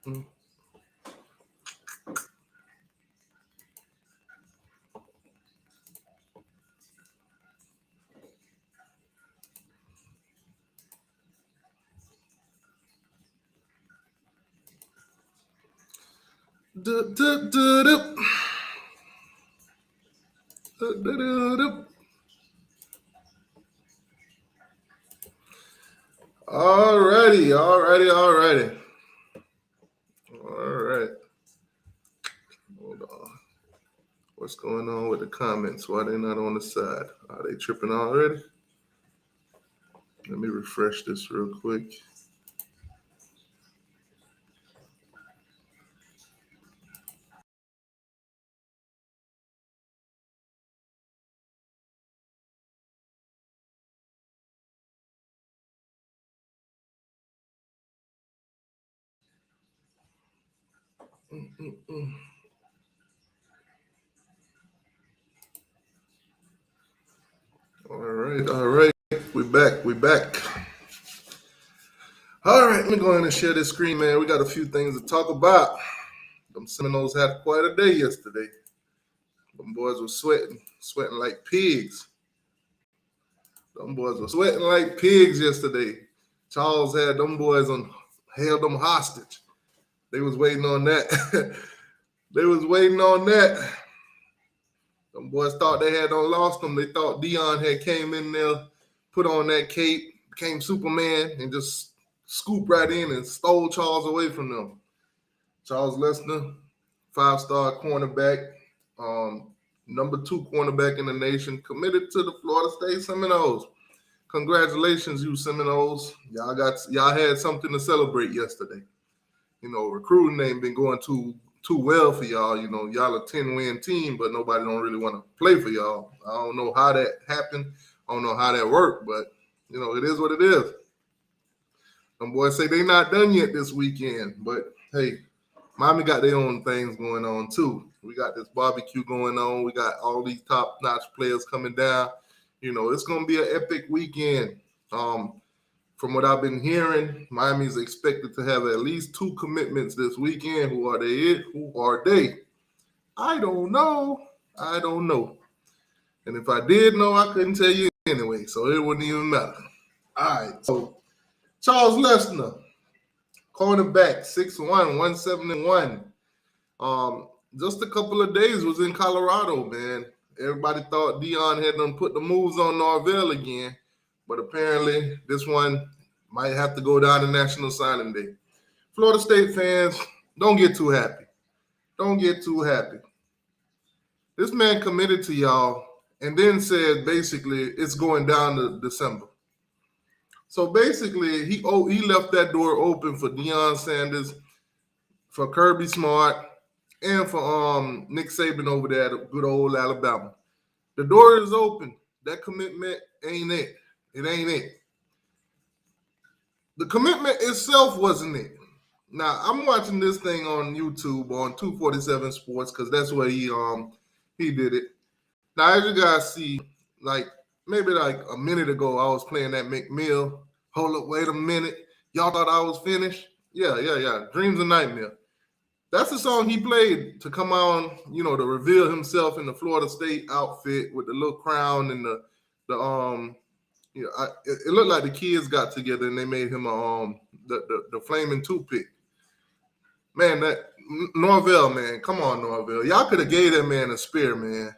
Alrighty. All right. Hold on. What's going on with the comments? Why they not on the side? Are they tripping already? Let me refresh this real quick. All right. We back. All right, let me go ahead and share this screen, man. We got a few things to talk about. Them Seminoles had quite a day yesterday. Them boys were sweating like pigs. Yesterday. Charles had them boys held them hostage. They was waiting on that. Them boys thought they had lost them. They thought Dion had came in there, put on that cape, became Superman, and just scooped right in and stole Charles away from them. Charles Lessner, 5-star cornerback, number 2 cornerback in the nation, committed to the Florida State Seminoles. Congratulations, you Seminoles. Y'all had something to celebrate yesterday. You know, recruiting ain't been going too well for y'all. You know, y'all a 10-win team, but nobody don't really want to play for y'all. I don't know how that happened. I don't know how that worked, but, you know, it is what it is. Them boys say they not done yet this weekend, but, hey, Miami got their own things going on, too. We got this barbecue going on. We got all these top-notch players coming down. You know, it's going to be an epic weekend. From what I've been hearing, Miami is expected to have at least 2 commitments this weekend. Who are they? I don't know. And if I did know, I couldn't tell you anyway, so it wouldn't even matter. All right, so Charles Lessner, cornerback, 6'1", 171. Just a couple of days was in Colorado, man. Everybody thought Dion had done put the moves on Norvell again, but apparently this one might have to go down to National Signing Day. Florida State fans, don't get too happy. This man committed to y'all and then said basically it's going down to December. So basically he left that door open for Deion Sanders, for Kirby Smart, and for Nick Saban over there at good old Alabama. The door is open. That commitment ain't it. It ain't it. The commitment itself wasn't it. Now, I'm watching this thing on YouTube on 247 Sports because that's where he did it. Now, as you guys see, maybe a minute ago, I was playing that McMill. Hold up, wait a minute. Y'all thought I was finished? Yeah. Dreams and Nightmare. That's the song he played to come on, you know, to reveal himself in the Florida State outfit with the little crown and it looked like the kids got together and they made him the flaming toothpick. Man, that Norvell, man, come on, Norvell. Y'all could have gave that man a spear, man.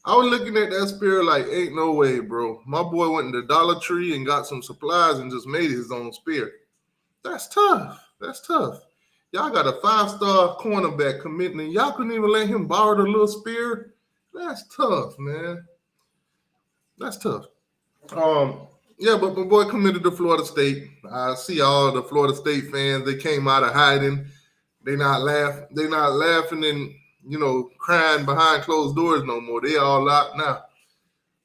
I was looking at that spear like, ain't no way, bro. My boy went in the Dollar Tree and got some supplies and just made his own spear. That's tough. Y'all got a 5-star cornerback committing, and y'all couldn't even let him borrow the little spear. That's tough, man. That's tough. Yeah, but my boy committed to Florida State. I see all the Florida State fans. They came out of hiding. They not laughing and, you know, crying behind closed doors no more. They all out now.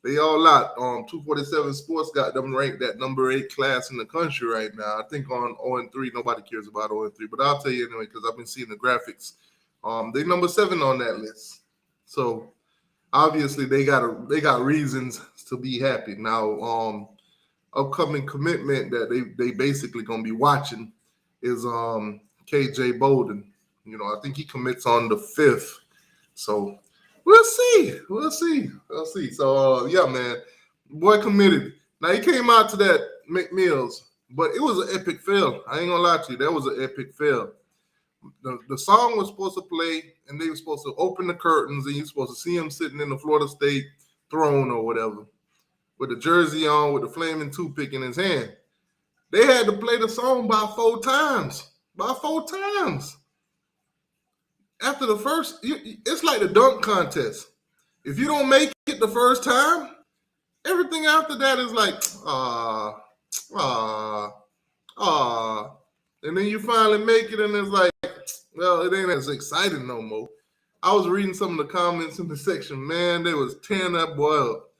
247 Sports got them ranked at number 8 class in the country right now. I think on 0-3. Nobody cares about 0-3, but I'll tell you anyway because I've been seeing the graphics. They number 7 on that list. So obviously they got reasons to be happy. Now, upcoming commitment that they basically gonna be watching is KJ Bolden. I think he commits on the 5th. So we'll see. So yeah, man, boy committed. Now he came out to that McMills, but it was an epic fail. I ain't gonna lie to you, that was an epic fail. The song was supposed to play, and they were supposed to open the curtains, and you're supposed to see him sitting in the Florida State throne or whatever, with the jersey on, with the flaming toothpick in his hand. They had to play the song about 4 times. After the first, it's like the dunk contest. If you don't make it the first time, everything after that is like, and then you finally make it, and it's like, well, it ain't as exciting no more. I was reading some of the comments in the section. Man, they was tearing that boy up.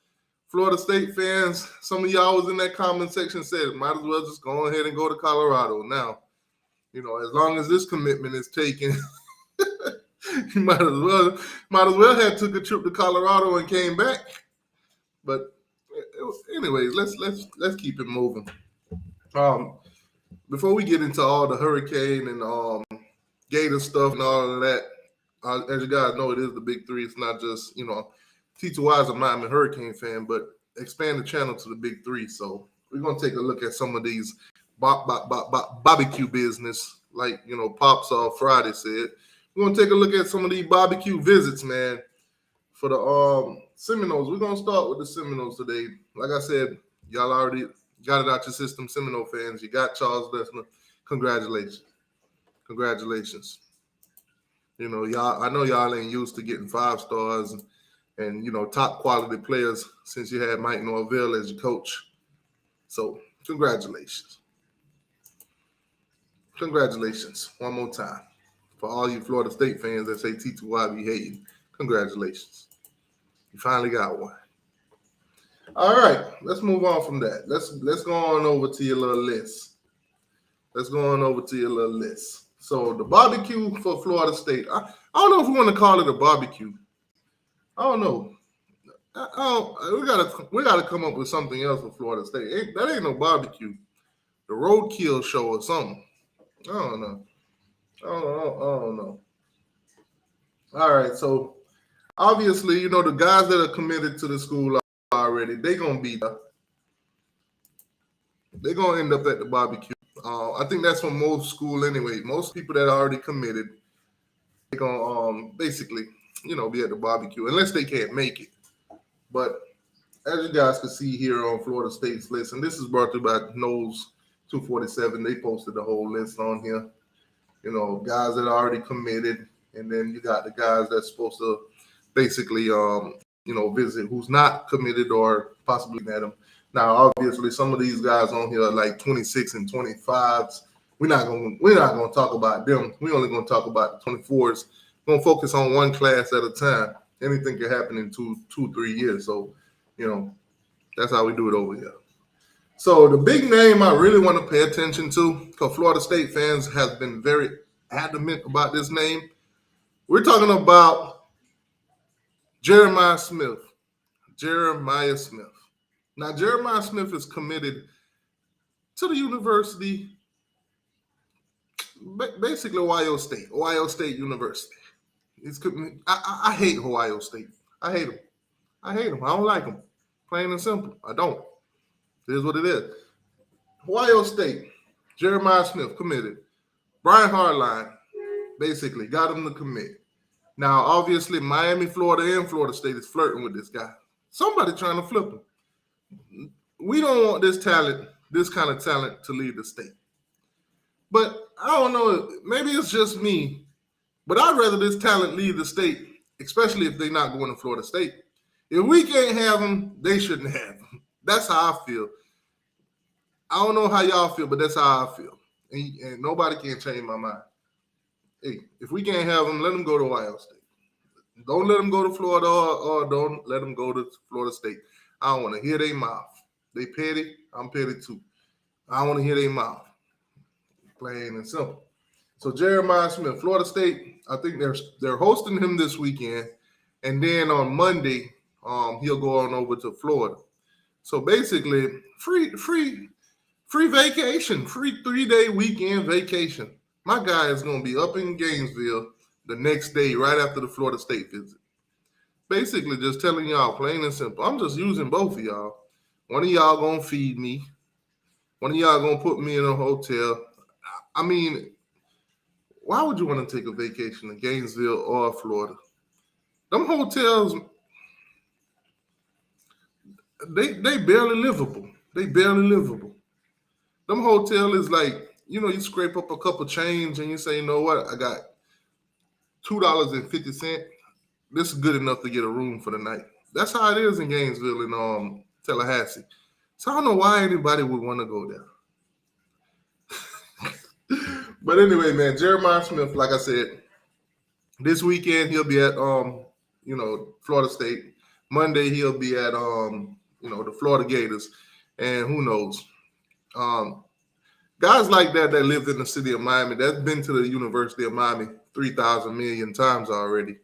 Florida State fans, some of y'all was in that comment section, said, might as well just go ahead and go to Colorado now. As long as this commitment is taken, you might as well have took a trip to Colorado and came back. But anyways, let's keep it moving. Before we get into all the hurricane and Gators stuff and all of that, as you guys know, it is the Big Three. It's not just T2Y is a Miami Hurricane fan, but expand the channel to the Big Three. So we're gonna take a look at some of these barbecue business, like Pops Friday said. We're gonna take a look at some of these barbecue visits, man. For the Seminoles, we're gonna start with the Seminoles today. Like I said, y'all already got it out your system, Seminole fans. You got Charles Lessner. Congratulations. Y'all. I know y'all ain't used to getting 5 stars and top quality players since you had Mike Norvell as your coach. So congratulations. One more time. For all you Florida State fans that say T2Y be hating, congratulations. You finally got one. All right, let's move on from that. Let's go on over to your little list. So the barbecue for Florida State. I don't know if we want to call it a barbecue. I don't know. We gotta come up with something else for Florida State. That ain't no barbecue. The roadkill show or something. I don't know. All right, so obviously, the guys that are committed to the school already, they're gonna be there. They're gonna end up at the barbecue. I think that's for most school anyway. Most people that are already committed, they're gonna basically, be at the barbecue unless they can't make it. But as you guys can see here on Florida State's list, and this is brought to you by Knowles 247, they posted the whole list on here. Guys that are already committed, and then you got the guys that's supposed to basically, visit who's not committed or possibly met them. Now, obviously, some of these guys on here are like 26 and 25s. We're not gonna talk about them. We're only gonna talk about the 24s. We're gonna focus on one class at a time. Anything can happen in 3 years. So, that's how we do it over here. So the big name I really want to pay attention to, because Florida State fans have been very adamant about this name. We're talking about Jeremiah Smith. Now, Jeremiah Smith is committed to the university, basically Ohio State University. I hate Ohio State. I hate them. I don't like them. Plain and simple. I don't. It is what it is. Ohio State, Jeremiah Smith committed. Brian Hardline basically got him to commit. Now, obviously, Miami, Florida, and Florida State is flirting with this guy. Somebody trying to flip him. We don't want this kind of talent to lead the state. But I don't know, maybe it's just me, but I'd rather this talent lead the state, especially if they're not going to Florida State. If we can't have them, they shouldn't have them. That's how I feel. I don't know how y'all feel, but that's how I feel. And nobody can change my mind. Hey, if we can't have them, let them go to Ohio State. Don't let them go to Florida or don't let them go to Florida State. I don't want to hear their mouth. They petty. I'm petty too. I want to hear their mouth. Plain and simple. So Jeremiah Smith, Florida State, I think they're hosting him this weekend. And then on Monday, he'll go on over to Florida. So basically, free vacation, free 3-day weekend vacation. My guy is going to be up in Gainesville the next day, right after the Florida State visit. Basically, just telling y'all, plain and simple, I'm just using both of y'all. One of y'all going to feed me. One of y'all going to put me in a hotel. I mean, why would you want to take a vacation to Gainesville or Florida? Them hotels, they barely livable. They barely livable. Them hotel is like, you scrape up a couple change and you say, you know what, I got $2.50. This is good enough to get a room for the night. That's how it is in Gainesville and Tallahassee. So I don't know why anybody would want to go there. But anyway, man, Jeremiah Smith, like I said, this weekend he'll be at Florida State. Monday he'll be at the Florida Gators, and who knows. Guys like that lived in the city of Miami, that's been to the University of Miami 3,000 million times already.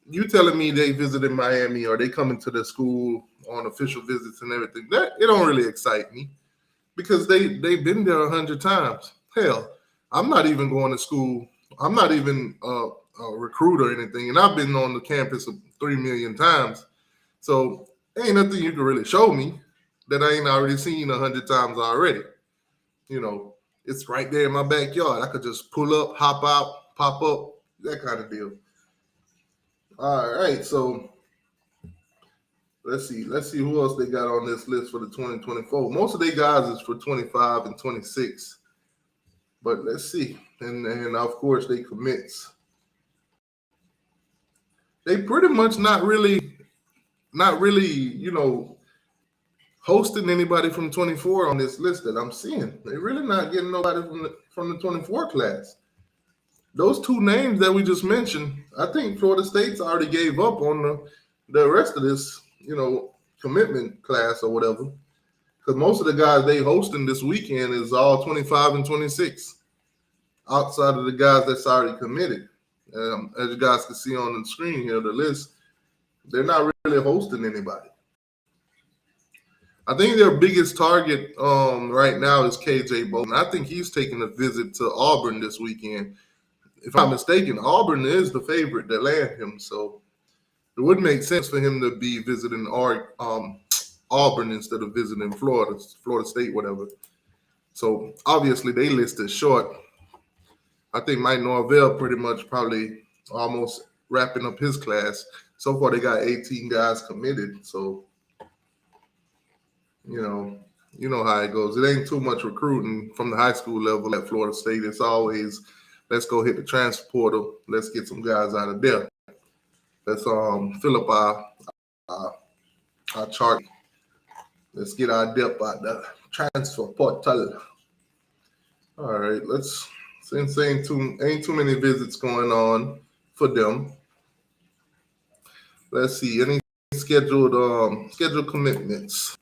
You telling me they visited Miami or they coming to the school on official visits and everything, that it don't really excite me because they've been there 100 times. Hell, I'm not even going to school. I'm not even a recruit or anything, and I've been on the campus 3 million times. So ain't nothing you can really show me that I ain't already seen 100 times already. It's right there in my backyard. I could just pull up, hop out, pop up, that kind of deal. All right, so let's see who else they got on this list for the 2024. Most of their guys is for 25 and 26, but let's see. And of course they commits. They pretty much not really, hosting anybody from 24 on this list that I'm seeing. They're really not getting nobody from the 24 class. Those two names that we just mentioned, I think Florida State's already gave up on the rest of this, commitment class or whatever. Because most of the guys they hosting this weekend is all 25 and 26, outside of the guys that's already committed. As you guys can see on the screen here, the list, they're not really hosting anybody. I think their biggest target right now is KJ Bolden. I think he's taking a visit to Auburn this weekend. If I'm mistaken, Auburn is the favorite that land him, so it would make sense for him to be visiting Auburn instead of visiting Florida State, whatever. So obviously they listed short. I think Mike Norvell pretty much probably almost wrapping up his class. So far they got 18 guys committed. So you know how it goes. It ain't too much recruiting from the high school level at Florida State. It's always, let's go hit the transfer portal. Let's get some guys out of there. Let's fill up our chart. Let's get our depth out the transfer portal. All right, since ain't too many visits going on for them. Let's see any scheduled commitments.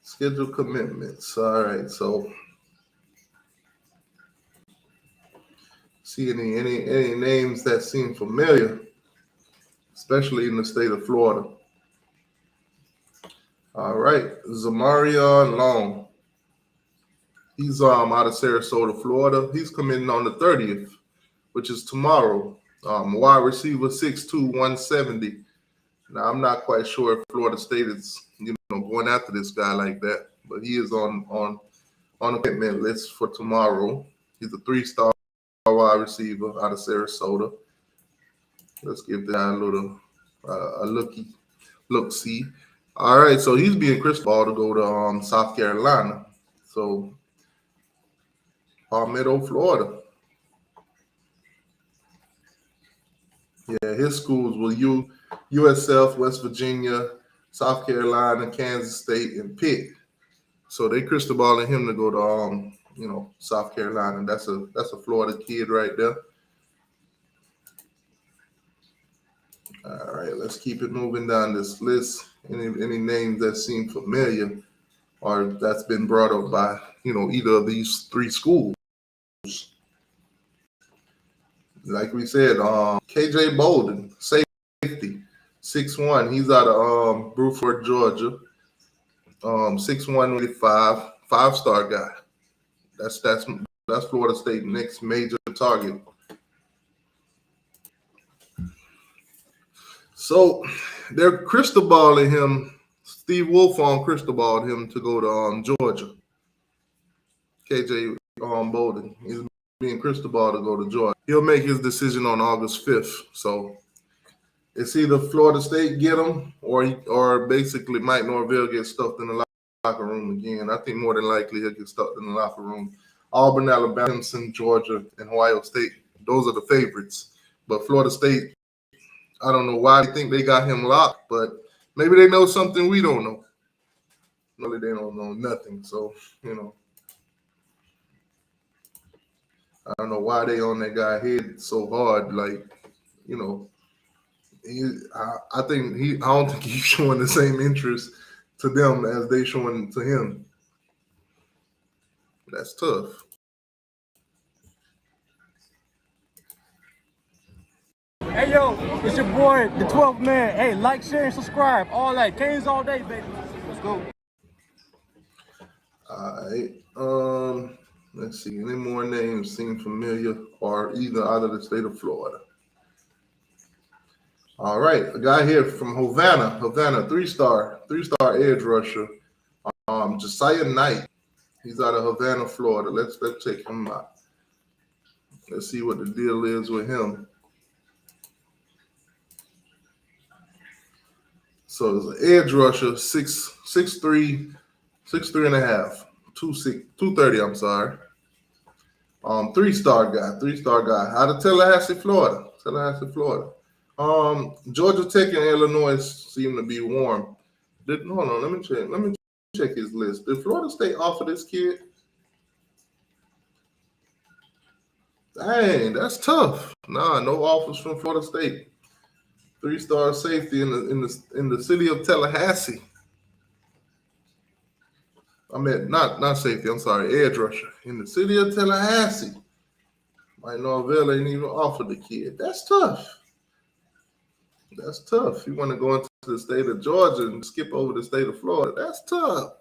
Scheduled commitments. All right, so see any names that seem familiar, especially in the state of Florida. All right, Zamarion Long. He's out of Sarasota, Florida. He's committing on the 30th, which is tomorrow. Wide receiver 6'2", 170. Now I'm not quite sure if Florida State is going after this guy like that, but he is on the commitment list for tomorrow. He's a 3-star wide receiver out of Sarasota. Let's give the guy a little look-see. All right, so he's being Cristobal to go to South Carolina. So Palmetto, Florida. Yeah, his schools were USF, West Virginia, South Carolina, Kansas State, and Pitt. So they Cristobaling him to go to South Carolina. That's a Florida kid right there. All right, let's keep it moving down this list. Any names that seem familiar or that's been brought up by either of these three schools. Like we said, KJ Bolden, safety, 6'1". He's out of Bruford, Georgia. 6'1", 85, 5-star guy. That's Florida State next major target. So they're Cristobaling him. Steve Wilfong Cristobal him to go to Georgia. KJ Bowden. He's being Cristobal to go to Georgia. He'll make his decision on August 5th. So it's either Florida State get him or basically Mike Norvell gets stuffed in the locker room again. I think more than likely he'll get stuffed in the locker room. Auburn, Alabama, Clemson, Georgia, and Ohio State. Those are the favorites. But Florida State, I don't know why they think they got him locked, but maybe they know something we don't know. Really, they don't know nothing. So, I don't know why they on that guy head so hard. Like, I don't think he's showing the same interest to them as they showing to him. That's tough. Hey, yo, it's your boy, the 12th man. Hey, like, share, and subscribe. All that. Canes all day, baby. Let's go. All right. Let's see. Any more names seem familiar or either out of the state of Florida? All right. A guy here from Havana, 3-star edge rusher. Josiah Knight. He's out of Havana, Florida. Let's check him out. Let's see what the deal is with him. So it's an edge rusher, 6'3", 6'3" and a half, 230. I'm sorry. 3-star guy. Out of Tallahassee, Florida. Georgia Tech and Illinois seem to be warm. Hold on, let me check his list. Did Florida State offer this kid? Dang, that's tough. Nah, no offers from Florida State. 3-star safety in the city of Tallahassee. I meant not safety. I'm sorry, edge rusher in the city of Tallahassee. Mike Norvell ain't even offered the kid. That's tough. You want to go into the state of Georgia and skip over the state of Florida. That's tough.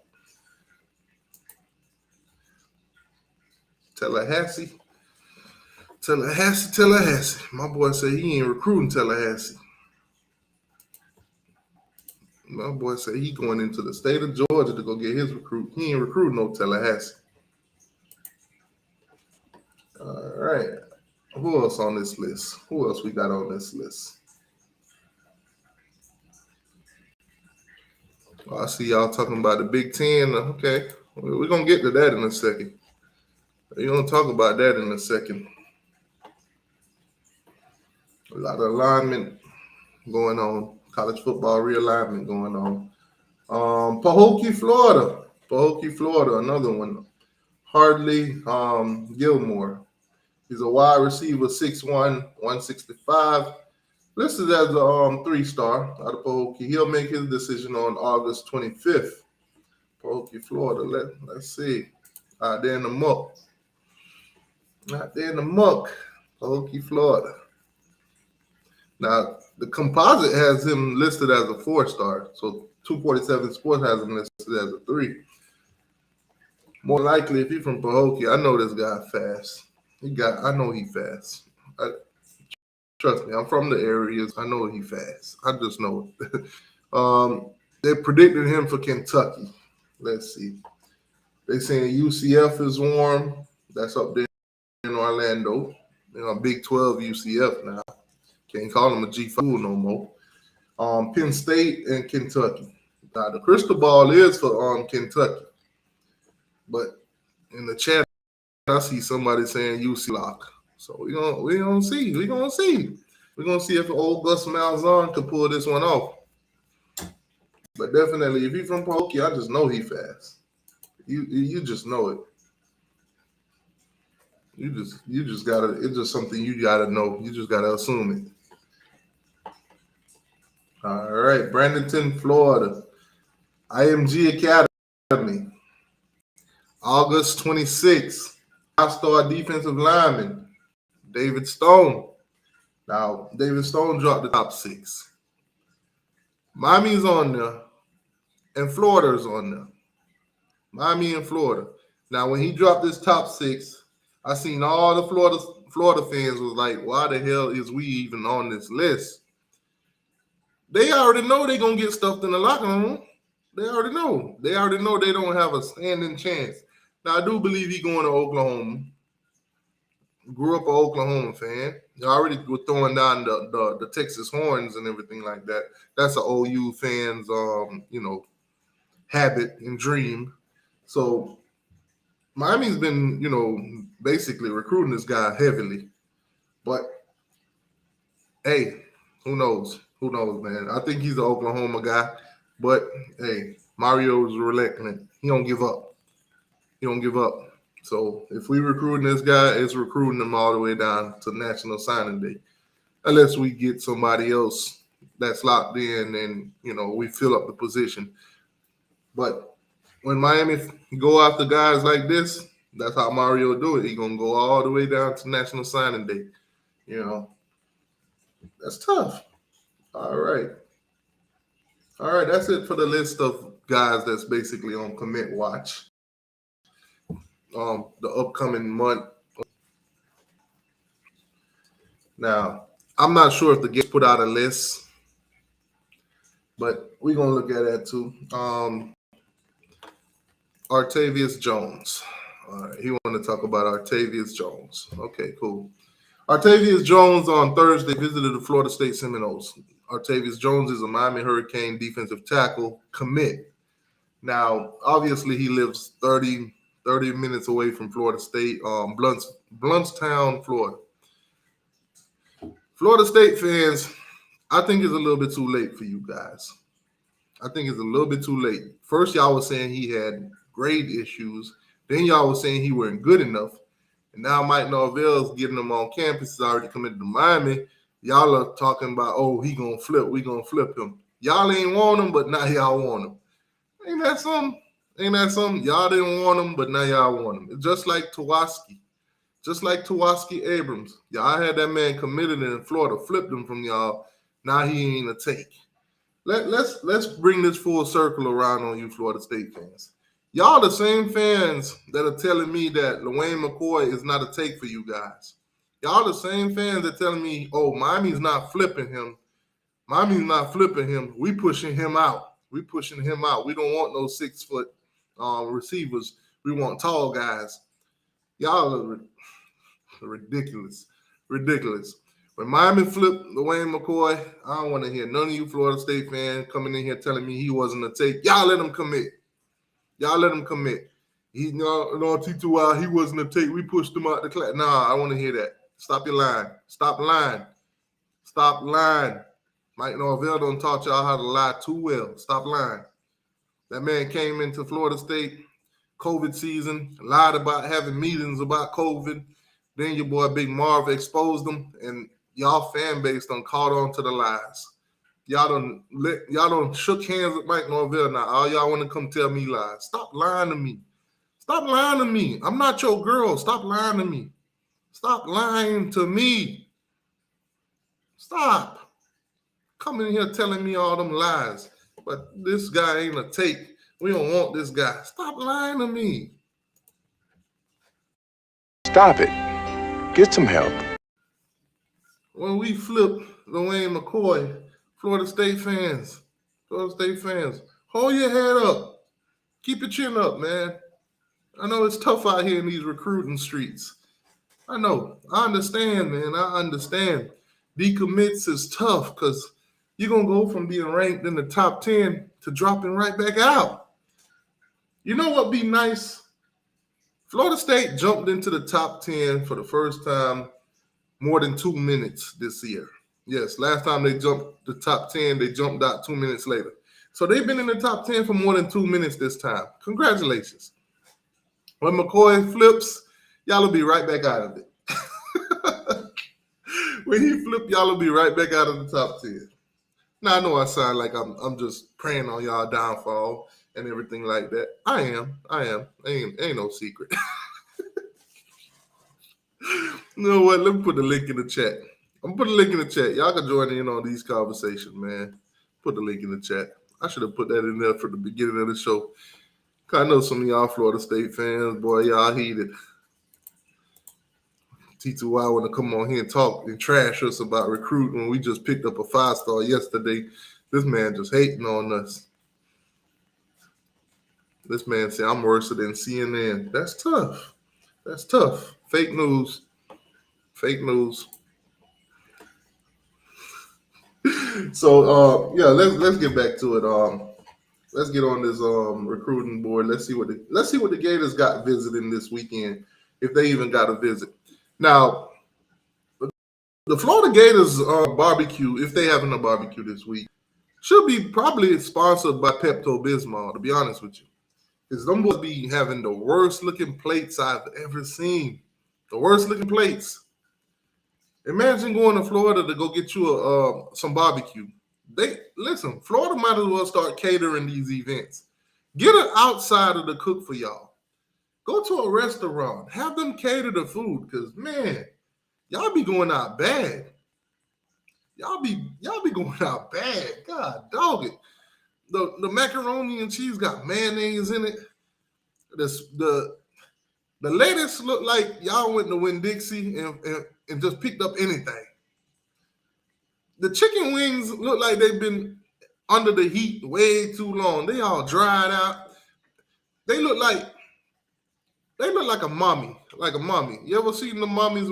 Tallahassee. My boy said he ain't recruiting Tallahassee. My boy said he going into the state of Georgia to go get his recruit. He ain't recruiting no Tallahassee. All right. Who else on this list? Who else we got on this list? I see y'all talking about the Big Ten. Okay. We're going to get to that in a second. We're going to talk about that in a second. A lot of alignment going on. College football realignment going on. Pahokee, Florida, another one. Hardly Gilmore. He's a wide receiver, 6'1", 165. Listed as a 3-star out of Pahokee. He'll make his decision on August 25th. Pahokee, Florida. Let's see. Out there in the muck. Pahokee, Florida. Now, the composite has him listed as a 4-star. So 247 Sports has him listed as a 3. More likely, if he's from Pahokee, I know this guy fast. I know he fast. Trust me, I'm from the areas. I know he fast. I just know it. They predicted him for Kentucky. Let's see. They saying UCF is warm. That's up there in Orlando. Big 12 UCF now. Can't call him a G5 no more. Penn State and Kentucky. Now the Cristobal is for Kentucky, but in the chat I see somebody saying UC lock. So we gonna see. We're gonna see if old Gus Malzahn can pull this one off. But definitely, if he's from Pahokee, I just know he fast. You just know it. You just gotta. It's just something you gotta know. You just gotta assume it. All right, Bradenton, Florida, IMG Academy, August 26th. 5-star defensive lineman, David Stone. Now, David Stone dropped the top 6. Miami's on there, and Florida's on there. Miami and Florida. Now, when he dropped his top 6, I seen all the Florida fans was like, why the hell is we even on this list? They already know they're going to get stuffed in the locker room. They already know. They already know they don't have a standing chance. Now, I do believe he's going to Oklahoma. Grew up an Oklahoma fan. They already were throwing down the Texas Horns and everything like that. That's an OU fan's, habit and dream. So Miami's been, basically recruiting this guy heavily. But, hey, who knows? Who knows, man? I think he's an Oklahoma guy. But, hey, Mario's relentless. He don't give up. He don't give up. So if we recruiting this guy, it's recruiting him all the way down to National Signing Day. Unless we get somebody else that's locked in and, we fill up the position. But when Miami go after guys like this, that's how Mario do it. He's going to go all the way down to National Signing Day. That's tough. All right. That's it for the list of guys that's basically on commit watch. The upcoming month. Now, I'm not sure if the Gators put out a list, but we're going to look at that too. Artavius Jones. All right, he wanted to talk about Artavius Jones. Okay, cool. Artavius Jones on Thursday visited the Florida State Seminoles. Artavius Jones is a Miami Hurricane defensive tackle commit. Now, obviously, he lives 30 minutes away from Florida State, Bluntstown, Florida. Florida State fans, I think it's a little bit too late for you guys. I think it's a little bit too late. First, y'all was saying he had grade issues. Then y'all was saying he wasn't good enough. And now Mike Norvell's getting him on campus. He's already committed to Miami. Y'all are talking about, oh, he going to flip. We going to flip him. Y'all ain't want him, but now y'all want him. Ain't that something? Y'all didn't want him, but now y'all want him. It's just like Tawaski. Just like Tawaski Abrams. Y'all had that man committed in Florida, flipped him from y'all. Now he ain't a take. Let's bring this full circle around on you Florida State fans. Y'all the same fans that are telling me that LaWayne McCoy is not a take for you guys. Y'all the same fans that telling me, oh, Miami's not flipping him. We pushing him out. We don't want no 6-foot receivers. We want tall guys. Y'all are ridiculous. When Miami flipped LaWayne McCoy, I don't want to hear none of you Florida State fans coming in here telling me he wasn't a take. Y'all let him commit. He T2 he wasn't a take. We pushed him out the class. Nah, I want to hear that. Stop your line. Stop lying. Mike Norvell don't taught y'all how to lie too well. Stop lying. That man came into Florida State COVID season, lied about having meetings about COVID. Then your boy Big Marv exposed them, and y'all fan base done caught on to the lies. Y'all done shook hands with Mike Norvell now. All y'all want to come tell me lies. Stop lying to me. I'm not your girl. Stop lying to me. Stop coming here telling me all them lies. But this guy ain't a take. We don't want this guy. Stop lying to me. Stop it. Get some help. When we flip LaWayne McCoy, Florida State fans, hold your head up. Keep your chin up, man. I know it's tough out here in these recruiting streets. I know. I understand, man. Decommits is tough because you're going to go from being ranked in the top 10 to dropping right back out. You know what be nice? Florida State jumped into the top 10 for the first time more than 2 minutes this year. Yes, last time they jumped the top 10, they jumped out 2 minutes later. So they've been in the top 10 for more than 2 minutes this time. Congratulations. When McCoy flips, y'all will be right back out of it. When he flip, y'all will be right back out of the top 10. Now, I know I sound like I'm just praying on y'all downfall and everything like that. I am. Ain't no secret. You know what? Let me put the link in the chat. I'm going to put a link in the chat. Y'all can join in on these conversations, man. Put the link in the chat. I should have put that in there for the beginning of the show. I know some of y'all Florida State fans, boy, y'all heated. T2Y want to come on here and talk and trash us about recruiting. We just picked up a 5-star yesterday. This man just hating on us. This man said, I'm worse than CNN. That's tough. That's tough. Fake news. Fake news. So yeah, let's get back to it. Let's get on this recruiting board. Let's see what the Gators got visiting this weekend, if they even got a visit. Now, the Florida Gators barbecue, if they having a barbecue this week, should be probably sponsored by Pepto-Bismol, to be honest with you. Because them boys be having the worst looking plates I've ever seen. The worst looking plates. Imagine going to Florida to go get you some barbecue. Listen, Florida might as well start catering these events. Get an outsider to cook for y'all. Go to a restaurant. Have them cater the food. Because, man, y'all be going out bad. Y'all be going out bad. God dog it. The macaroni and cheese got mayonnaise in it. The lettuce look like y'all went to Winn-Dixie and just picked up anything. The chicken wings look like they've been under the heat way too long. They all dried out. They look like a mommy, You ever seen the mommies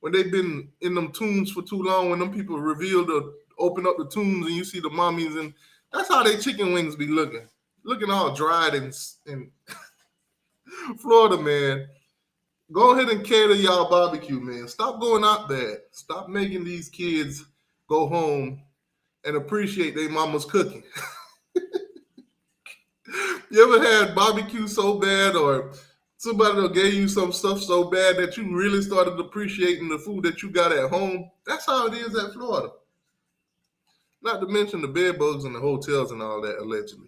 when they've been in them tombs for too long? When them people reveal to open up the tombs and you see the mommies, and that's how they chicken wings be looking all dried in Florida, man. Go ahead and cater y'all barbecue, man. Stop going out there. Stop making these kids go home and appreciate their mama's cooking. You ever had barbecue so bad, or somebody that gave you some stuff so bad that you really started appreciating the food that you got at home? That's how it is at Florida. Not to mention the bed bugs in the hotels and all that, allegedly.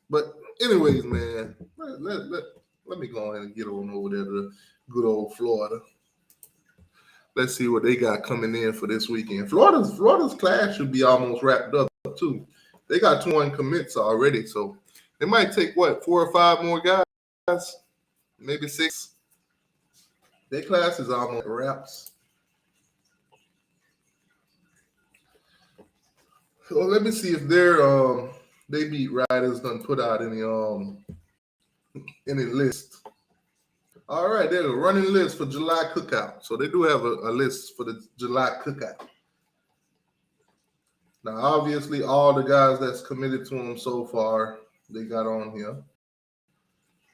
But anyways, man, let me go ahead and get on over there to good old Florida. Let's see what they got coming in for this weekend. Florida's class should be almost wrapped up too. They got 21 commits already, so it might take 4 or 5 more guys, maybe 6. Their class is almost wraps. So let me see if they beat Riders done put out any list. All right, there's a running list for July cookout. So they do have a list for the July cookout. Now, obviously, all the guys that's committed to them so far, they got on here.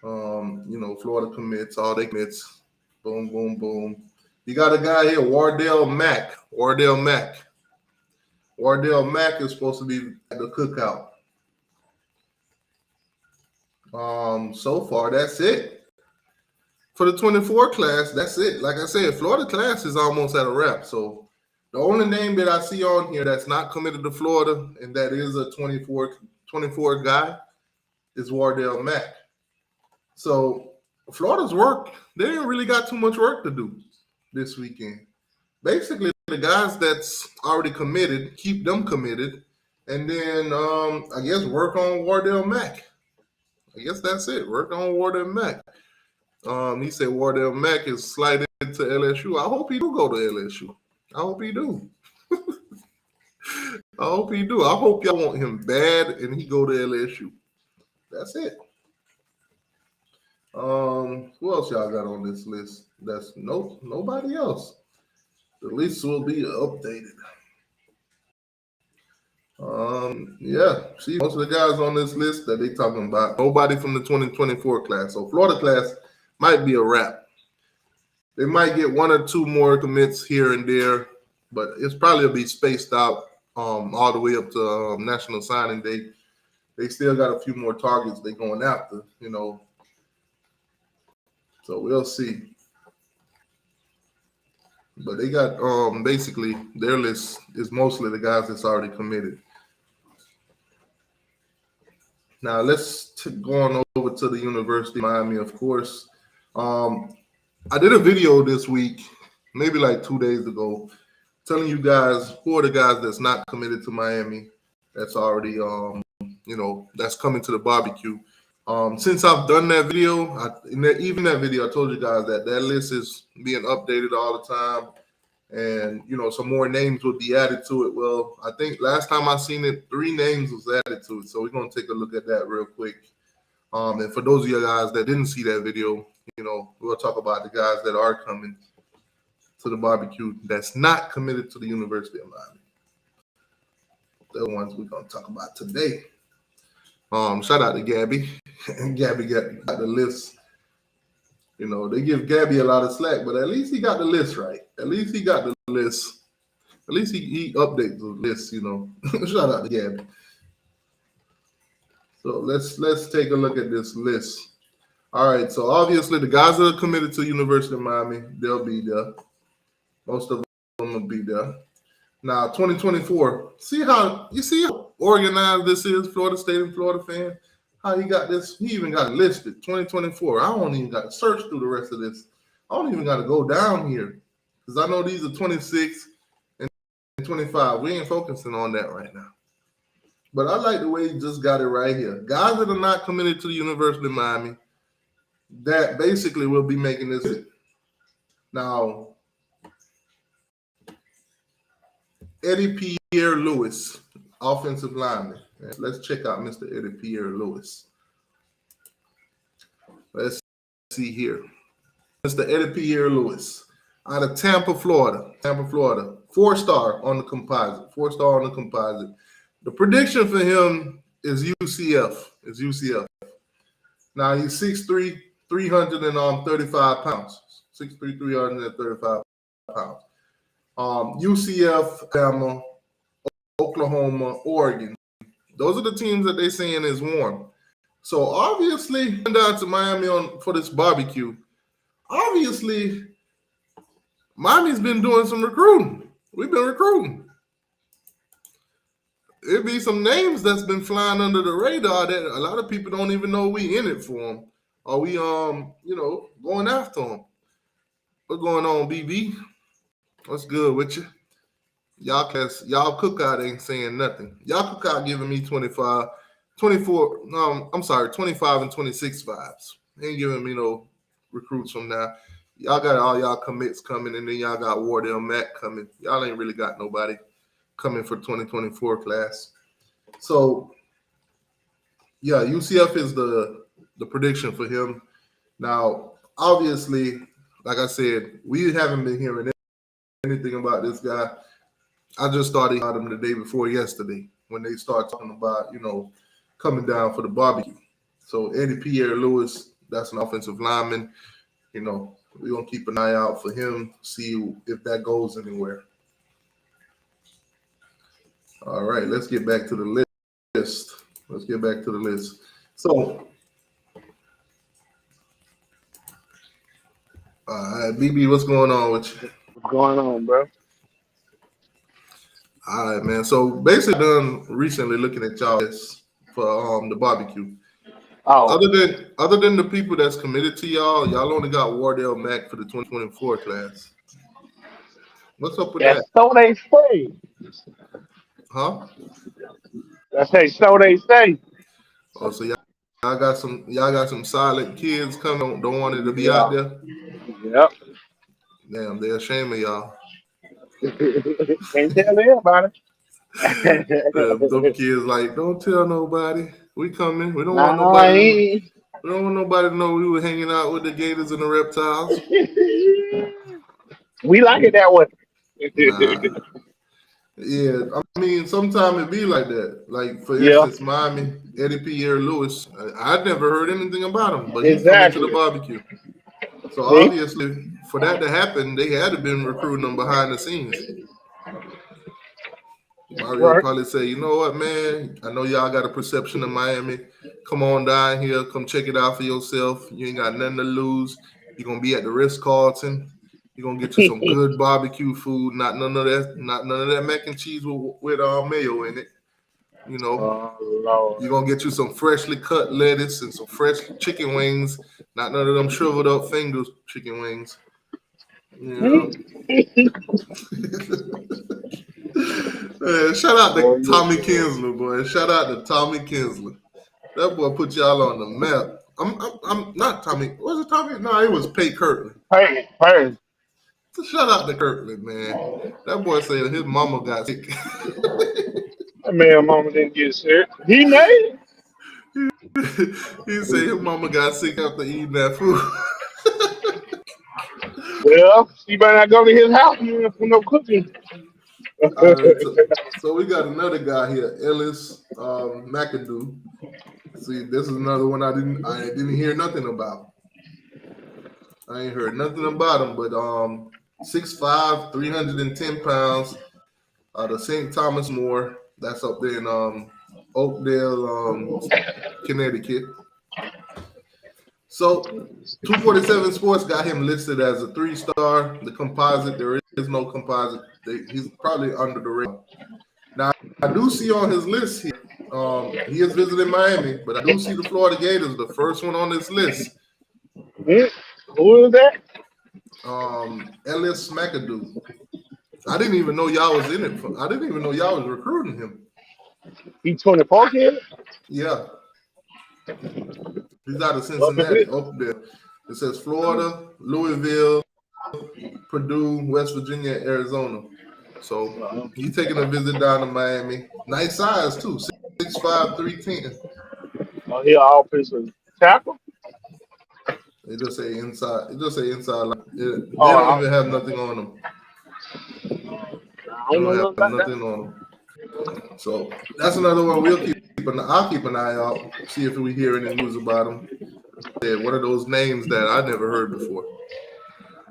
Florida commits, all they commits. Boom, boom, boom. You got a guy here, Wardell Mack. Wardell Mack is supposed to be at the cookout. So far, that's it. For the 24 class, that's it. Like I said, Florida class is almost at a wrap. So the only name that I see on here that's not committed to Florida, and that is a 24 guy, is Wardell Mack. So Florida's work, they didn't really got too much work to do this weekend. Basically, the guys that's already committed, keep them committed, and then I guess work on Wardell Mack. I guess that's it. Work on Wardell Mack. He said Wardell Mack is sliding to LSU. I hope he do go to LSU. I hope he do. I hope he do. I hope y'all want him bad and he go to LSU. That's it. Who else y'all got on this list? That's nobody else. The list will be updated. Yeah. See, most of the guys on this list that they talking about, nobody from the 2024 class. So Florida class might be a wrap. They might get 1 or 2 more commits here and there, but it's probably will be spaced out all the way up to National Signing Day. They still got a few more targets they're going after, So we'll see. But they got basically their list is mostly the guys that's already committed. Now let's go on over to the University of Miami, of course. I did a video this week, maybe like 2 days ago, telling you guys who are the guys that's not committed to Miami, that's already, that's coming to the barbecue. Since I've done that video, even that video, I told you guys that list is being updated all the time, and some more names will be added to it. Well, I think last time I seen it, 3 names was added to it, so we're gonna take a look at that real quick. And for those of you guys that didn't see that video, we'll talk about the guys that are coming to the barbecue that's not committed to the University of Miami. They're the ones we're gonna talk about today. Shout out to Gabby. Gabby got the list. They give Gabby a lot of slack, but at least he got the list right. At least he got the list. At least he updates the list, Shout out to Gabby. So let's take a look at this list. All right, so obviously the guys that are committed to University of Miami, they'll be there. Most of them will be there. Now, 2024, see how organized this is, Florida State and Florida fan? How he got this? He even got it listed, 2024. I don't even got to search through the rest of this. I don't even got to go down here because I know these are 26 and 25. We ain't focusing on that right now. But I like the way he just got it right here. Guys that are not committed to the University of Miami, that basically will be making this. Now, Eddie Pierre-Louis, offensive lineman. Let's check out Mr. Eddie Pierre-Louis. Let's see here. Mr. Eddie Pierre-Louis out of Tampa, Florida. 4-star on the composite. 4-star on the composite. The prediction for him is UCF. Now he's 6'3", 335 pounds. 6'3", 335 pounds. UCF, Alabama, Oklahoma, Oregon. Those are the teams that they're saying is warm. So obviously, down to Miami for this barbecue. Obviously, Miami's been doing some recruiting. We've been recruiting. It'd be some names that's been flying under the radar that a lot of people don't even know we in it for them. Or we going after them. What's going on, BB? What's good with you? Y'all cookout ain't saying nothing. Y'all cookout giving me 25 and 26 vibes. Ain't giving me no recruits from now. Y'all got all y'all commits coming, and then y'all got Wardell Mack coming. Y'all ain't really got nobody coming for 2024 class. So, yeah, UCF is the prediction for him. Now, obviously, like I said, we haven't been hearing anything about this guy. I just started about him the day before yesterday when they start talking about, coming down for the barbecue. So Eddie Pierre-Louis, that's an offensive lineman. We're going to keep an eye out for him, see if that goes anywhere. All right, let's get back to the list. So, BB, what's going on with you? What's going on, bro? All right, man. So basically, done recently looking at y'all for the barbecue. Oh, Other than the people that's committed to y'all only got Wardell Mack for the 2024 class. What's up with that? so they say. Huh? So they say. Oh, so y'all got some silent kids coming. Don't want it to be out there. Yep. Damn, they're ashamed of y'all. Can't tell everybody. Them kids like, don't tell nobody. We coming. We don't want nobody. We don't want nobody to know we were hanging out with the Gators and the Reptiles. We like it that way. Nah. Yeah, I mean, sometimes it be like that. Like, for instance, Miami, Eddie Pierre-Louis. I'd never heard anything about him, but he's coming to the barbecue. So obviously, for that to happen, they had to been recruiting them behind the scenes. Mario probably say, you know what, man? I know y'all got a perception of Miami. Come on down here. Come check it out for yourself. You ain't got nothing to lose. You're going to be at the Ritz-Carlton. You're going to get you some good barbecue food. Not none of that mac and cheese with mayo in it. You're going to get you some freshly cut lettuce and some fresh chicken wings. Not none of them shriveled up fingers chicken wings. Shout out to Tommy Kinsler, boy. Shout out to Tommy Kinsler. That boy put y'all on the map. I'm not Tommy. Was it Tommy? No, it was Pay Kirtland. Hey. So shout out to Kirtland, man. That boy said his mama got sick. That man, mama didn't get sick. He made it. He said his mama got sick after eating that food. Well, she better not go to his house for no cooking. All right, so we got another guy here, Ellis McAdoo. See, this is another one I didn't hear nothing about. I ain't heard nothing about him, but 6'5", 310 pounds, out of St. Thomas More. That's up there in Oakdale, Connecticut. So 247 Sports got him listed as a 3-star. The composite, there is no composite. He's probably under the radar. Now, I do see on his list here, he is visiting Miami, but I do see the Florida Gators, the first one on this list. Who is that? Ellis McAdoo. I didn't even know y'all was in it. I didn't even know y'all was recruiting him. He 24 kid? Yeah. He's out of Cincinnati, up there. It says Florida, Louisville, Purdue, West Virginia, Arizona. So he's taking a visit down to Miami. Nice size too, 6'5", 310. Oh, he all offensive tackle? They just say inside. It just say inside. They don't even have nothing on them. They don't have nothing on them. So that's another one I'll keep an eye out, see if we hear any news about him. Yeah, one of those names that I never heard before.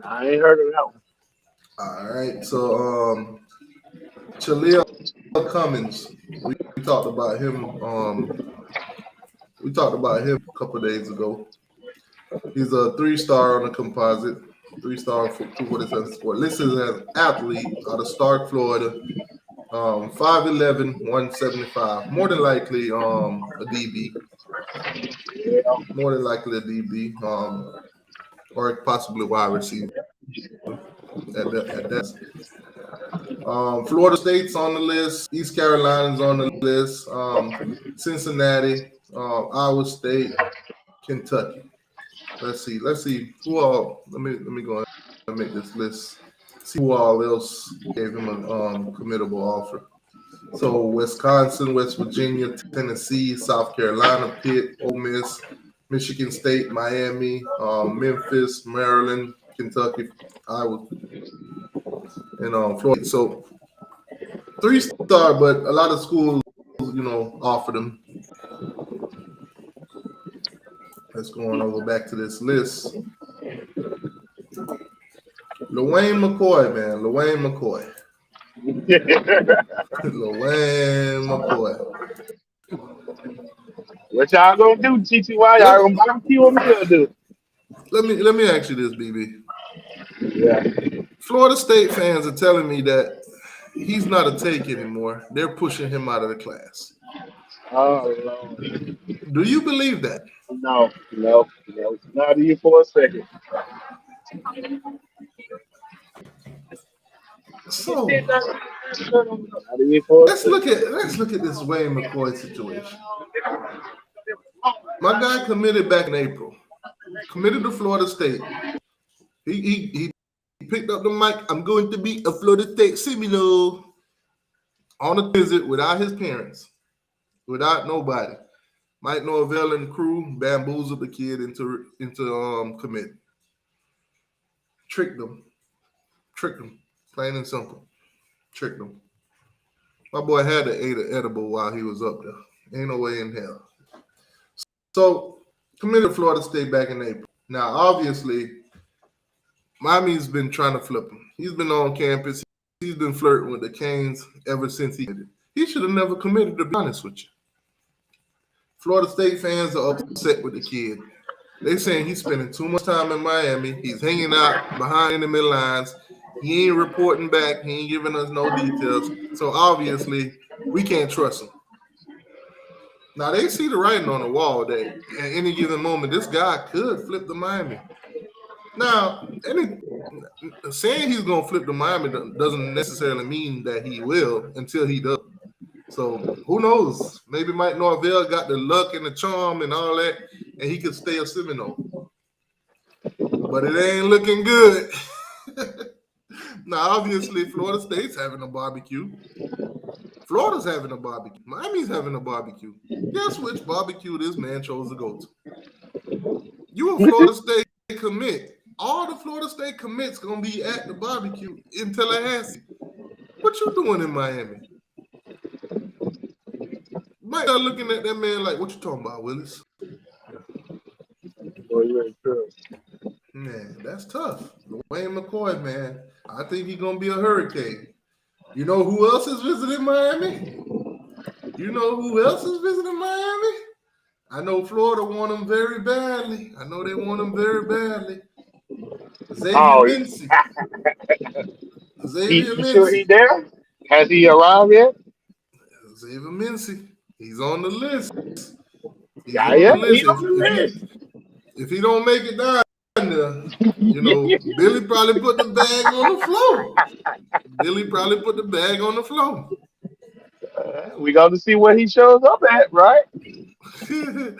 I ain't heard of that one. All right, so Chaleel Cummins, we talked about him. We talked about him a couple of days ago. He's a 3-star on the composite, 3-star for 247 Sport. Listed as athlete out of Stark, Florida. 5'11", 175. More than likely a DB. More than likely a DB. Or possibly wide receiver. At that. Florida State's on the list. East Carolina's on the list. Cincinnati, Iowa State, Kentucky. Let's see who all. Let me go and make this list. See who all else gave him a committable offer. So Wisconsin, West Virginia, Tennessee, South Carolina, Pitt, Ole Miss, Michigan State, Miami, Memphis, Maryland, Kentucky, Iowa, and Florida. So 3-star, but a lot of schools, offered him. Let's go on over back to this list. LaWayne McCoy, man. LaWayne McCoy. What y'all gonna do, TTY? Y'all gonna barbecue him? What y'all do? Let me ask you this, BB. Yeah. Florida State fans are telling me that he's not a take anymore. They're pushing him out of the class. Oh, Lord. Do you believe that? No. Not even for a second. So Not even for a let's look at this Wayne McCoy situation. My guy committed back in April. Committed to Florida State. He picked up the mic. I'm going to be a Florida State Seminole on a visit without his parents, without nobody. Mike Norvell and crew bamboozled the kid into committing. Tricked him, plain and simple. Tricked him. My boy had to eat an edible while he was up there. Ain't no way in hell. So committed to Florida State back in April. Now, obviously, Miami's been trying to flip him. He's been on campus. He's been flirting with the Canes ever since he did. He should have never committed, to be honest with you. Florida State fans are upset with the kid. They're saying he's spending too much time in Miami. He's hanging out behind enemy lines. He ain't reporting back. He ain't giving us no details. So obviously, we can't trust him. Now, they see the writing on the wall that at any given moment, this guy could flip to Miami. Now, saying he's going to flip to Miami doesn't necessarily mean that he will until he does. So who knows? Maybe Mike Norvell got the luck and the charm and all that, and he could stay a Seminole. But it ain't looking good. Now, obviously, Florida State's having a barbecue. Florida's having a barbecue. Miami's having a barbecue. Guess which barbecue this man chose to go to? You a Florida State commit. All the Florida State commits gonna be at the barbecue in Tallahassee. What you doing in Miami? Mike start looking at that man like, what you talking about, Willis? Boy, you ain't sure. Man, that's tough. Wayne McCoy, man. I think he's gonna be a hurricane. You know who else is visiting Miami? You know who else is visiting Miami? I know Florida want him very badly. I know they want him very badly. Xavier Mincy. Xavier You sure he Mincy. there? Has he arrived yet? Xavier Mincy. He's on the list. He's Yeah, on the he's list. on the list. If he don't make it down there, you know, Billy probably put the bag on the floor. Billy probably put the bag on the floor. We got to see where he shows up at, right? This man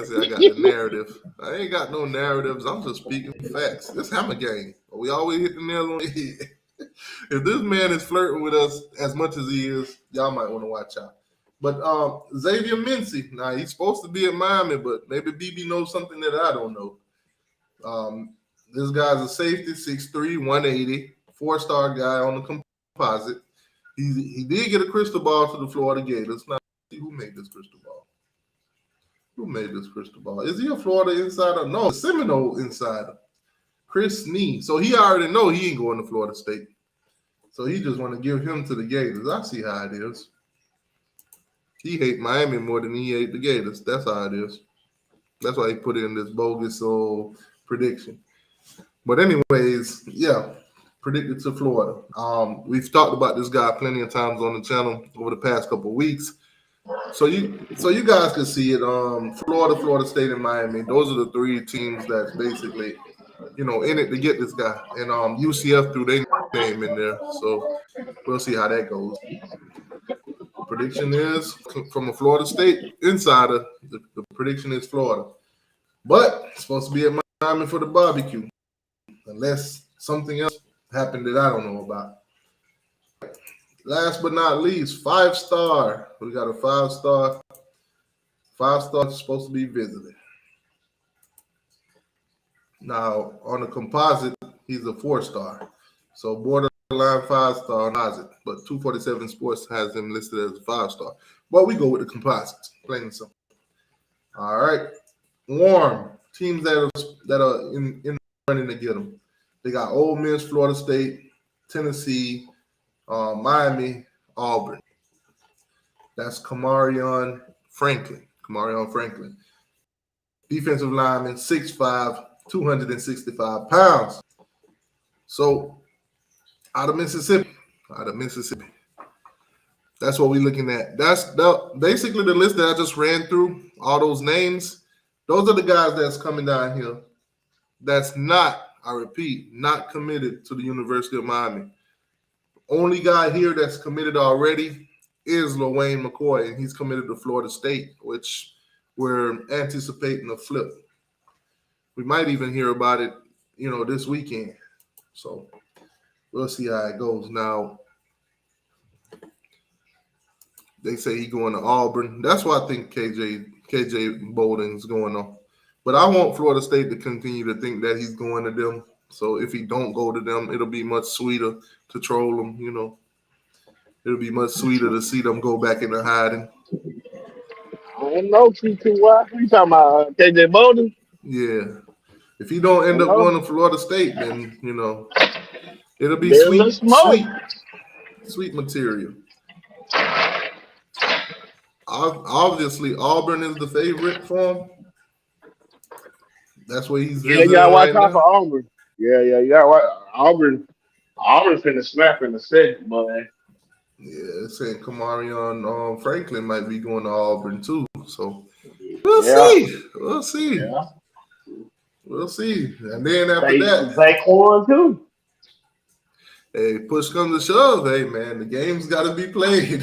said, I got the narrative. I ain't got no narratives. I'm just speaking facts. This Hammer game. We always hit the nail on the head. If this man is flirting with us as much as he is, y'all might want to watch out. But Xavier Mincy, now he's supposed to be at Miami, but maybe BB knows something that I don't know. This guy's a safety, 6'3", 180, 4-star guy on the composite. He did get a Cristobal to the Florida Gators. Now, who made this Cristobal? Who made this Cristobal? Is he a Florida insider? No, a Seminole insider. Chris Nee. So he already know he ain't going to Florida State. So he just want to give him to the Gators. I see how it is. He hate Miami more than he hate the Gators. That's how it is. That's why he put in this bogus old prediction. But anyways, yeah, predicted to Florida. We've talked about this guy plenty of times on the channel over the past couple of weeks. So you guys can see it. Florida, Florida State, and Miami. Those are the three teams that's basically, in it to get this guy. And UCF threw their name in there. So we'll see how that goes. Prediction is from a Florida State insider. The prediction is Florida, but it's supposed to be at Miami for the barbecue, unless something else happened that I don't know about. Last but not least, 5-star. We got a 5-star. 5-star supposed to be visited. Now on the composite, he's a 4-star, so borderline 5-star composite, but 247 Sports has him listed as a 5-star. But we go with the composites, plain and simple. All right, warm teams that are in running to get them. They got Ole Miss, Florida State, Tennessee, Miami, Auburn. That's Kamarion Franklin. Defensive lineman, 6'5", 265 pounds. So out of Mississippi. That's what we're looking at. That's basically the list that I just ran through, all those names. Those are the guys that's coming down here. That's not, I repeat, not committed to the University of Miami. Only guy here that's committed already is Wayne McCoy, and he's committed to Florida State, which we're anticipating a flip. We might even hear about it, this weekend. So we'll see how it goes. Now, they say he's going to Auburn. That's why I think KJ Bolden's going on. But I want Florida State to continue to think that he's going to them. So if he don't go to them, it'll be much sweeter to troll them, It'll be much sweeter to see them go back into hiding. I don't know, T2Y. What you talking about, KJ Bolden? Yeah. If he don't end up going to Florida State, then, it'll be sweet material. Obviously, Auburn is the favorite for him. That's where he's visiting. Yeah, watch out for Auburn. Yeah. Auburn finna snap in a second, boy. Yeah, it's saying Kamarion Franklin might be going to Auburn too. So we'll see. Yeah. We'll see. And then after that, Zaquan too. Hey, push comes to shove. Hey, man, the game's got to be played.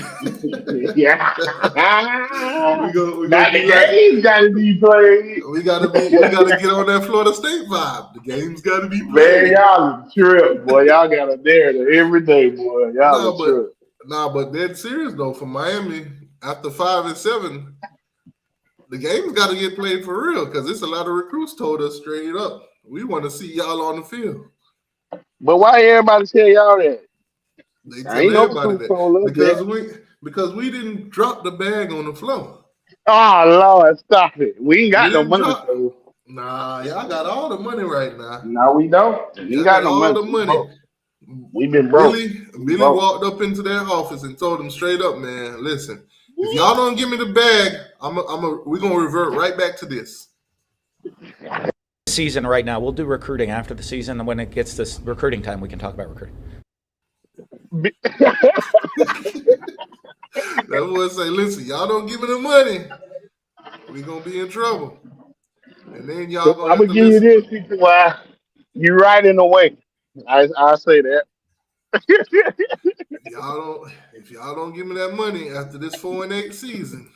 Yeah. We gonna Not the be like, game's got to be played. we gotta get on that Florida State vibe. The game's got to be Man, played. y'all a trip, boy. Y'all got a narrative every day, boy. Y'all a No, trip. but dead serious though. For Miami, after 5-7, the game's got to get played for real because it's a lot of recruits told us straight up. We want to see y'all on the field. But why everybody tell y'all that? They I tell ain't no everybody recruit that told us that. because we didn't drop the bag on the floor. Oh Lord, stop it. We ain't We got no didn't money, drop. so Nah, y'all got all the money right now. no, we don't. We ain't Y'all got got no all money. the We money. broke. We been broke. We Billy broke. walked up into their office and told them straight up, man, listen, if y'all don't give me the bag, we're gonna revert right back to this. Season right now. We'll do recruiting after the season, and when it gets this recruiting time, we can talk about recruiting. That boy say, listen, y'all don't give me the money, we gonna be in trouble. And then y'all I'm gonna have gonna to give you listen. this reason why you right in the way. I say that. If y'all don't give me that money after this 4-8 season.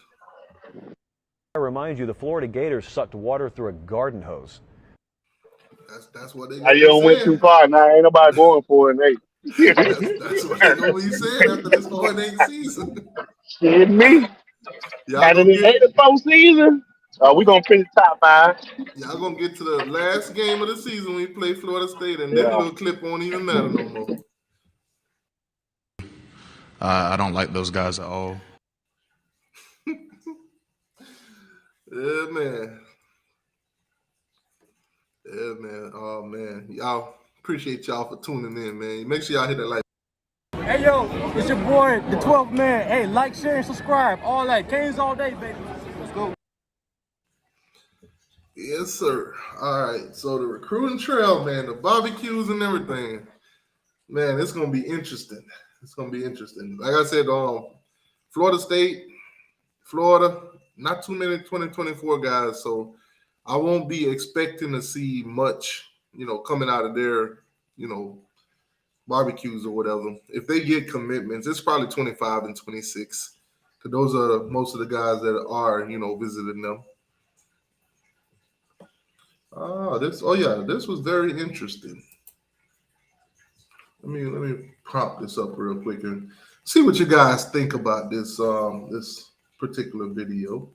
I remind you, the Florida Gators sucked water through a garden hose. That's what they Now gonna you be don't went too saying. far. Now ain't nobody going for it, That's what they gonna be saying after this 4-8 season. Shit, me. Y'all After gonna this get 84 season, we gonna finish top 5. Y'all gonna get to the last game of the season when we play Florida State, and that Yeah. little clip won't even matter no more. I don't like those guys at all. Yeah, man. Yeah, man. Oh, man. Y'all, appreciate y'all for tuning in, man. Make sure y'all hit that like. Hey, yo, it's your boy, the 12th man. Hey, like, share, and subscribe. All that. Canes all day, baby. Let's go. Yes, sir. All right. So the recruiting trail, man, the barbecues and everything, man, it's gonna be interesting. It's gonna be interesting. Like I said, Florida State, Florida, not too many 2024 guys, so I won't be expecting to see much, coming out of their, barbecues or whatever. If they get commitments, it's probably 25 and 26. Because those are most of the guys that are, visiting them. This was very interesting. Let me prop this up real quick and see what you guys think about this particular video.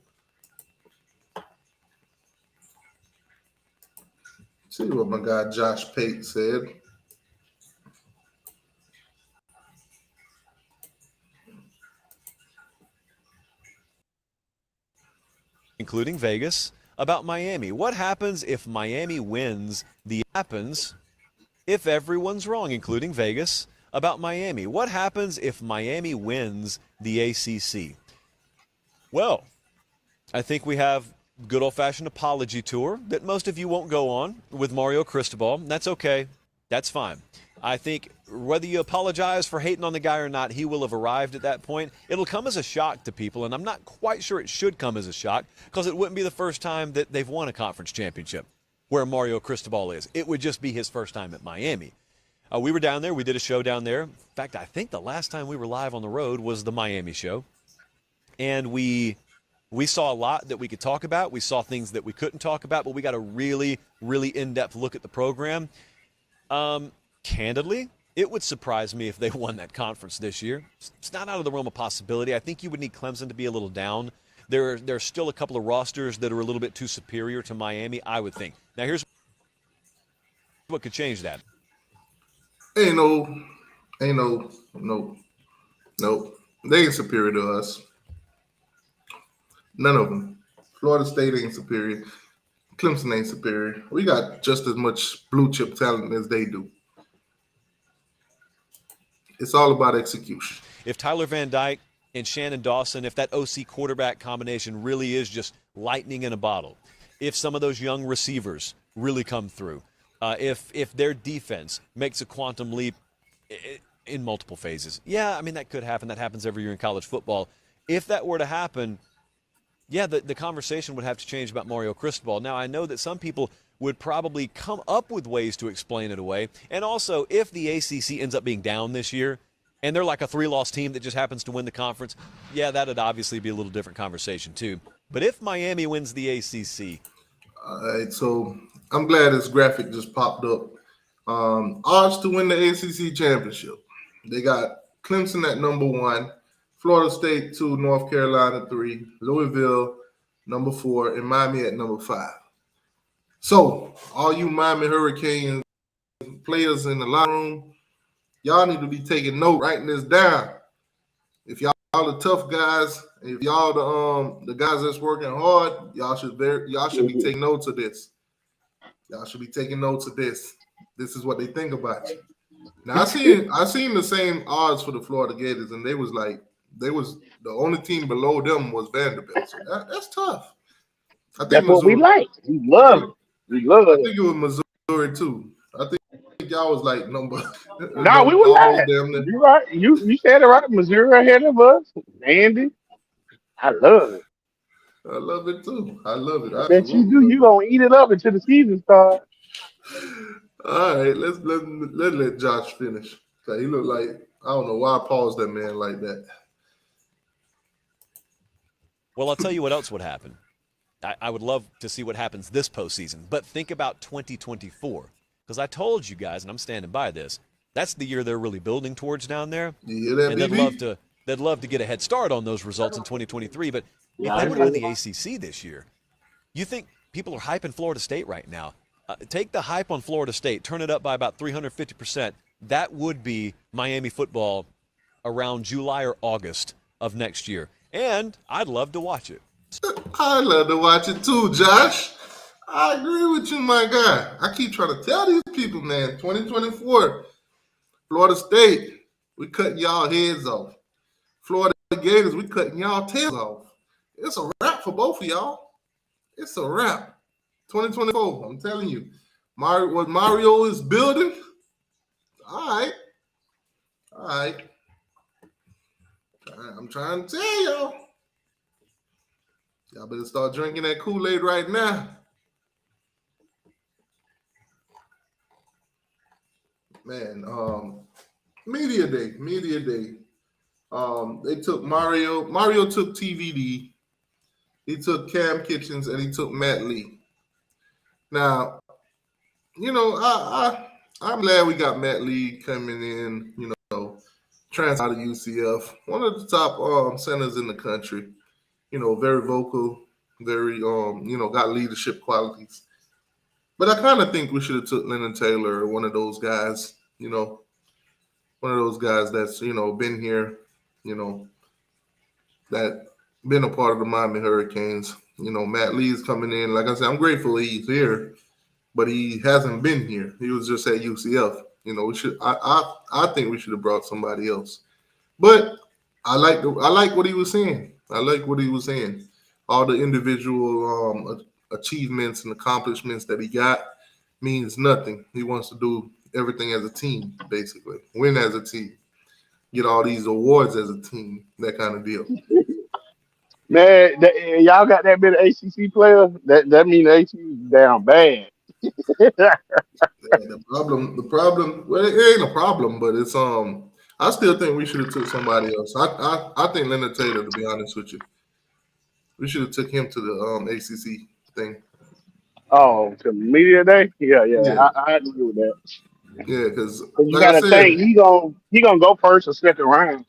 See what my guy Josh Pate said. Including Vegas, about Miami. What happens if Miami wins the happens if everyone's wrong, including Vegas, about Miami? What happens if Miami wins the ACC? Well, I think we have good old-fashioned apology tour that most of you won't go on with Mario Cristobal. That's okay. That's fine. I think whether you apologize for hating on the guy or not, he will have arrived at that point. It'll come as a shock to people, and I'm not quite sure it should come as a shock because it wouldn't be the first time that they've won a conference championship where Mario Cristobal is. It would just be his first time at Miami. We were down there. We did a show down there. In fact, I think the last time we were live on the road was the Miami show. And we saw a lot that we could talk about. We saw things that we couldn't talk about, but we got a really, really in-depth look at the program. Candidly, it would surprise me if they won that conference this year. It's not out of the realm of possibility. I think you would need Clemson to be a little down. There's still a couple of rosters that are a little bit too superior to Miami, I would think. Now, here's what could change that. Ain't no, nope. They ain't superior to us. None of them. Florida State ain't superior. Clemson ain't superior. We got just as much blue chip talent as they do. It's all about execution. If Tyler Van Dyke and Shannon Dawson, if that OC quarterback combination really is just lightning in a bottle, if some of those young receivers really come through, if their defense makes a quantum leap in multiple phases. Yeah, I mean, that could happen. That happens every year in college football. If that were to happen, yeah, the conversation would have to change about Mario Cristobal. Now, I know that some people would probably come up with ways to explain it away. And also, if the ACC ends up being down this year, and they're like a 3-loss team that just happens to win the conference, yeah, that'd obviously be a little different conversation too. But if Miami wins the ACC, all right, so I'm glad this graphic just popped up. Odds to win the ACC championship. They got Clemson at number 1, Florida State 2, North Carolina 3, Louisville number 4, and Miami at number 5. So all you Miami Hurricanes players in the locker room, y'all need to be taking note, writing this down. If y'all the tough guys, if y'all the guys that's working hard, y'all should be taking notes of this. Y'all should be taking notes of this. This is what they think about you. Now I seen the same odds for the Florida Gators, and they was the only team below them was Vanderbilt. So that's tough. I think That's what we like. We love it. We love I it. think it was Missouri too. I think y'all was like number. No, we were not. You're right. You said it right. Missouri ahead of us. Andy, I love it. I love it too. I love it. I bet you do. You gonna eat it up until the season starts. All right, let's let Josh finish. Cause he looked like, I don't know why I paused that man like that. well, I'll tell you what else would happen. I would love to see what happens this postseason, but think about 2024. Because I told you guys, and I'm standing by this, that's the year they're really building towards down there. You hear that, and BB? they'd love to get a head start on those results in 2023. But if they would win the ACC this year, you think people are hyping Florida State right now? Take the hype on Florida State, turn it up by about 350%. That would be Miami football around July or August of next year. And I'd love to watch it. I love to watch it too, Josh. I agree with you, my guy. I keep trying to tell these people, man, 2024, Florida State, we cutting y'all heads off. Florida Gators, we cutting y'all tails off. It's a wrap for both of y'all. It's a wrap. 2024, I'm telling you. What Mario is building, all right. I'm trying to tell y'all. Y'all better start drinking that Kool-Aid right now. Man, media day. They took Mario. Mario took TVD. He took Cam Kitchens and he took Matt Lee. Now, you know, I'm glad we got Matt Lee coming in. You know, transfer out of UCF, one of the top centers in the country. You know, very vocal, very got leadership qualities. But I kind of think we should have took Lennon Taylor, or one of those guys, one of those guys that's, been here, that been a part of the Miami Hurricanes. Matt Lee's coming in. Like I said, I'm grateful he's here, but he hasn't been here. He was just at UCF. I think we should have brought somebody else. But I like what he was saying. All the individual achievements and accomplishments that he got means nothing. He wants to do everything as a team, basically. Win as a team. Get all these awards as a team, that kind of deal. Man, y'all got that many ACC players? That means the ACC is down bad. The problem, well, it ain't a problem, but it's I still think we should have took somebody else. I think Leonard Taylor, to be honest with you. We should have took him to the ACC thing. Oh, to media day? Yeah. I agree with that. Yeah, because you got to think he gonna go first or second round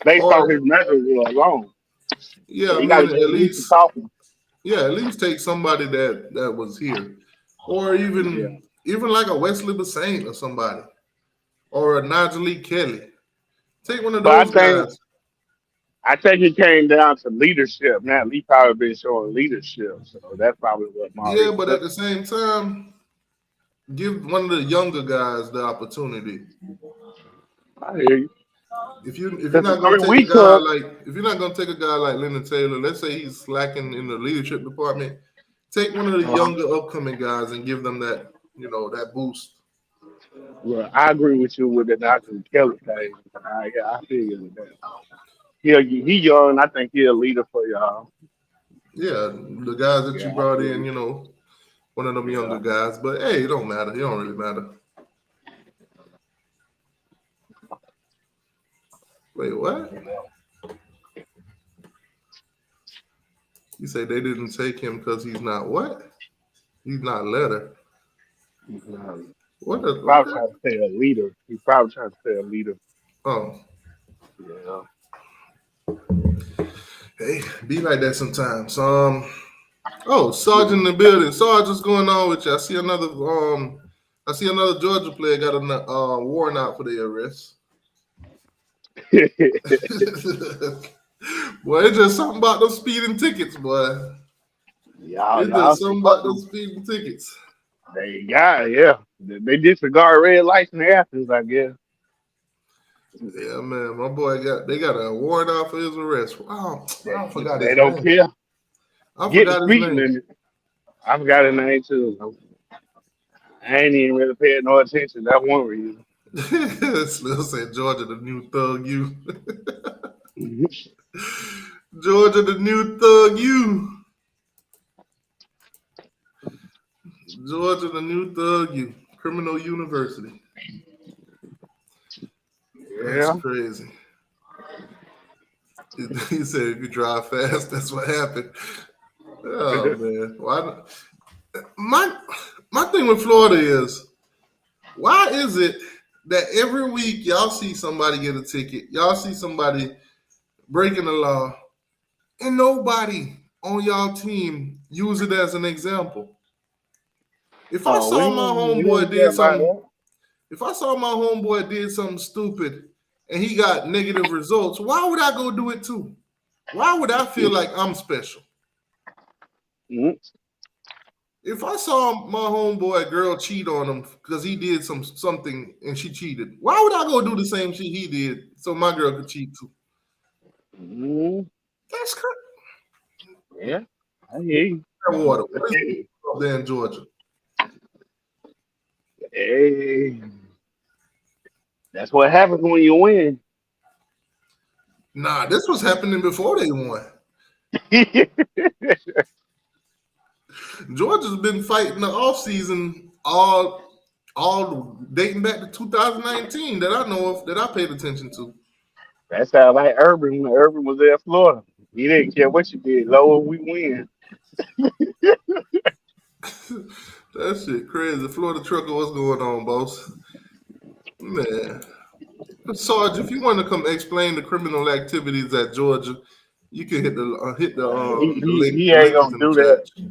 based on his measures alone. Yeah, so I mean, at least take somebody that was here, or even like a Wesley Bassane or somebody, or a Najee Kelly. Take one of those guys. I think it came down to leadership. Now, Lee probably been showing leadership, so that's probably what Mario. Yeah, but at the same time, give one of the younger guys the opportunity. I hear you. If you're not going to take a guy like Leonard Taylor, let's say he's slacking in the leadership department, take one of the younger upcoming guys and give them that, that boost. Well, I agree with you with the Najee Kelly thing. I feel you with that. He young. I think he's a leader for y'all. Yeah, the guys that you brought in, one of them younger guys. But hey, it don't matter. It don't really matter. Wait, what? You say they didn't take him because he's not what? He's not letter. What? Probably trying to say a leader. He's probably trying to say a leader. Oh, Yeah. hey, be like that sometimes. Oh, Sergeant in the building. Sarge, what's going on with you? I see another Georgia player got a warrant out for their arrest. Boy, it's just something about those speeding tickets, boy. It's just something about those speeding tickets. They disregard red lights in Athens, I guess. Yeah, man, my boy they got a warrant out for his arrest. Wow, I forgot his name. They don't care. I Get forgot the his speeding name. limit. I forgot his name too. I ain't even really paying no attention. That's one reason. Slim said Georgia the new thug you. Georgia the new thug you. Georgia the new thug you. Criminal University. Yeah. That's crazy. He said if you drive fast, that's what happened. Oh man. Well, my thing with Florida is, why is it that every week y'all see somebody get a ticket, y'all see somebody breaking the law, and nobody on y'all team use it as an example? If I saw my homeboy did something stupid and he got negative results, why would I go do it too? Why would I feel like I'm special? Mm-hmm. If I saw my homeboy girl cheat on him because he did something and she cheated, why would I go do the same shit he did so my girl could cheat too? Mm-hmm. That's crazy. Yeah, I hear you. Water. What is it up there in Georgia? Hey, that's what happens when you win. Nah, this was happening before they won. Georgia's been fighting the offseason all dating back to 2019 that I know of, that I paid attention to. That sounds like Urban when Urban was there in Florida. He didn't care what you did, lower we win. That shit crazy. Florida trucker, what's going on, boss? Man. Sarge, if you want to come explain the criminal activities at Georgia, you can hit the link. He The ain't link is gonna in do the that. chat.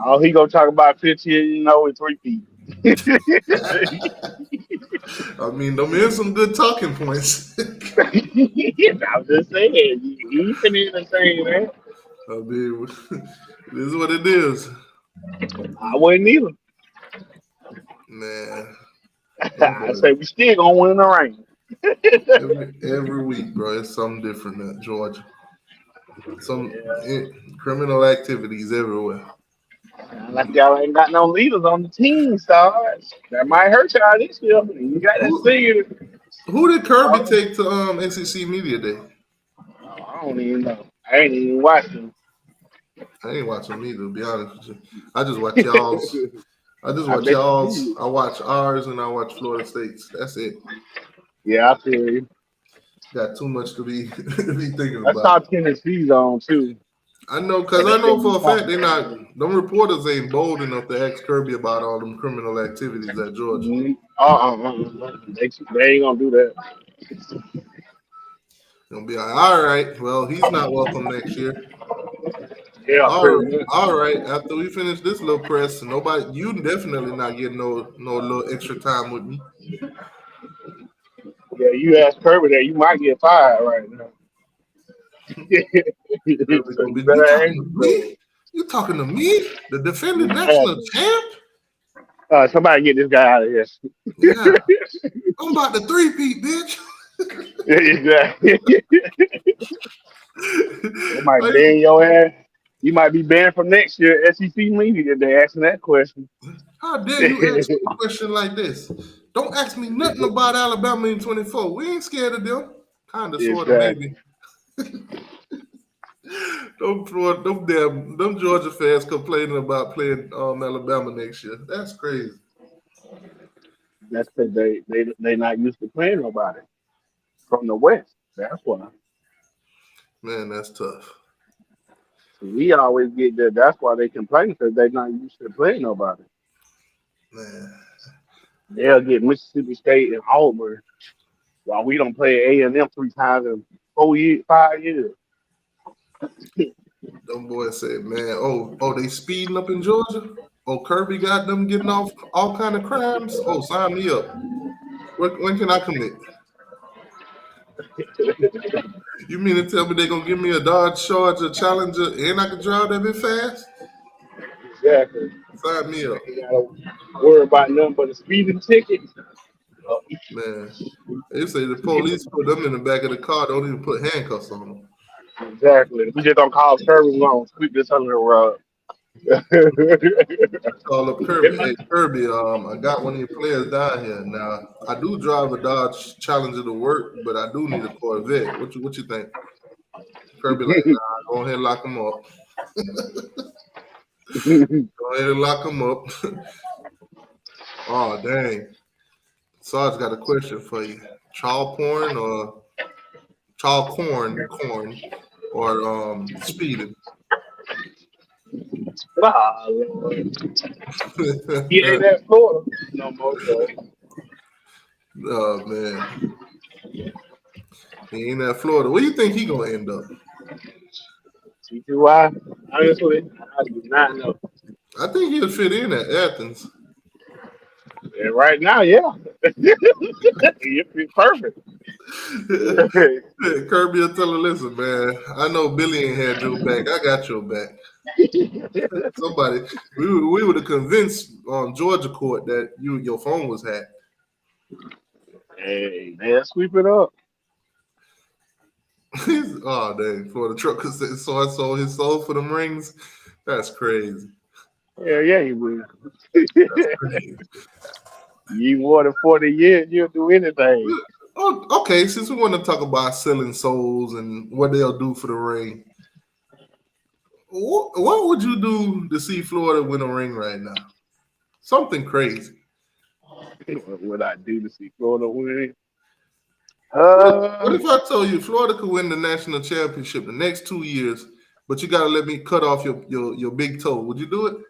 All he gonna talk about 15, with 3 feet. I mean, them is some good talking points. I'm just saying, he finna even saying that. I mean, it is what it is. I wouldn't either. Man. I say we still gonna win the rain. Every week, bro, it's something different at Georgia. Criminal activities everywhere. Like y'all ain't got no leaders on the team, Sarge. That might hurt y'all this year. You got to see it. Who did Kirby take to SEC Media Day? I don't even know. I ain't even watching. I ain't watching either, to be honest with you. I just watch y'all's. I watch ours and I watch Florida State's. That's it. Yeah, I feel you. Got too much to be thinking I about. saw Tennessee's on too. I know, because I know for a fact them reporters ain't bold enough to ask Kirby about all them criminal activities at Georgia. They ain't gonna do that. They'll be like, all right, well, he's not welcome next year. Yeah, all right. After we finish this little press, you definitely not getting no little extra time with me. Yeah, you ask Kirby that, you might get fired right now. You talking to me? The defending national champ? Somebody get this guy out of here. Yeah. I'm about to 3-peat, bitch. Exactly. They might ban your ass. You might be banned from next year SEC meeting if they asking that question. How dare you ask me a question like this? Don't ask me nothing about Alabama in 24. We ain't scared of them. Kind of, sort of, maybe. them Georgia fans complaining about playing Alabama next year. That's crazy. That's because they not used to playing nobody from the West. That's why. Man, that's tough. We always get that. That's why they complain because they not used to playing nobody. Man, They'll get Mississippi State and Auburn while we don't play A&M 3 times in 4 years, 5 years. them boys say, man, they speeding up in Georgia. Oh, Kirby got them getting off all kind of crimes. Oh, sign me up. When can I commit? You mean to tell me they're gonna give me a Dodge Charger Challenger and I can drive that bit fast? Exactly. Sign me up, You gotta worry about nothing but a speeding ticket. man. They say the police put them in the back of the car. Don't even put handcuffs on them. Exactly. We just don't call Kirby. We don't sweep this under the rug. Call up Kirby. Hey Kirby, I got one of your players down here. Now I do drive a Dodge Challenger to work, but I do need a Corvette. What you think? Kirby like, nah, go ahead and lock him up. Go ahead and lock him up. Oh dang. Sarge got a question for you. Child corn or speeding? Lord. He ain't at Florida no more. So. Oh man. He ain't at Florida. Where you think he gonna end up? TTY, honestly, I do not know. I think he'll fit in at Athens. And right now, yeah. It'd be perfect. Kirby will tell her, listen, man, I know Billy ain't had your back. I got your back. Somebody, we would have convinced on Georgia court that your phone was hacked. Hey, man, sweep it up. Oh, dang. Florida trucker said so I sold his soul for them rings. That's crazy. Yeah, he will. That's crazy. You more than 40 years, you'll do anything. Oh, okay, since we want to talk about selling souls and what they'll do for the ring, what would you do to see Florida win a ring right now? Something crazy. What would I do to see Florida win? What if I told you Florida could win the national championship the next 2 years, but you got to let me cut off your big toe? Would you do it?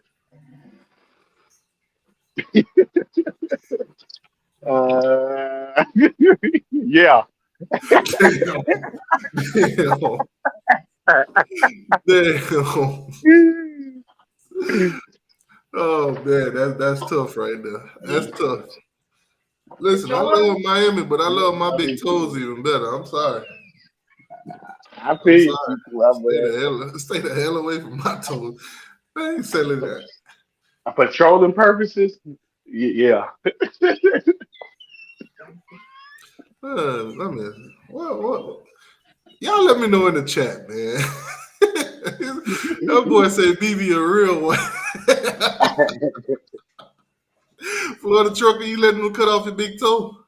Yeah. Damn. Oh man, that's tough right there. That's tough. Listen, I love Miami, but I love my big toes even better. I'm sorry. I feel you. Stay the hell away from my toes. I ain't selling that. For trolling purposes, yeah. What? Y'all let me know in the chat, man. That boy say BB a real one. Florida trucker, you letting them cut off your big toe?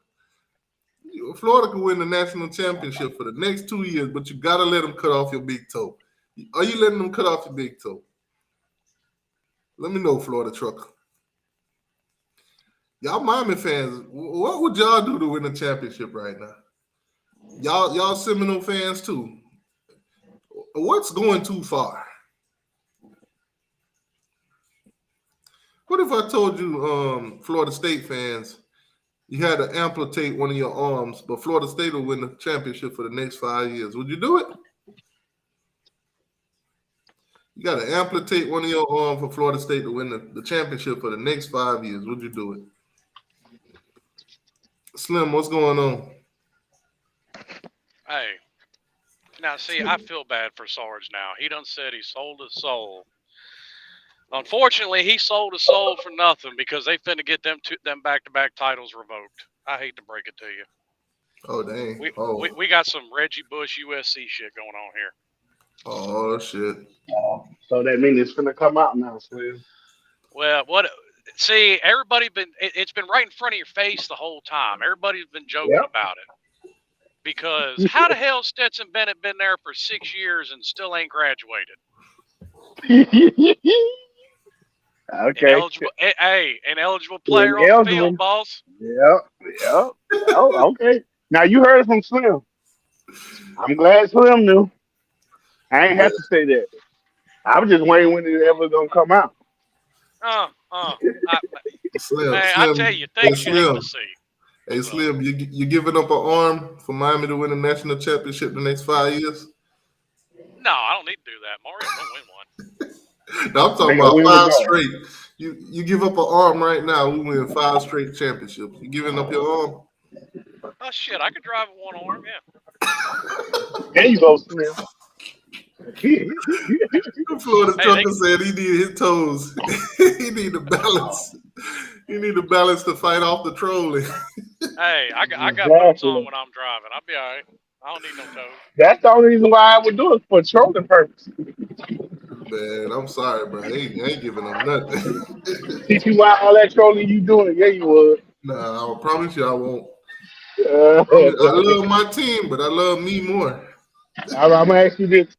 Florida can win the national championship for the next 2 years, but you gotta let them cut off your big toe. Are you letting them cut off your big toe? Let me know, Florida trucker. Y'all Miami fans, what would y'all do to win the championship right now? Y'all Seminole fans too. What's going too far? What if I told you, Florida State fans, you had to amputate one of your arms, but Florida State will win the championship for the next 5 years? Would you do it? You got to amputate one of your arms for Florida State to win the championship for the next 5 years. Would you do it? Slim, what's going on? Hey, now see, I feel bad for Sarge now. He done said he sold his soul. Unfortunately, he sold his soul for nothing because they finna get them back-to-back titles revoked. I hate to break it to you. Oh, dang. We got some Reggie Bush USC shit going on here. Oh, shit. So that means it's gonna come out now, Slim. Well, see, it's been right in front of your face the whole time. Everybody's been joking about it. because how the hell Stetson Bennett been there for 6 years and still ain't graduated? Okay. Ineligible player on the Ineligible. field, boss. Yep. Oh, okay. Now you heard it from Slim. I'm glad Slim knew. I ain't have to say that. I was just waiting when it ever gonna come out. Slim, I tell you, things you hate to see. Hey, Slim, you giving up an arm for Miami to win a national championship the next 5 years? No, I don't need to do that. Mario won't win one. No, I'm talking about 5 straight. You give up an arm right now, we win 5 straight championships. You giving up your arm? Oh shit, I could drive with one arm, yeah. There you go, Slim. Florida trucker said he needed his toes. He need to balance. He need to balance to fight off the trolling. Hey, I got boots on when I'm driving. I'll be all right. I don't need no toes. That's the only reason why I would do it, for trolling purpose. Man, I'm sorry, bro. I ain't giving them nothing. Teach you why all that trolling you doing? Yeah, you would. Nah, I promise you I won't. I love my team, but I love me more. I'm gonna ask you this.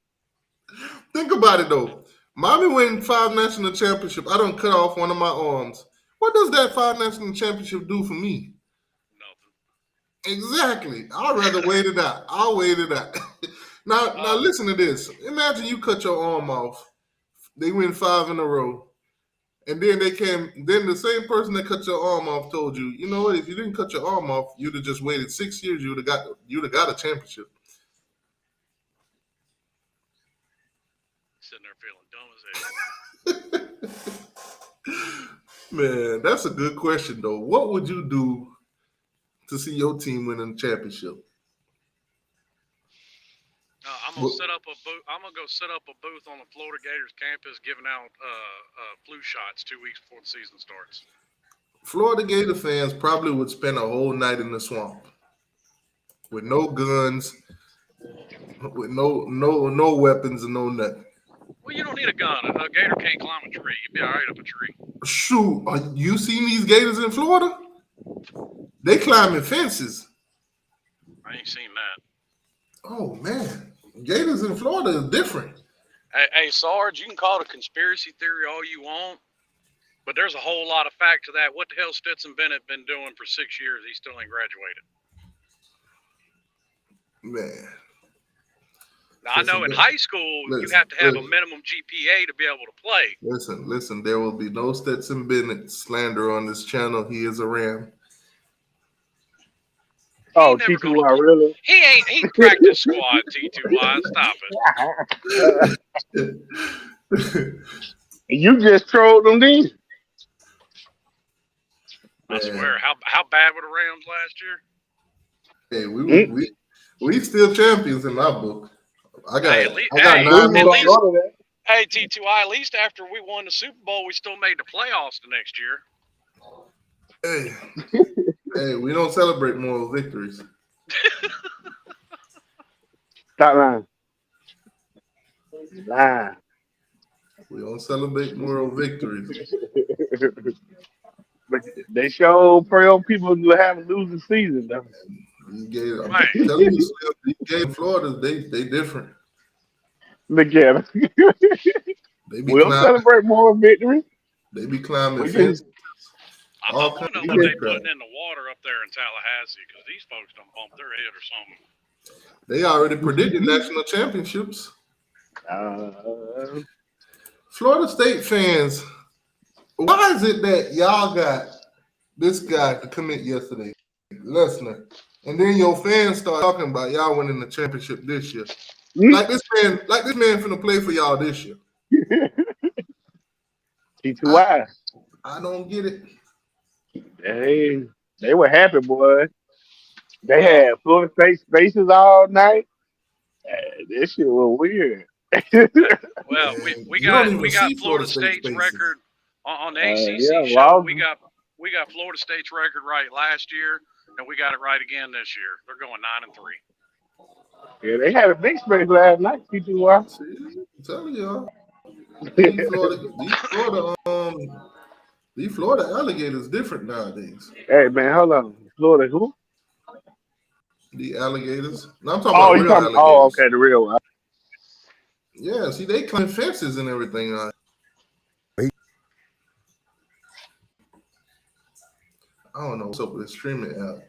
Think about it though. Miami win 5 national championships. I don't cut off one of my arms. What does that 5 national championship do for me? Nothing. Exactly. I'd rather wait it out. I'll wait it out. Now listen to this. Imagine you cut your arm off. They win 5 in a row. And then then the same person that cut your arm off told you, you know what, if you didn't cut your arm off, you'd have just waited 6 years, you'd have got a championship. Sitting there feeling dumb as hell. Man, that's a good question though. What would you do to see your team win a championship? I'm gonna set up a booth. I'm gonna go set up a booth on the Florida Gators campus, giving out flu shots 2 weeks before the season starts. Florida Gator fans probably would spend a whole night in the swamp with no guns, with no weapons and no nothing. Well, you don't need a gun. A gator can't climb a tree. You'd be all right up a tree. Shoot, you seen these gators in Florida? They climbing fences. I ain't seen that. Oh man, gators in Florida is different. Hey, Sarge, you can call it a conspiracy theory all you want, but there's a whole lot of fact to that. What the hell Stetson Bennett been doing for 6 years? He still ain't graduated. Man. Now, I know in high school you have to have a minimum GPA to be able to play. Listen. There will be no Stetson Bennett slander on this channel. He is a Ram. Oh, T2Y, really? He practice squad, T2Y. Stop it. You just trolled them, didn't you? I swear. How bad were the Rams last year? Hey, we still champions in my book. I got 9 more. Hey, T2I, at least after we won the Super Bowl, we still made the playoffs the next year. Hey, we don't celebrate moral victories. Stop lying. Lie. We don't celebrate moral victories. But they show pro people to have a losing season, though. I'm telling you, you gave Florida, they different. Look at them. We'll celebrate more victory. They be climbing fences. I don't know what they putting in the water up there in Tallahassee, because these folks don't bump their head or something. They already predicted national championships. Florida State fans, why is it that y'all got this guy to commit yesterday, Lesnar, and then your fans start talking about y'all winning the championship this year? Like this man finna play for y'all this year. T2Y. I don't get it. They were happy, boy. They had Florida State spaces all night. This shit was weird. Well, we got Florida State's record on the ACC show. We got Florida State's record right last year, and we got it right again this year. They're going 9-3. Yeah, they had a big space last night. T2Y. I'm telling y'all, these Florida alligators different nowadays. Hey man, hold on. Florida who? The alligators. No, I'm talking Oh, about you real talking? Oh, alligators. okay, the real one. Yeah, see, they climb fences and everything. I don't know what's up with the streaming app,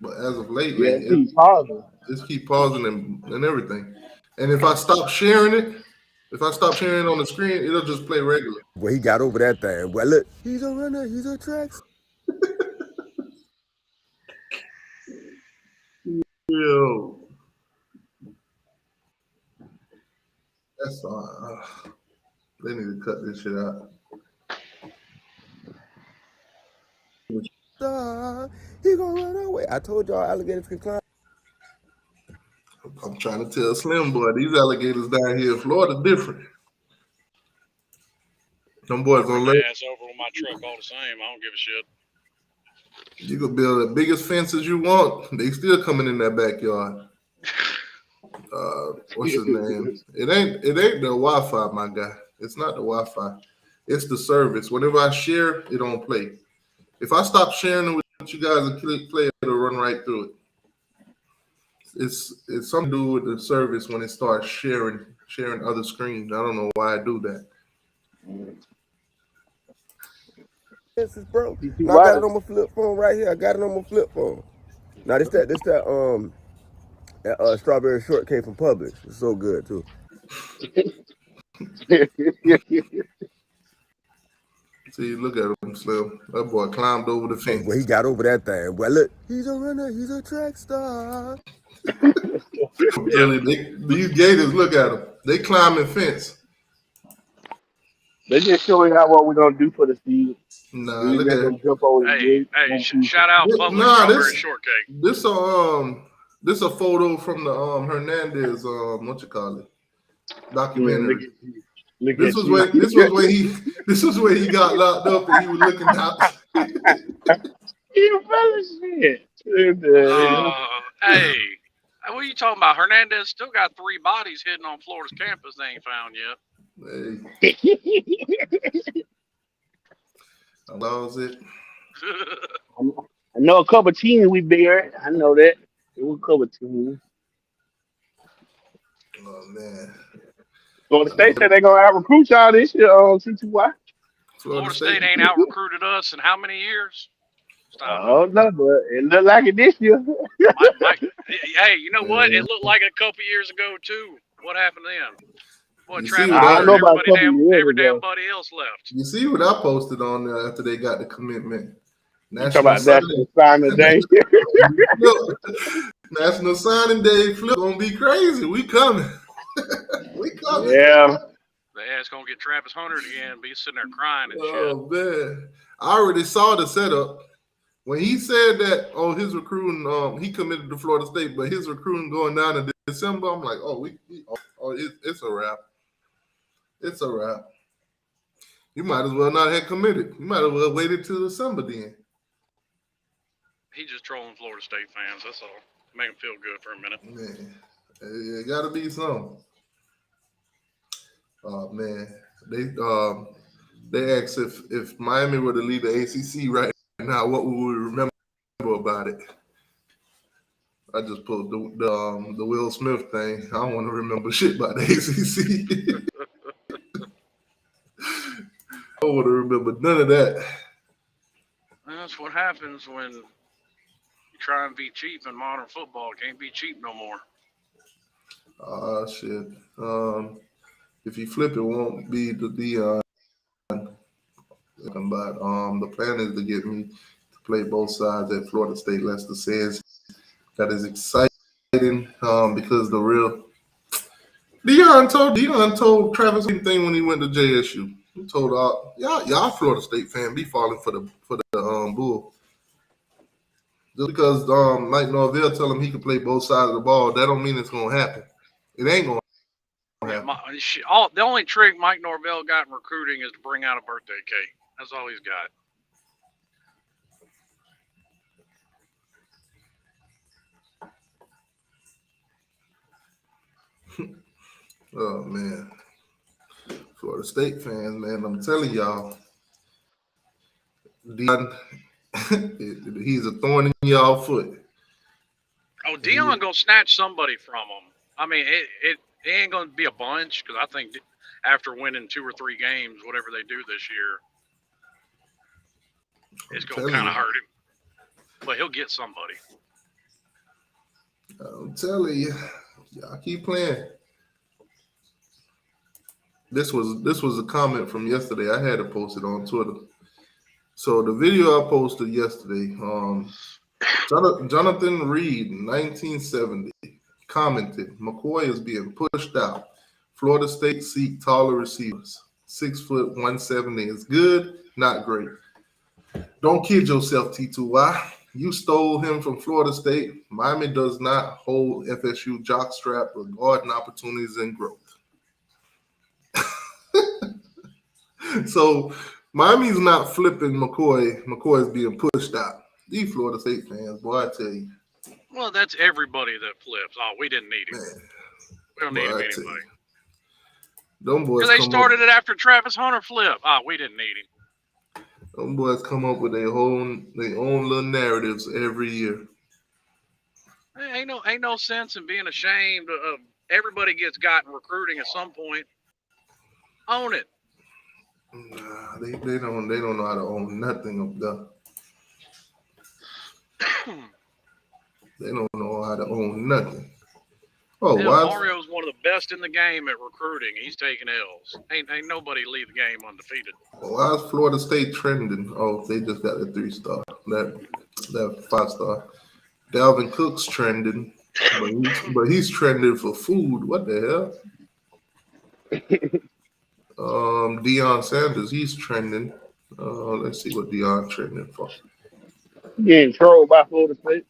but as of lately, Yeah, he's positive. just keep pausing and everything. And if I stop sharing it, on the screen, it'll just play regular. Well, he got over that thing. Well, look, he's a runner. He's a track. Yo, that's they need to cut this shit out. He gonna run away. I told y'all alligators can climb. I'm trying to tell Slim Boy, these alligators down here in Florida different. Them boys Bring don't their let ass over on my truck all the same. I don't give a shit. you can build the biggest fences you want. They still coming in that backyard. What's his name? It ain't the Wi-Fi, my guy. It's not the Wi-Fi. It's the service. Whenever I share, it don't play. If I stop sharing it with you guys and click play, it'll run right through it. It's something to do with the service when it starts sharing other screens. I don't know why I do that. Fences, bro. He's Now I got it on my flip phone right here. I got it on my flip phone. Now this that strawberry shortcake from Publix. It's so good too. See, look at him, Slim. That boy climbed over the fence. Well, he got over that thing. Well, look, he's a runner. He's a track star. Really, these Gators, look at them. They climbing fence. They just showing out what we're gonna do for the season. Nah, We look let at them it. jump over the Hey, gate. shout out Public Nah, Strawberry Shortcake. This a photo from the Hernandez what you call it documentary. This was where he got locked up and he was looking out. You fella shit. Hey, what are you talking about? Hernandez still got 3 bodies hidden on Florida's campus they ain't found yet. Hey, allows it. I know a couple teams we buried. I know that. It was a couple teams. Oh man. Florida State said they're gonna out recruit y'all this year on C2Y. Florida State ain't out recruited us in how many years? Stop. Oh no, but it looked like it this year. Hey, you know what? It looked like it a couple years ago too. What happened then? Boy, Travis, I don't know about every damn buddy else left. You see what I posted on there after they got the commitment? National Signing Day. National Signing Day flip gonna be crazy. We coming. We coming. Yeah. The ass gonna get Travis Hunter again, be sitting there crying and shit. Oh man. I already saw the setup. When he said that, his recruiting, he committed to Florida State, but his recruiting going down in December, I'm like, it's a wrap. It's a wrap. You might as well not have committed. You might as well waited till December then. He just trolling Florida State fans. That's all. Make them feel good for a minute. Man, it got to be something. Oh man, they asked if Miami were to lead the ACC right now, what would we remember about it? I just pulled the Will Smith thing. I don't want to remember shit about the ACC. I don't want to remember none of that. That's what happens when you try and be cheap in modern football. Can't be cheap no more. Shit. If you flip it, won't be the Dion. But the plan is to get me to play both sides at Florida State. Lester says that is exciting because the real Dion told Travis the same thing when he went to JSU. He told y'all Florida State fan be falling for the bull. Just because Mike Norvell tell him he can play both sides of the ball, that don't mean it's gonna happen. It ain't gonna happen. The only trick Mike Norvell got in recruiting is to bring out a birthday cake. That's all he's got. Oh man, Florida State fans, man, I'm telling y'all, Dion, he's a thorn in y'all foot. Oh, Dion gonna snatch somebody from him. I mean, it ain't gonna be a bunch because I think after winning 2 or 3 games, whatever they do this year, it's gonna kind of hurt him. But he'll get somebody. I'm telling you, y'all keep playing. This was a comment from yesterday. I had to post it on Twitter. So the video I posted yesterday, Jonathan Reed, 1970, commented, McCoy is being pushed out. Florida State seek taller receivers. 6 foot 170 is good, not great. Don't kid yourself, T2Y. You stole him from Florida State. Miami does not hold FSU jockstrap regarding opportunities and growth. So Miami's not flipping McCoy. McCoy is being pushed out. These Florida State fans, boy, I tell you. Well, that's everybody that flips. Oh, we didn't need him. Man, we don't need him anyway. Them boys. Because they started it after Travis Hunter flip. Oh, we didn't need him. Them boys come up with their own little narratives every year. Ain't no sense in being ashamed of everybody gets got in recruiting at some point. Own it. Nah, they don't know how to own nothing up there. They don't know how to own nothing. Oh, Mario's one of the best in the game at recruiting. He's taking L's. Ain't nobody leave the game undefeated. Why is Florida State trending? Oh, they just got a 3-star. That 5-star. Dalvin Cook's trending, but he's trending for food. What the hell? Deion Sanders, he's trending. Let's see what Deion trending for. Getting trolled by Florida State.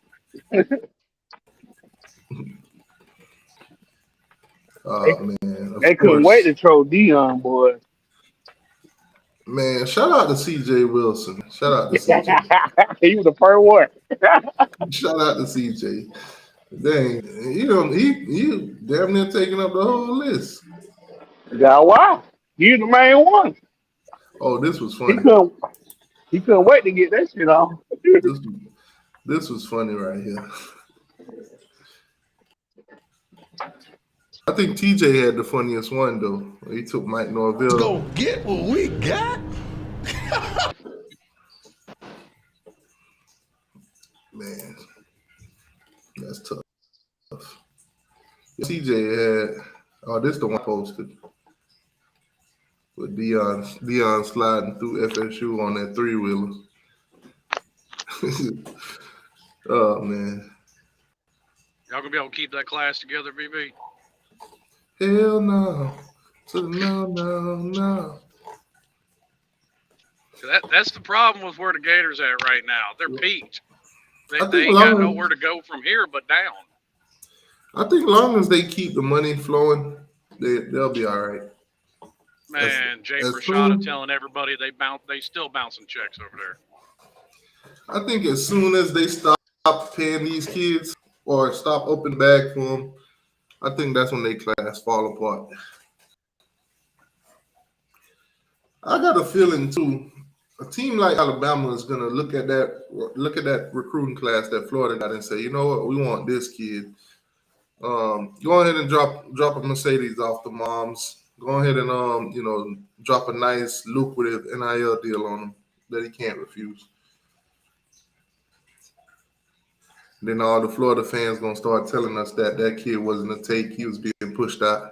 Man, they couldn't wait to troll Deion, boy. Man, shout out to CJ Wilson. Shout out to CJ. He was the first one. Shout out to CJ. Dang, he damn near taking up the whole list. Yeah, why? He's the main one. Oh, this was funny. He couldn't wait to get that shit off. This was funny right here. I think TJ had the funniest one though. He took Mike Norvell. Let's go get what we got. Man, that's tough. TJ had. Oh, this the one posted with Deion sliding through FSU on that 3-wheeler. Oh man. Y'all gonna be able to keep that class together, BB? Hell no. No. That's the problem with where the Gators at right now. They're peaked. They ain't got nowhere to go from here but down. I think long as they keep the money flowing, they'll be all right. Man, Jay Rashada telling everybody they still bouncing checks over there. I think as soon as they stop paying these kids or stop opening bag for them, I think that's when they class fall apart. I got a feeling too. A team like Alabama is gonna look at that recruiting class that Florida got and say, you know what, we want this kid. Go ahead and drop a Mercedes off the moms. Go ahead and drop a nice lucrative NIL deal on him that he can't refuse. Then all the Florida fans gonna start telling us that kid wasn't a take; he was being pushed out.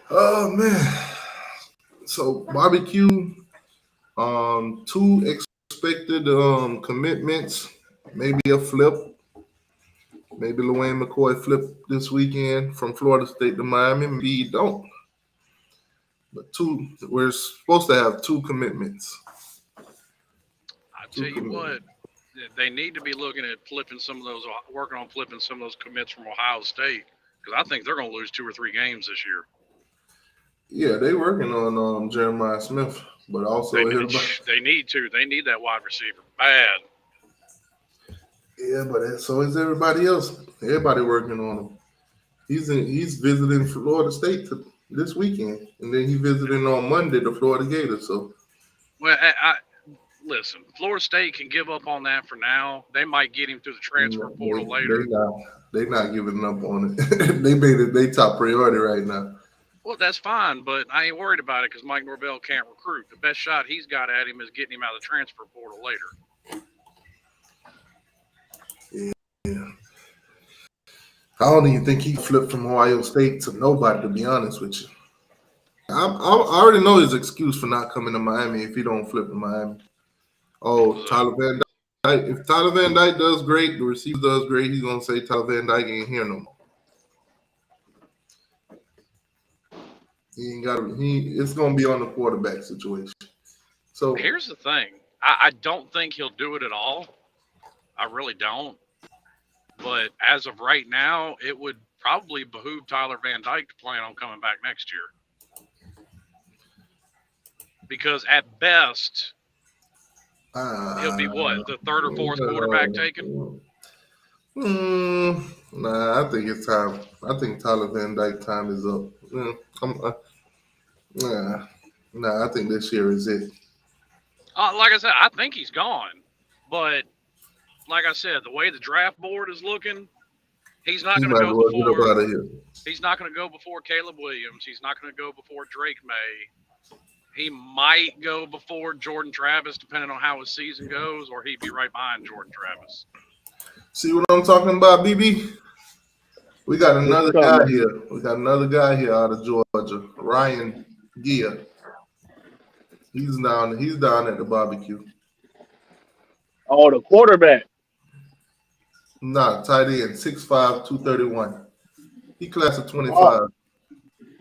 Oh man! So barbecue, 2 expected commitments, maybe a flip. Maybe Luane McCoy flip this weekend from Florida State to Miami. Maybe he don't. But we're supposed to have 2 commitments. I tell you what, they need to be looking at working on flipping some of those commits from Ohio State, because I think they're going to lose 2 or 3 games this year. Yeah, they're working on Jeremiah Smith, but also they need to. They need that wide receiver bad. Yeah, but so is everybody else. Everybody working on them. He's visiting Florida State this weekend, and then he visiting on Monday the Florida Gators. So, well, listen, Florida State can give up on that for now. They might get him through the transfer portal later. They're not giving up on it. They made it their top priority right now. Well, that's fine, but I ain't worried about it because Mike Norvell can't recruit. The best shot he's got at him is getting him out of the transfer portal later. Yeah. I don't even think he flipped from Ohio State to nobody, to be honest with you. I already know his excuse for not coming to Miami if he don't flip to Miami. Oh, Tyler Van Dyke. If Tyler Van Dyke does great, the receiver does great, he's going to say Tyler Van Dyke ain't here no more. He ain't got. It's going to be on the quarterback situation. So here's the thing. I don't think he'll do it at all. I really don't. But as of right now, it would probably behoove Tyler Van Dyke to plan on coming back next year. Because at best, he'll be what, the third or fourth quarterback taken? Nah, I think it's time. I think Tyler Van Dyke time is up. Nah, I think this year is it. Like I said, I think he's gone. But like I said, the way the draft board is looking, he's not going to go before. He's not going to go before Caleb Williams. He's not going to go before Drake May. He might go before Jordan Travis, depending on how his season goes, or he'd be right behind Jordan Travis. See what I'm talking about, BB? We got another guy here. We got another guy here out of Georgia, Ryan Gia. He's down at the barbecue. Oh, the quarterback. Nah, tight end, 6'5", 231. He class of 25.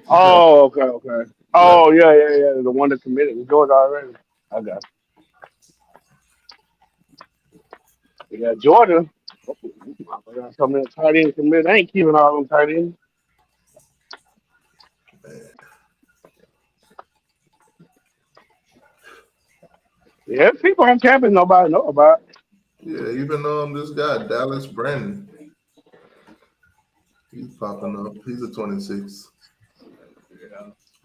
Oh, okay. Oh, yeah. The one that committed to Georgia already. I got you. Yeah, Georgia. I got some of that tight end committed. I ain't keeping all them tight ends. Yeah, people on campus nobody know about. Yeah, even this guy, Dallas Brandon. He's popping up. He's a 26.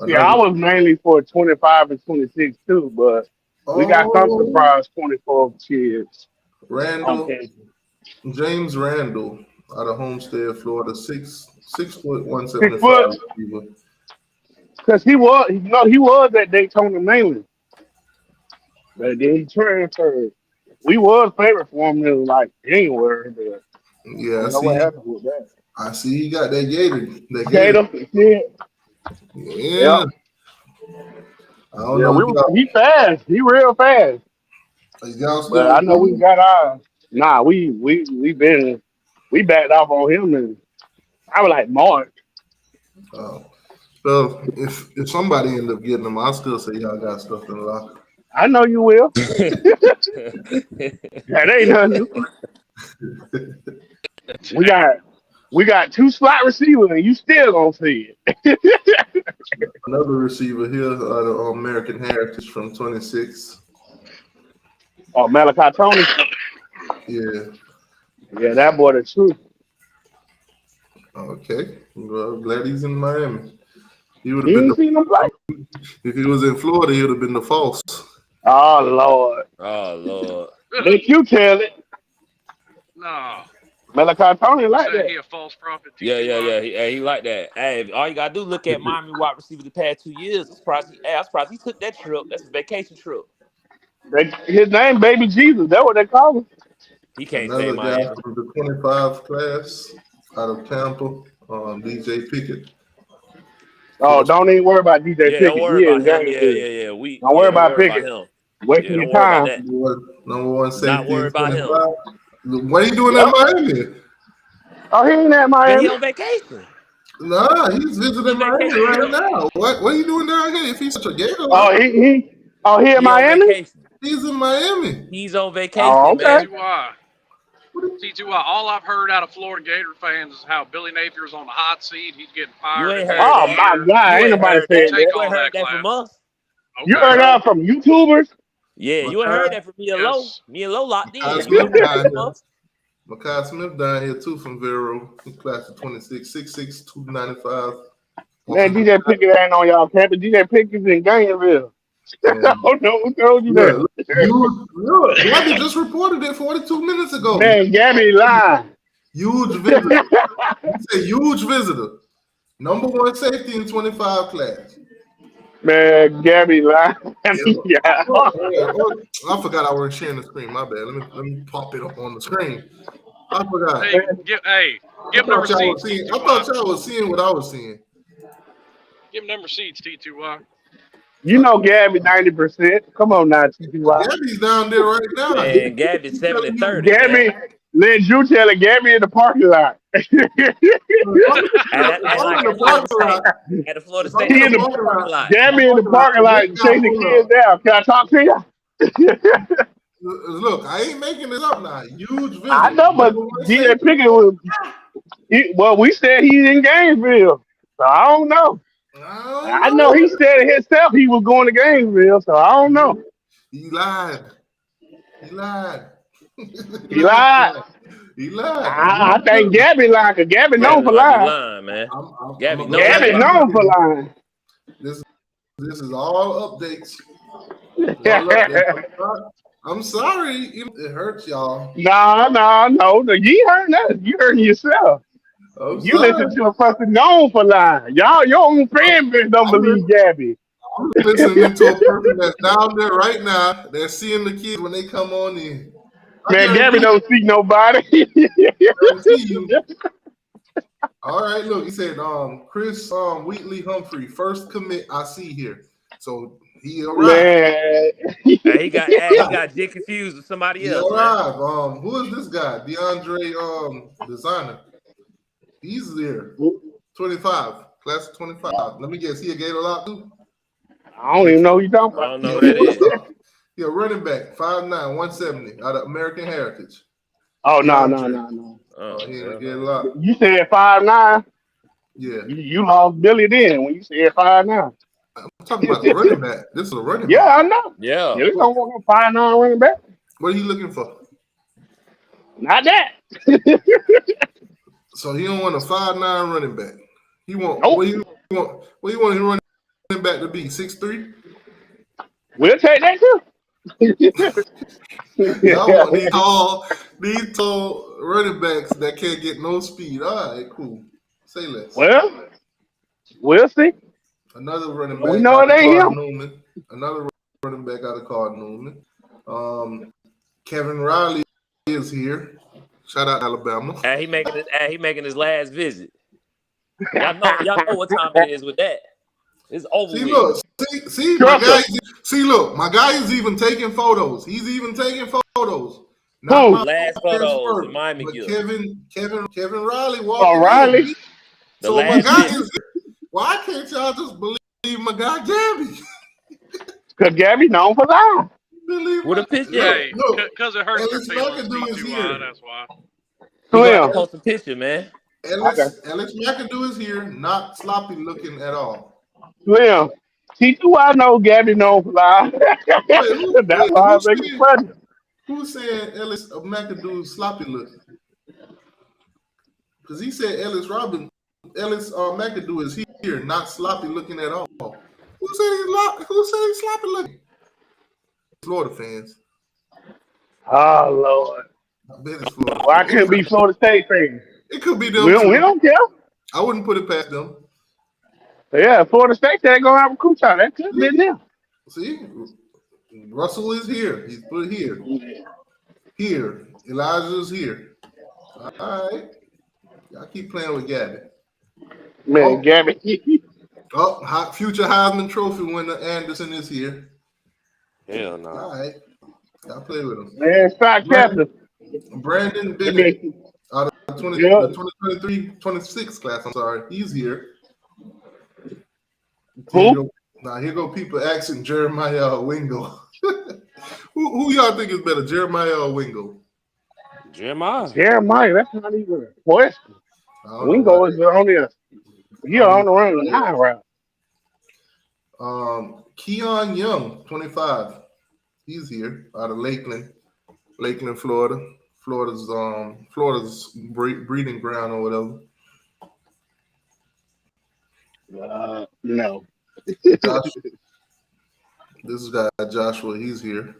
Yeah, I was mainly for 25 and 26 too, but we got some surprise 24 kids. James Randall out of Homestead, Florida, 6 foot 175. Because he was at Daytona mainly, but then he transferred. We was favorite for him in like January, but yeah, I don't know what happened with that. I see he got that Gator. Yeah. I don't know. He fast. He real fast. But I know we got ours. Nah, we backed off on him, and I was like March. So if somebody end up getting them, I'll still say y'all got stuff in the locker. I know you will. That ain't nothing. We got 2 slot receivers, and you still gonna see it. Another receiver here out of American Heritage from 26. Oh, Malachi Tony. Yeah, that boy the truth. Okay, well, glad he's in Miami. He would have been seen him play. If he was in Florida, he would have been the false. Oh Lord. Make you tell it. No. Malachi Tony like that. He a false prophet. Yeah. He like that. Hey, all you gotta do look at Miami wide receiver the past 2 years. I'm surprised he took that trip. That's a vacation trip. His name Baby Jesus. That's what they call him. He can't Another say guy Miami. from the 25 class out of Tampa, DJ Pickett. Oh, don't even worry about DJ Pickett. Don't worry about him. Yeah. Don't worry about Pickett. Wasting your time. Number one safety. Not worry about him. What are you doing at Miami? Oh, he ain't at Miami. He on vacation. Nah, he's visiting Miami right now. What are you doing down here if he's such a Gator? Oh, he in Miami? He's in Miami. He's on vacation. Oh, okay. CTY, all I've heard out of Florida Gator fans is how Billy Napier's on the hot seat. He's getting fired. Oh, my God. Ain't nobody saying that. You ain't heard that from us. Okay. You heard that from YouTubers? Yeah, you ain't heard that from me and Lo. Me and Lo locked in. I Makai Smith down here too from Vero. He class of 26, 6'6", 295. Man, DJ Pickett ain't on y'all campus. DJ Pickett's in Gainesville. I Man, don't know who told you that. look, Gabby just reported it 42 minutes ago. Man, Gabby lied. Huge visitor. He's a huge visitor. Number 1 safety in 25 class. Man, Gabby lied. Yeah. I forgot I wasn't sharing the screen. My bad. Let me pop it up on the screen. I forgot. Give them the receipts. I thought y'all was seeing what I was seeing. Give them them receipts, T2Y. You know Gabby 90%. Come on now, TTY. Gabby's down there right now. Man, Gabby's 70-30. Gabby, let you tell it. Gabby in the parking lot. At the Florida State. He in the parking lot. Gabby in the parking lot chasing kids down. Can I talk to you? Look, I ain't making it up now. Huge visit. I know, but DJ Pickett was. Well, we said he's in Gainesville, so I don't know. I know he said it himself he was going to Gainesville, so I don't know. He lied. He lied. I think Gabby lied, because Gabby known for lying. Man. Gabby known for lying. This is all updates. I'm sorry. It hurts y'all. No. You heard that. You heard yourself. You listen to a person known for lying. Y'all, your own fan base don't believe Gabby. I'm listening to a person that's down there right now. They're seeing the kids when they come on in. Man, Gabby don't see nobody. All right, look, he said, Chris Wheatley Humphrey, first commit I see here. So he arrived. Man. he got Jay confused with somebody else. He arrived. Who is this guy? DeAndre designer. He's there. 25. Class of 25. Let me guess, he a Gator lock too? I don't even know who you're talking about. I don't know who that is. Yeah, running back, 5'9", 170, out of American Heritage. Oh, no. Oh, he ain't a Gator lock. You said 5'9". Yeah. You lost Billy then when you said 5'9". I'm talking about the running back. This is a running back. Yeah, I know. Yeah. You don't want a 5'9" running back. What are you looking for? Not that. So he don't want a 5'9" running back. He want nope. What you want his running back to be? 6'3"? We'll take that too. Y'all want these tall running backs that can't get no speed. All right, cool. Say less. Well, we'll see. Another running back. We know it ain't him. Newman. Another running back out of Cardinal Newman. Kevin Riley is here. Shout out Alabama. He making his last visit. Y'all know what time it is with that. It's over. My guy is even taking photos. He's even taking photos. Last photos. Miami. Kevin Riley walking. Oh, Riley. So my guy is. Why can't y'all just believe my guy Gabby? Because Gabby known for lying. With a picture. Yeah, because it hurts your feelings. That's why. Post a picture, man. Ellis McAdoo is here, not sloppy looking at all. Slim, T2I know Gabby known for lying. That's why I make it funny. Who's saying Ellis McAdoo is sloppy looking? Because he said Ellis McAdoo is here, not sloppy looking at all. Who said he's sloppy looking? Florida fans. Oh Lord. I bet it's Florida. Why couldn't be Florida State fans? It could be them. We don't care. I wouldn't put it past them. Yeah, Florida State, they're going to have a cool time. That could be them. See, Russell is here. He's put it here. Here. Elijah's here. All right. Y'all keep playing with Gabby. Man, Gabby. Future Heisman Trophy winner Anderson is here. Hell no. All right. Y'all play with him. Man, stop captain. Brandon Bennett out of the 2023-26 class. I'm sorry. He's here. Who? Here go people asking Jeremiah Wingo. who y'all think is better, Jeremiah or Wingo? Jeremiah, that's not even a question. Wingo is on the run high route. Keon Young, 25. He's here out of Lakeland, Florida. Florida's breeding ground or whatever. No. Josh, this is guy Joshua. He's here.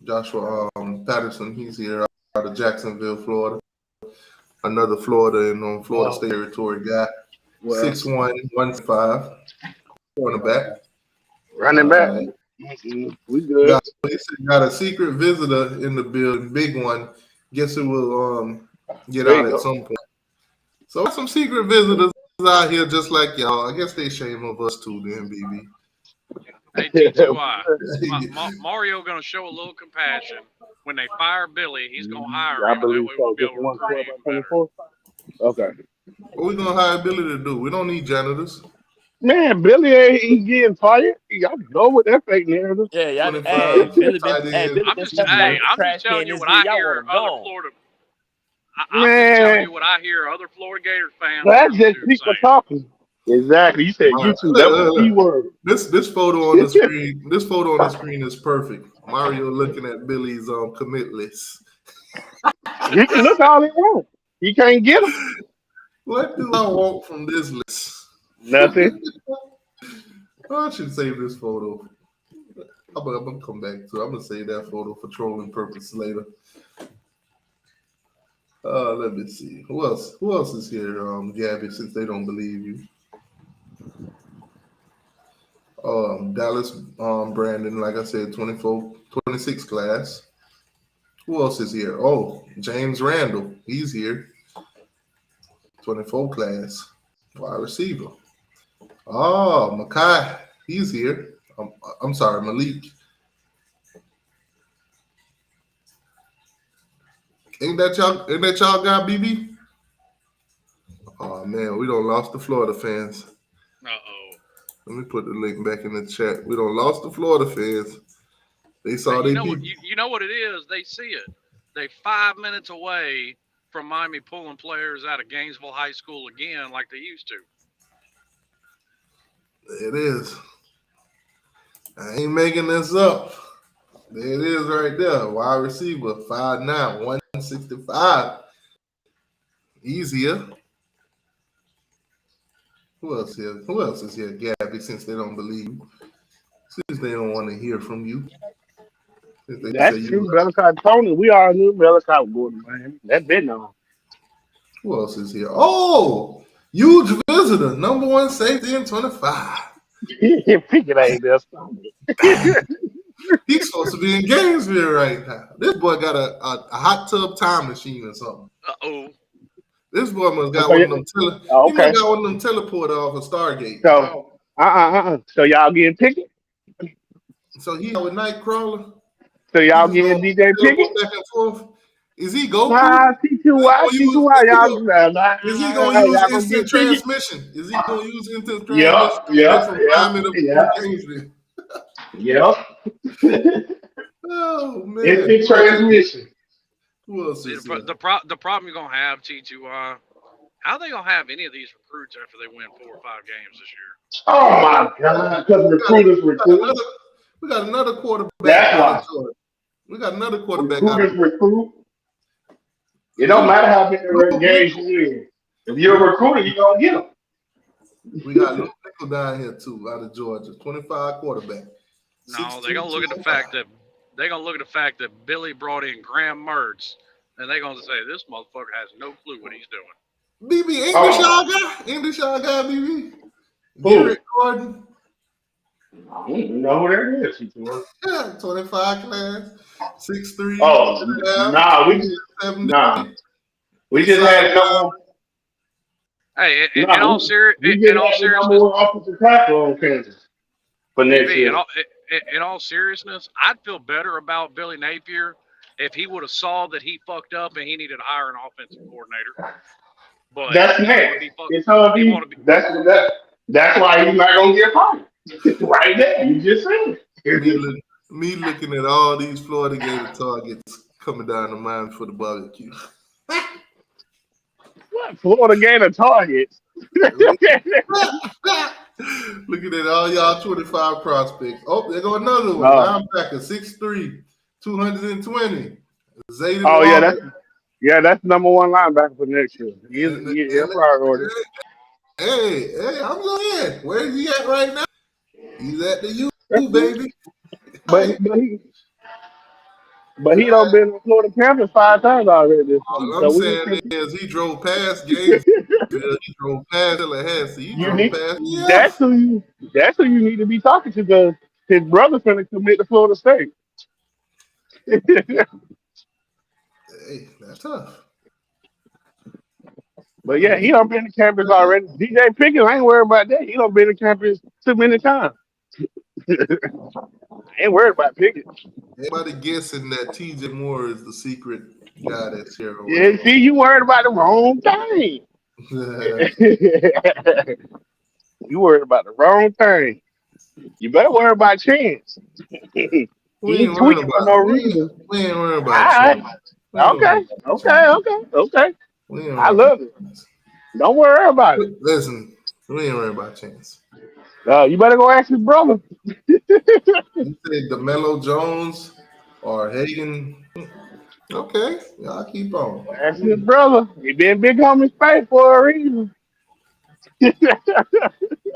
Joshua Patterson. He's here out of Jacksonville, Florida. Another Florida and Florida State territory guy. 6'1", 105. Cornerback. Running back. Right. We good. Got a secret visitor in the building. Big one. Guess it will get There out you at go. some point. So some secret visitors out here just like y'all. I guess they shame of us too then, BB. Hey, T2I. Mario going to show a little compassion. When they fire Billy, he's going to hire I him. believe That way so. we'll be Just able to one recruit squad even by better. 24. Okay. What we gonna hire Billy to do? We don't need janitors. Man, Billy ain't getting fired. Y'all go with that fake narrative. Yeah, y'all. 25 Hey, Billy tight been end. stuffing like a I'm trash just telling can you this what year. I Y'all hear want him other gone. Florida. I'm just telling you what I hear other Florida Gator fans on That's just YouTube people saying. talking. Exactly. You said YouTube. That was the key word. This photo on the screen. This photo on the screen is perfect. Mario looking at Billy's commit list. He can look all he wants. He can't get them. What do I want from this list? Nothing. I should save this photo. I'm gonna come back to it. I'm gonna save that photo for trolling purposes later. Let me see. Who else is here, Gabby, since they don't believe you? Dallas Brandon, like I said, 26 class. Who else is here? Oh, James Randall. He's here. 24 class. Wide receiver. Oh, Makai. He's here. I'm sorry, Malik. Ain't that y'all guy, BB? Oh man, we done lost the Florida fans. Let me put the link back in the chat. We done lost the Florida fans. They saw Hey, they you know what it is? They see it. They 5 minutes away from Miami pulling players out of Gainesville High School again, like they used to. It is. I ain't making this up. There it is right there. Wide receiver, 5'9", 165. Easier. Who else here? Who else is here, Gabby, since they don't believe you? Since they don't want to hear from you. That's true. Bellicott Tony. We all knew Bellicott was going to Miami. That's been on. Who else is here? Oh, huge visitor, number one safety in 25. Pickett ain't there. He's supposed to be in Gainesville right now. This boy got a hot tub time machine or something. Uh-oh. This boy must got one of them he must got one of them teleporter off of Stargate. So, So y'all getting Pickett? So he with Nightcrawler? So y'all getting DJ Pickett? Back and forth? Is he Goku? Nah, T2Y, y'all. Is he gonna use instant transmission? Is he gonna use instant transmission? Oh man! Instant transmission. Who else is here? The problem you're gonna have, T2I, how are they gonna have any of these recruits after they win 4 or 5 games this year? Oh my God! Because recruiters recruit. We got another quarterback. That's why. We got another quarterback. Recruiters recruit. It don't matter how many games you win. If you're a recruiter, you're gonna get them. We got Luke Nickel down here too, out of Georgia, 25 quarterback. No, they're gonna look at the fact that Billy brought in Graham Mertz, and they're gonna say this motherfucker has no clue what he's doing. BB, ain't this y'all guy, BB? Garrett Gordon. I don't know who that is. Yeah, 25 class, 6'3". Oh, we just had no. Hey, in all seriousness, offensive tackle on Kansas for next year. In all seriousness, I'd feel better about Billy Napier if he would have saw that he fucked up and he needed to hire an offensive coordinator. But that's next. That's why he's not gonna get fired. Right there, you just said it. Me looking at all these Florida Gator targets coming down the mind for the barbecue. What Florida Gator targets? Looking at all y'all 25 prospects. Oh, there go another one. Linebacker, 6'3", 220. Zayden Walker. Yeah, that's the number one linebacker for next year. He's a priority. Hey, I'm glad. Where is he at right now? He's at the U, baby. But he done been on Florida campus 5 times already this summer. All I'm saying is he drove past Gainesville. He drove past Tallahassee. He drove past. Yeah. That's who you need to be talking to, because his brother's finna commit to Florida State. Hey, that's tough. But yeah, he done been to campus already. DJ Pickens, I ain't worried about that. He done been to campus too many times. I ain't worried about Pickens. Everybody guessing that TJ Moore is the secret guy that's here. Yeah, see, you worried about the wrong thing. You worried about the wrong thing. You better worry about Chance. He tweaking for no reason. We ain't worried about Chance. Okay. I love it. Don't worry about it. Listen, we ain't worried about Chance. You better go ask his brother. You said DeMelo Jones or Hagan. Okay, y'all keep on. Ask his brother. He been big on his face for a reason. We ain't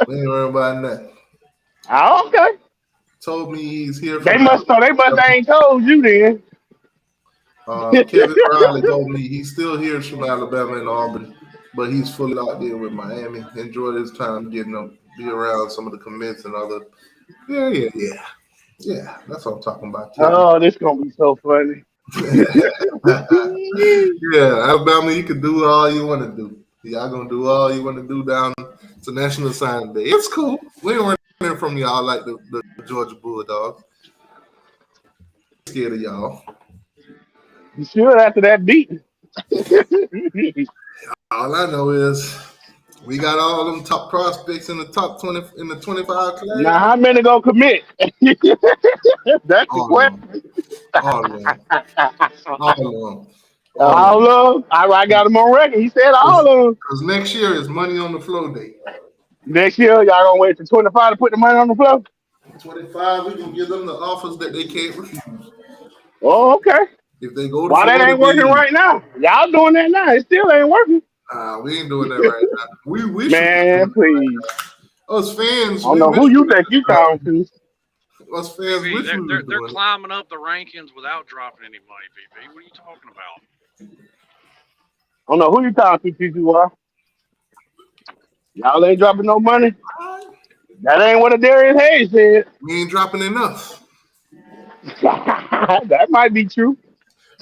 worried about that. Okay. Told me he's here. They must ain't told you then. Kevin Riley told me he's still here from Alabama and Auburn, but he's fully locked in with Miami. Enjoyed his time getting to be around some of the commits and other. Yeah. That's what I'm talking about. Kevin. Oh, this gonna be so funny. Yeah, Alabama, you can do all you want to do. Y'all gonna do all you want to do down to National Signing Day. It's cool. We ain't running from y'all like the Georgia Bulldogs. Scared of y'all. You should after that beating. All I know is we got all them top prospects in the top 20 in the 25 class. Now, how many gonna commit? That's the question. All of them. All of them. I got him on record. He said all of them. Because next year is money on the floor day. Next year, y'all gonna wait till 25 to put the money on the floor? 25, we can give them the offers that they can't refuse. Oh, okay. If they go to why that ain't working right now? Y'all doing that now. It still ain't working. We ain't doing that right now. We Man, please. Us fans. I don't know who you think you talking to. Us fans, they're climbing up the rankings without dropping any money, VP. What are you talking about? I don't know who you talking to, TCY. Y'all ain't dropping no money. That ain't what a Darius Hayes said. We ain't dropping enough. That might be true.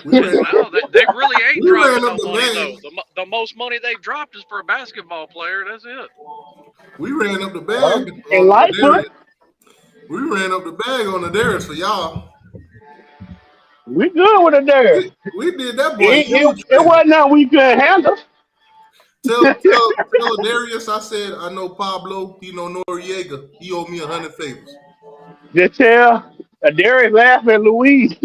They really ain't dropping no money, though. The most money they dropped is for a basketball player. That's it. We ran up the bag. We ran up the bag on the Darius for y'all. We good with the Darius. We did that, boy. It wasn't nothing we couldn't handle. Tell Darius I said I know Pablo. He know Noriega. He owed me 100 favors. Just tell Darius laugh at Louise.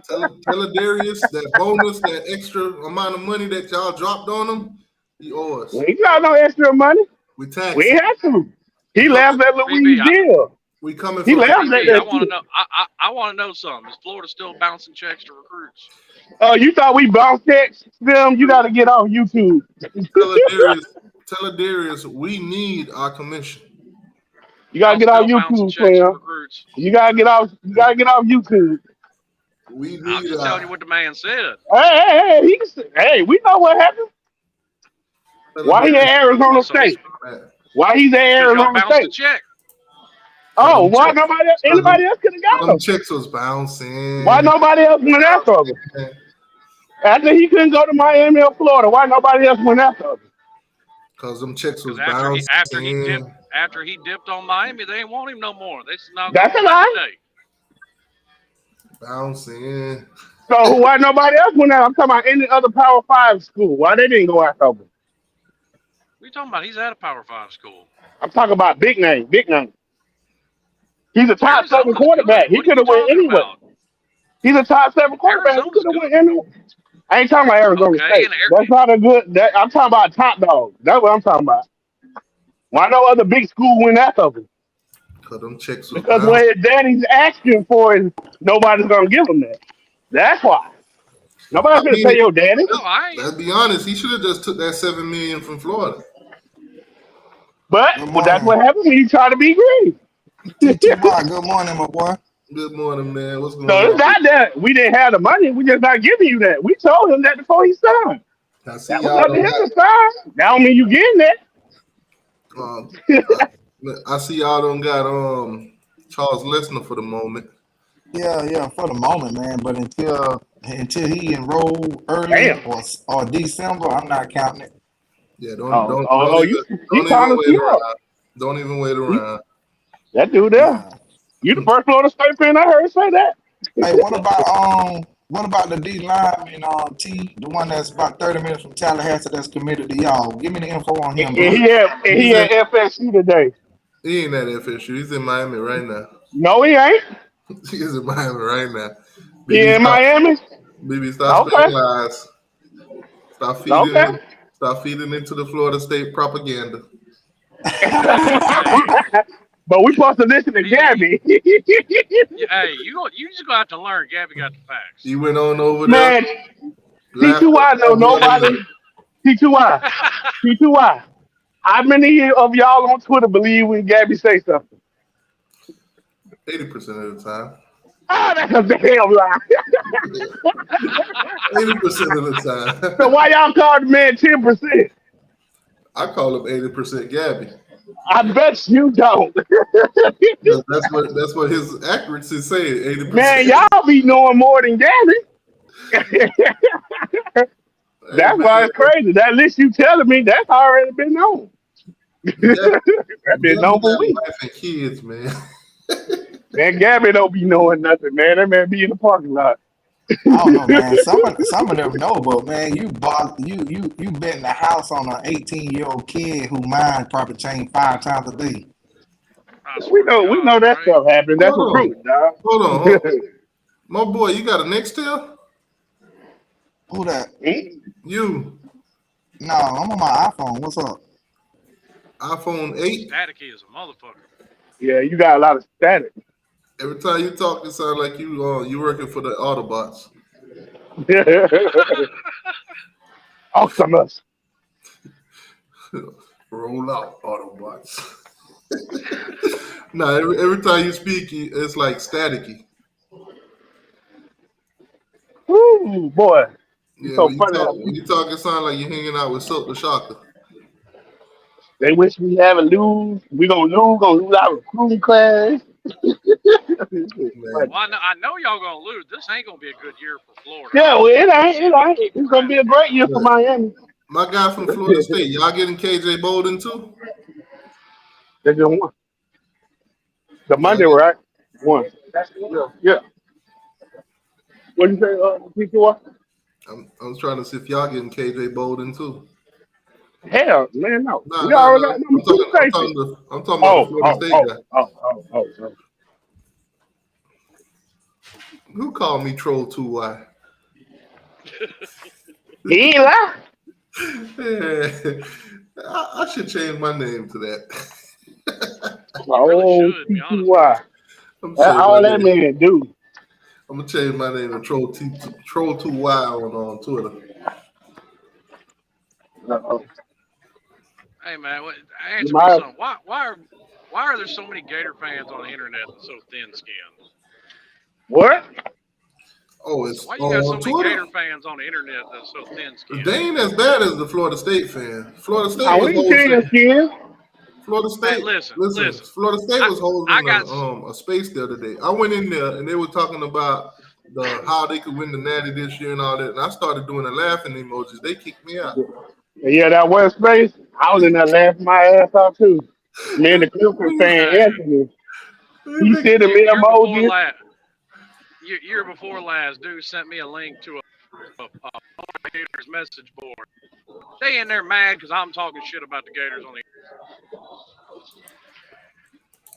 Tell Darius that bonus, that extra amount of money that y'all dropped on him, he owe us. We ain't got no extra money. We taxed. We ain't have to. He laughed at Louise deal. We coming. He laughed at that. I want to know something. Is Florida still bouncing checks to recruits? Oh, you thought we bounced checks? Them, you got to get off YouTube. Tell Darius we need our commission. You gotta get off YouTube, Sam. You gotta get off YouTube. I'm just telling you what the man said. Hey, we know what happened. Why he at Arizona State? Why he's at Arizona State? Check. Oh, why anybody else could have got him? Checks was bouncing. Why nobody else went after him? After he couldn't go to Miami or Florida, why nobody else went after him? Because them checks was bouncing. After he dipped on Miami, they ain't want him no more. That's a lie. Bouncing. So why nobody else went out? I'm talking about any other Power 5 school. Why they didn't go after him? What are you talking about? He's at a Power 5 school. I'm talking about big name. He's a top 7 quarterback. He could have went anywhere. He's a top 7 quarterback. He could have went anywhere. I ain't talking about Arizona State. That's not a good. I'm talking about top dog. That's what I'm talking about. Why no other big school went after him? Because what his daddy's asking for is nobody's gonna give him that. That's why. Nobody I gonna mean, pay your daddy. No, I ain't. let's be honest. He should have just took that $7 million from Florida. But Good well, that's morning. what happens when you try to be great. T.Y. Good morning, my boy. Good morning, man. What's So going it's on? not that we didn't have the money. We just not giving you that. We told him that before he signed. I see That was y'all up to don't him got. to sign. That don't mean you getting that. Um, I see y'all don't got Charles Lesnar for the moment. Yeah, for the moment, man. But until he enrolled early Damn. or December, I'm not counting it. Yeah, You don't even kind of wait slow. around. Don't even wait around. That dude there. Yeah. You the first Florida State fan I heard say that. Hey, what about the D lineman T, the one that's about 30 minutes from Tallahassee that's committed to y'all? Give me the info on him, bro. He He's had in. FSU today. He ain't at FSU. He's in Miami right now. No, he ain't. He's in Miami right now. He BB, in stop. Miami. BB, stop Okay. spitting lies. Stop Okay. feeding. Stop feeding into the Florida State propaganda. Hey, But we supposed to listen to BB, Gabby. hey, you just gonna have to learn. Gabby got the facts. You went on over there, Man, laughed T2Y at know Gabby all nobody. night. T2Y. T2Y. How many of y'all on Twitter believe when Gabby say something? 80% of the time. Ah, that's a damn lie. 80% of the So time. why y'all call the man 10%? I call him 80% Gabby. I bet you don't. That's what his accuracy say. Man, 80%. y'all be knowing more than Gabby. Hey That's why man, it's crazy. That list you telling me, that's already been known. Gabby, That been Gabby known for got a weeks. wife and kids, man. Man, Gabby don't be knowing nothing, man. That man be in the parking lot. I don't know, man. Some of them know, but man, you betting the house on an 18-year-old kid who mind probably changed 5 times a day. I we swear to know God, that right? stuff happening. That's Hold on. recruiting, dog. Hold on. Hold on. My boy, you got a Nextel? Who that? You. No, I'm on my iPhone. What's up? iPhone 8. Staticky is a motherfucker. Yeah, you got a lot of static. Every time you talk, it sounds like you working for the Autobots. Awesome. Roll out, Autobots. No, every time you speak, it's like staticky. Woo, boy. You Yeah, so when funny. you talk, it sounds like you're hanging out with Silk the Shocker. They wish we have a lose. We gonna lose our recruiting class. Man. Well, I know y'all gonna lose. This ain't gonna be a good year for Florida. Yeah, I well, just it want to ain't. see It if we ain't. keep It's gonna be around a great year for But Miami. my guy from Florida State, y'all getting KJ Bolden too? They just won. The Y'all Monday, right? One. Yeah. What you say, PQR? I'm trying to see if y'all getting KJ Bolden too. Hell, man, no. Nah, We nah, already nah. got number two safety. I'm talking about the Florida State guy. Oh. Who called me Troll 2Y? He ain't lie. Yeah. I should change my name to that. You really Oh, should be honest with PQR. I'm That's change my all that name. man do. I'm gonna change my name to Troll 2Y on Twitter. Uh-oh. you. Hey man, answer me My, something. Why are there so many Gator fans on the internet that's so thin-skinned? what? Oh, it's Why you got so on many Twitter. Gator fans on the internet that's so thin-skinned? They ain't as bad as the Florida State fan. Florida State Now, was we ain't hosting. saying skin. Florida Hey, State. listen. Listen, Florida State was I holding got a space the other day. I went in there and they were talking about how they could win the Natty this year and all that. And I started doing the laughing emojis. They kicked me out. Yeah, that West Space, I was in there laughing my ass off too. Man, the Clippers fan hey, Anthony, he sent me year before emojis. last. Year before last, dude sent me a link to a Gators message board. They in there mad because I'm talking shit about the Gators on the.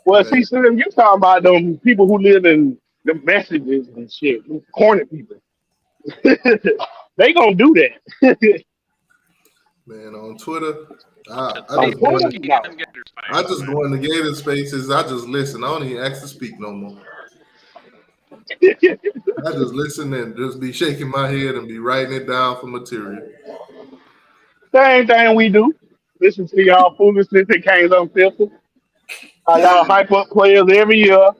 Well, Man, see, Slim, you talking about them people who live in the messages and shit, them corner people. They gonna do that. man, on Twitter, I On just go Twitter, in. no. Thin-skinned Gators I fans, just man. go in the Gator spaces. I just listen. I don't even ask to speak no more. I just listen and just be shaking my head and be writing it down for material. Same thing we do. Listen to y'all foolishness that came unfiltered. How y'all hype up players every year.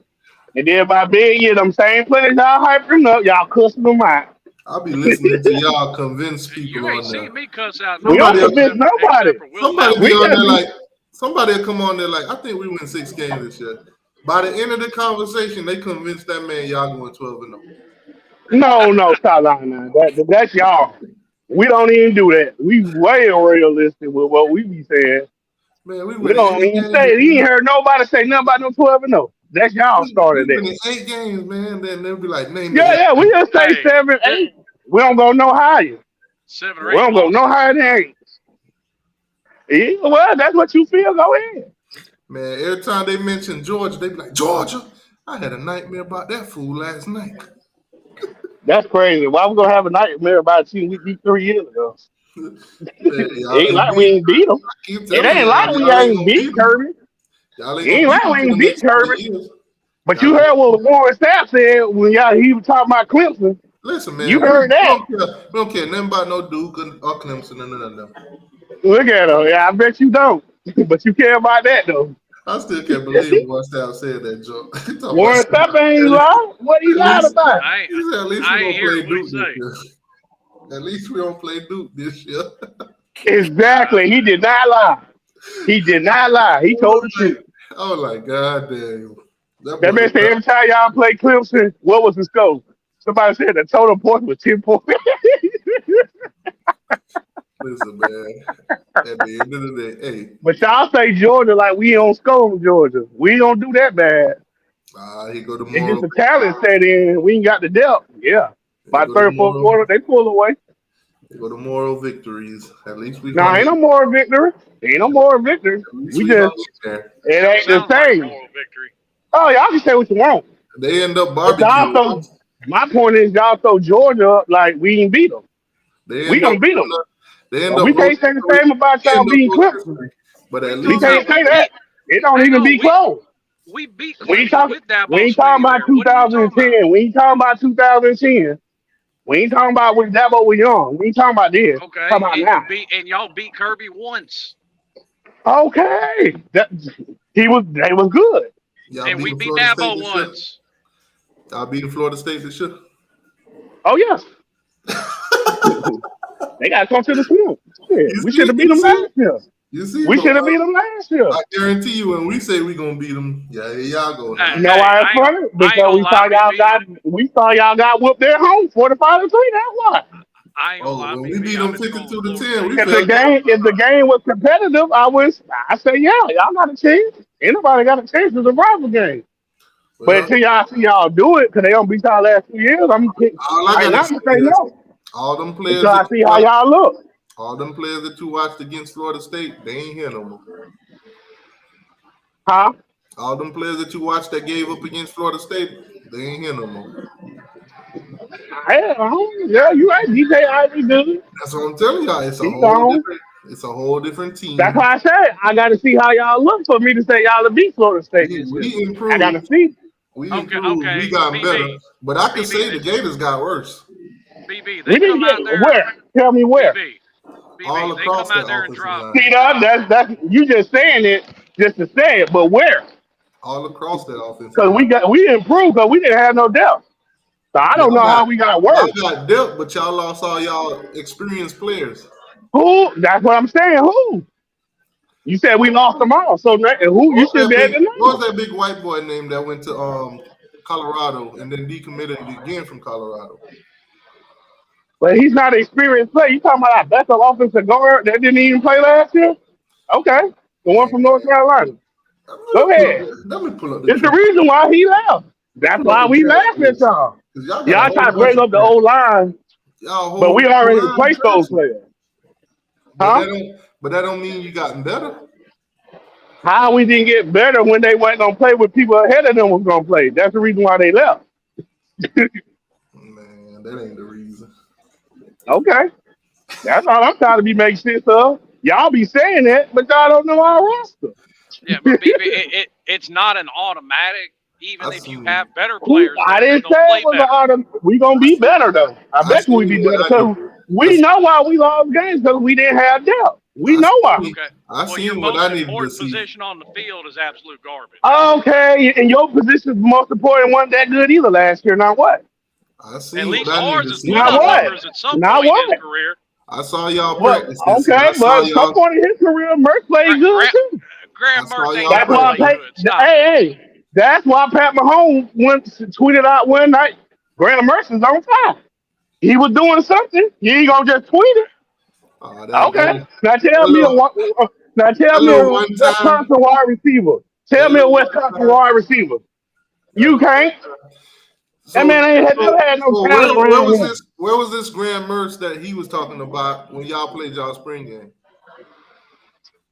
And then by big year, them same players y'all hyping them up, y'all cussing them out. I'll be listening to y'all convince people You ain't on there. seen me cuss out We don't Somebody, nobody convince nobody. except for Will somebody Mallory. be We on just there be, like somebody will come on there like I think we win 6 games this year. By the end of the conversation, they convinced that man y'all going 12-0. no, stop lying now. That's y'all. We don't even do that. We way realistic with what we be saying. Man, we We winning 8 don't even games. say it. You ain't heard nobody say nothing about no 12 and no. That's y'all We started that. winning 8 games, man. Then they'll be like, name the Yeah, 8 yeah, we games. just say Hey, 7, th- 8. We don't go no higher. 7 or We 8 don't go no losses. higher than 8. Yeah, well, that's what you feel. Go ahead. Man, every time they mention Georgia, they be like, Georgia. I had a nightmare about that fool last night. That's crazy. Why we gonna have a nightmare about a team we beat 3 years ago? Man, It y'all ain't ain't like we beat. ain't beat them. I keep It telling ain't like y'all, we y'all ain't ain't gonna beat beat them. Kirby. Y'all ain't It gonna ain't beat like them we for the ain't beat next couple Kirby. of years. But Y'all you ain't heard gonna what Warren Sapp said when he was talking about Clemson. listen, You man. heard that. We don't care nothing about no Duke or Clemson and none of them. Look at him. Yeah, I bet you don't. But you care about that though. I still can't believe what Stout said that joke. He talking about Warren Sapp ain't at lying. What he lied least about? he said at least we I ain't don't hear play it. What he Duke this say? year. At least we don't play Duke this year. Exactly. He did not lie. He did not lie. He told the truth. I was like, God damn. That That boy man did said not every time y'all play Clemson, what was the score? Somebody said the total point was 10 points. listen, man. At the end of the day, hey, But y'all say Georgia like we don't score from Georgia. We don't do that bad. here go the It's just moral. the talent set in. We ain't got the depth. Yeah. Here By go the third, fourth moral. quarter, they pull away. Here go the moral victories. At least we Now hung ain't in. no more victory. Ain't no more victory. At least We we hung just in there. it Sure ain't the sounds like a same. moral victory. Oh, y'all can say what you want. They end up But y'all barbecuing so us. my point is y'all throw Georgia up like we ain't beat them. They We end up gonna beat them. doing us. They end But up we can't say the rotisserie. same about We y'all end up beating Clemson. rotisserie. But We at We talking least we can't about we say that. beat. It don't Hang even on, be close. we beat We ain't Clemson talking. with We Dabo ain't talking Sweeney about there. What are you talking about? 2010. We ain't talking about 2010. We ain't talking about when Dabo was young. We ain't talking about this. Okay, Talking about and you now. beat and y'all beat Kirby once, Okay, that he was. They was good. y'all and we beating beat Florida State Dabo this year. once. Y'all beating Florida State this year. Oh yes, they got to come to the swamp. Shit, You we should see, have beat you them see, last year. you see. We But should have beat them last year. I guarantee you, when we say we gonna beat them, yeah, here y'all go Hey, now. You know hey, why it's funny? I ain't Because gonna lie, BB. we saw y'all got whooped at home 45-3. That's why. I ain't gonna Oh, lie, when we BB. beat I've them been trolling 52 to Florida 10, State we for felt years. good. If the game was competitive, I say yeah, y'all got a chance. Anybody got a chance? It's a rival game. But Well, until y'all see y'all do it, because they don't beat y'all last 2 years, all I I ain't gotta not say gonna say is no all them until players that I you see how watch, y'all look. all them players that you watched against Florida State, they ain't here no more. Huh? All them players that you watched that gave up against Florida State, they ain't here no more. Yeah, you right. DJ Ivy good. That's what I'm telling y'all. He gone. It's a whole different That's team. why I said I got to see how y'all look for me to say y'all to beat Florida State this year. We I got to improved. see. We Okay, improved. We okay, got better. BB, But I can BB, say the Gators got worse. BB. We They didn't come get out there, where. Tell me where. BB, All BB. They across come that out there and offensive drop. line. See that's you just saying it just to say it, but where? All across that offensive Because line. we improved because we didn't have no depth. So I don't Y'all know got how we got y'all worse. got depth, but y'all lost all y'all experienced players. Who? That's what I'm saying. Who? You said we lost them all. So who you should be able to name What them. was that big white boy name that went to Colorado and then decommitted again from Colorado? But he's not an experienced player. You talking about our backup offensive guard that didn't even play last year? Okay. The one Man, from North Carolina. let Go me pull up ahead. the, let me pull up the It's the trip. reason why he left. Let me That's pull up why the we draft laughed at list. y'all. Because y'all got a Y'all try whole to bunch bring of up the players. old line, Y'all but we whole already line replaced those drafted. players. But Huh? that don't mean you gotten better. How we didn't get better when they weren't gonna play with people ahead of them was gonna play. That's the reason why they left. Man, that ain't the reason. Okay. That's all I'm trying to be making sense of. Y'all be saying that, but y'all don't know our roster. Yeah, but BB, it's not an automatic. Even I if you seen. have better players I there, they're didn't gonna say play it was an better. autumn. We gonna I be seen. better though. I I bet you we seen be what better I because needed. I we know why we lost games because we didn't have depth. We I know why. seen. Okay. I Well, your seen what most I needed to important see. position on the field is absolute garbage. Okay, and your position is the most important wasn't that good either last year. Now what? I At seen what least I needed ours to has see put Now from up what? y'all. numbers at some Now point in his what? career. I saw y'all Well, practicing. See, I okay, saw but some y'all. point in his career, Merck Gra- played good Grant too. I Graham saw Mertz ain't y'all That's never why played practicing. good. Stop it. hey, that's why Pat Mahomes went tweeted out one night. Graham Mertz is on fire. He was doing something. You ain't gonna just tweet it. That Okay. that Now that tell me little now tell that me little a one time. Wisconsin wide receiver. Tell That me a little one Wisconsin time. wide receiver. That You little can't. one time. That So man ain't had so never had no so talent where around was him. this? Where was this Grand Merce that he was talking about when y'all played y'all spring game?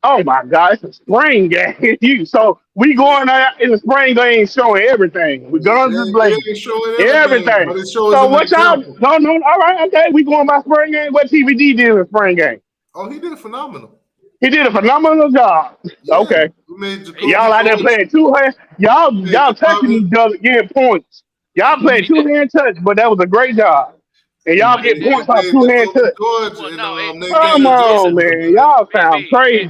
Oh my God, it's a spring game. So we going out in the spring game showing everything. We guns is It blazing. ain't showing everything, Everything. but it shows So an what y'all example. no, all right, okay. We going by spring game. What TVD did in the spring game? Oh, he did phenomenal. He did a phenomenal job. Yeah, Okay. we made He Jacoby Y'all out there Jones. playing two hands. Y'all We made y'all touching Jacoby. each other, getting points. Y'all playing he two did. hand touch, but that was a great job. And We y'all But he get made did. points off we two made hand Jacoby touch. George Well, and no, Nate in Come the Gator in Jr. on, the look man. good. Y'all sound BB crazy.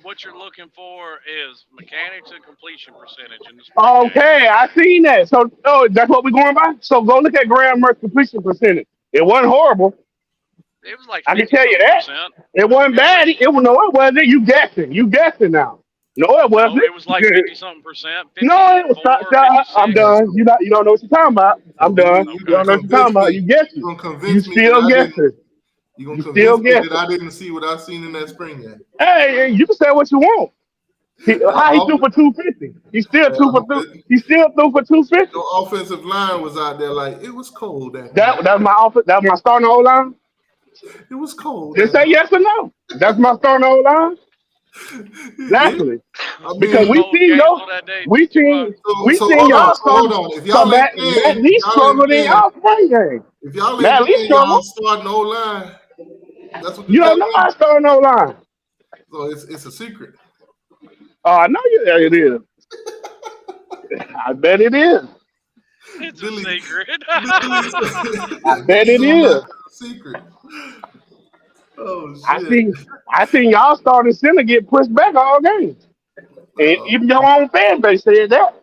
what you're looking for is mechanics and completion percentage in the spring game. Okay, I seen that. So that's what we're going by. So go look at Graham Mertz completion percentage. It wasn't horrible. It was like I can 50 tell you something that. percent. It wasn't It was bad. It was no, it wasn't. You guessing. You guessing now. No, it no, wasn't. it was like 50 something percent, No, it was stop, 54, stop. I'm 56. done. You don't know what you're talking about. So I'm BB, done. you You gonna Okay. don't know what you're talking convince about. me? You You guessing. gonna You convince me that still I didn't? guessing. You gonna You still convince me that guessing. I didn't see what I seen in that spring game? Hey, you can say what you want. That How he threw off, for 250? He still threw for two. that, He still threw for 250. the offensive line was out there like it was cold that night. That's my office. That's my starting O line. It was cold Just that say yes or no. That's my starting O line. night. Yeah, Naturally, I It because was mean, we cold in seen Gainesville y'all. that day, We T.Y. seen so we so seen hold on, y'all so hold starting. on. If So y'all ain't Matt playing, if Lee y'all ain't struggled in playing, y'all spring game. if y'all ain't Matt Lee playing, y'all struggled. starting O line. That's what you You don't telling know me. our starting O line. So it's a secret. I know you. It is. I bet it is. It's a Billy, secret. Billy, I bet Billy's it O line is. is a secret. Oh I shit. see. I seen y'all starting center get pushed back all game, and Oh, even your own fan base said that.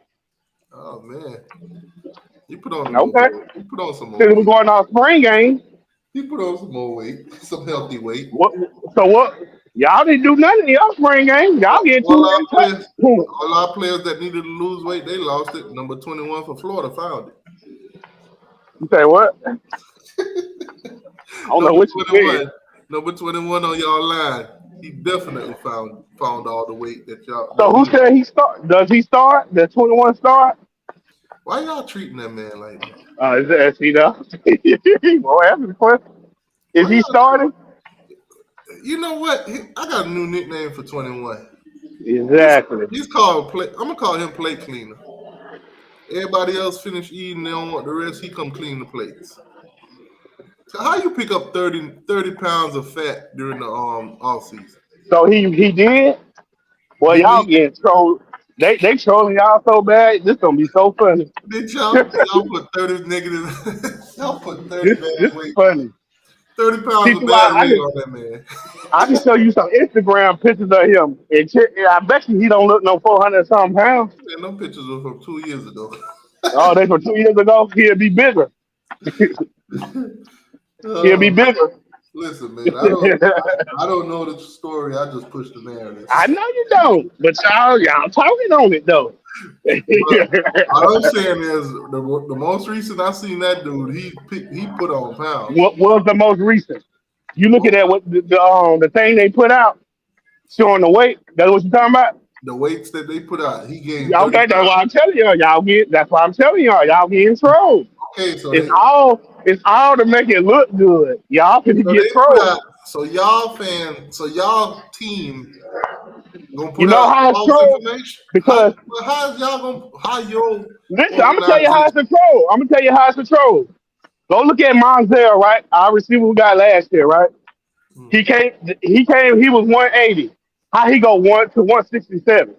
oh man, he put on a little Okay. weight. He put on some more Since we're weight. going off spring game, He put on some more weight, some healthy weight. what? So what? Y'all didn't do nothing in y'all spring game. Y'all get two All our in touch. players, all our players that needed to lose weight, they lost it. Number 21 for Florida found You say what? I it. don't know number what you said. 21, number 21 on y'all line. He definitely found all the weight that y'all So that who we. said he start? Does he start? Does 21 start? Why y'all treating that man like that? Is he does? Boy, answer the question. Is Why he y'all? starting? You know what? I got a new nickname for 21. He's Exactly. he's called play. I'm gonna call him plate cleaner. Everybody else finish eating, they don't want the rest. He come clean the plates. So how you pick up 30 pounds of fat during the off season? So he did. Well, Did y'all he? getting trolled. They trolling y'all so bad. This gonna be so funny. Did y'all put 30 negative? Y'all put 30 This bad is weight, funny. 30 pounds See, of why bad weight on that man. I can show you some Instagram pictures of him, and I bet you he don't look no 400 something pounds. Man, them pictures were from 2 years ago. Oh, they from 2 years ago. He'll be bigger. He'll be uh, bigger. listen, man, I don't know the story. I just pushed the narrative. I know you don't, but y'all talking on it though. But all I'm saying is the most recent I seen that dude, he put on pounds. What was the most recent? You looking at what the thing they put out showing the weight? That's what you talking about? The weights that they put out, he gained Yeah, 30 okay, that's pounds. why I'm telling y'all. That's why I'm telling y'all getting trolled. Okay, so It's all to make it look good. Y'all can they get put trolled. out. So y'all team gonna You put know out how it's false trolled? information. Because How's y'all gonna how your listen, I'm gonna tell you how it's organization? controlled. I'm gonna tell you how it's controlled. Go look at Monzel, right? Our receiver we got last year, right? Hmm. He came, he was 180. How he go 1 to 167?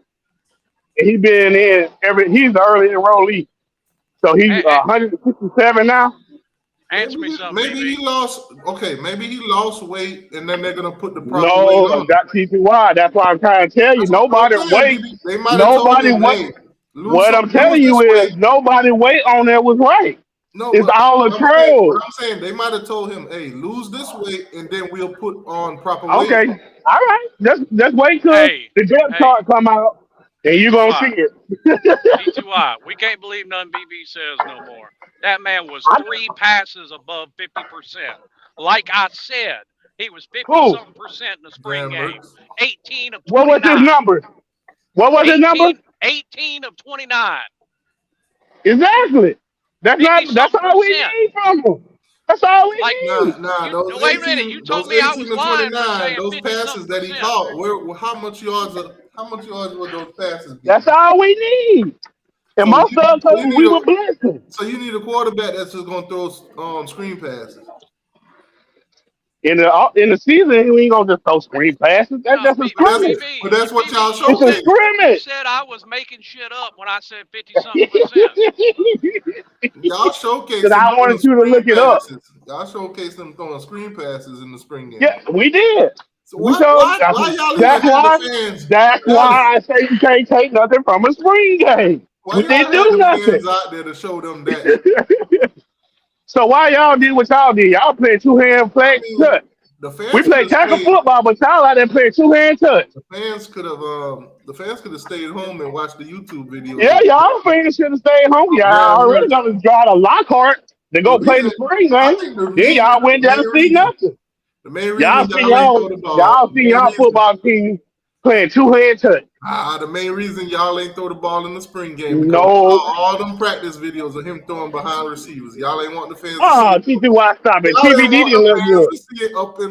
He been in he's the early enrollee. So he's 167 now. Answer me something. Maybe he lost. Okay, maybe he lost weight, and then they're gonna put the proper weight No, on him. that's TTY. That's why I'm trying to tell you. That's what Nobody I'm saying. weight. They might have told him, hey, What I'm telling you is nobody weight on there was right. No, it's all a troll. What I'm saying, they might have told him, hey, lose this weight, and then we'll put on proper weight. Okay, all right. Just wait till the depth chart come out, and you're gonna see it. T2I, we can't believe nothing BB says no more. That man was 3 passes above 50%. Like I said, he was 50-something% in the spring game. 18 of 29. What was his number? What was his number? 18 of 29. Exactly. That's all we need from him. That's all we need. Wait a minute, you told me I was lying for saying those passes that he caught, how much yards were those passes? That's all we need. And most of them, we were blessing. So you need a quarterback that's just going to throw screen passes. In the season, we ain't gonna just throw screen passes. That's just a scrimmage. But that's what y'all showed. It's a scrimmage. You said I was making shit up when I said 50-something%. Y'all showcased. Because I wanted you to look it up. Y'all showcased them throwing screen passes in the spring game. Yeah, we did. So why y'all that's why I say you can't take nothing from a spring game. We didn't do nothing. Out there to show them that. So why y'all did what y'all did? Y'all played 2-hand flag touch. We played tackle football, but y'all out there playing 2-hand touch. The fans could have stayed home and watched the YouTube video. Yeah, y'all fans should have stayed home. Y'all already gonna drive to Lockhart to go play the spring game. Then y'all went down to see nothing. The main reason y'all see y'all football team playing 2-hand touch. The main reason y'all ain't throw the ball in the spring game. No. All them practice videos of him throwing behind receivers. Y'all ain't want the fans to see it. TTY, stop it. TVD didn't look good.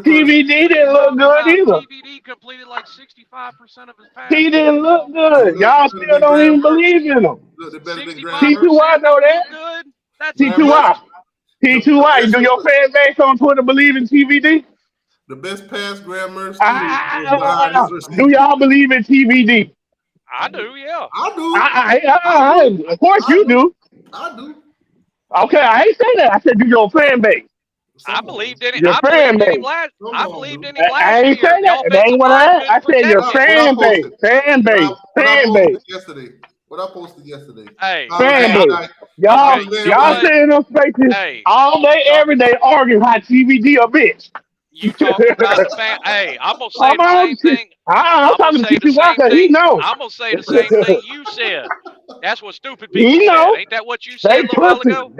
TVD didn't look good either. TVD completed like 65% of his passes. He didn't look good. Y'all still don't even believe in him. T2Y know that. T2Y. T2Y. Do your fan base on Twitter believe in TVD? The best pass, Graham Mercy. Do y'all believe in TVD? I do, yeah. I do. Of course you do. I do. Okay, I ain't saying that. I said do your fan base. I believed in it. Your fan base. I believed in it last I ain't saying that. That ain't what I asked. I said your fan base. Fan base. Fan base. What I posted yesterday. Hey, fan base. Y'all stay in those spaces all day, every day, arguing how TVD a bitch. You talking about the fan? Hey, I'm gonna say the same thing. I'm talking to TTY because he knows. I'm gonna say the same thing you said. That's what stupid people said. Ain't that what you said a little while ago?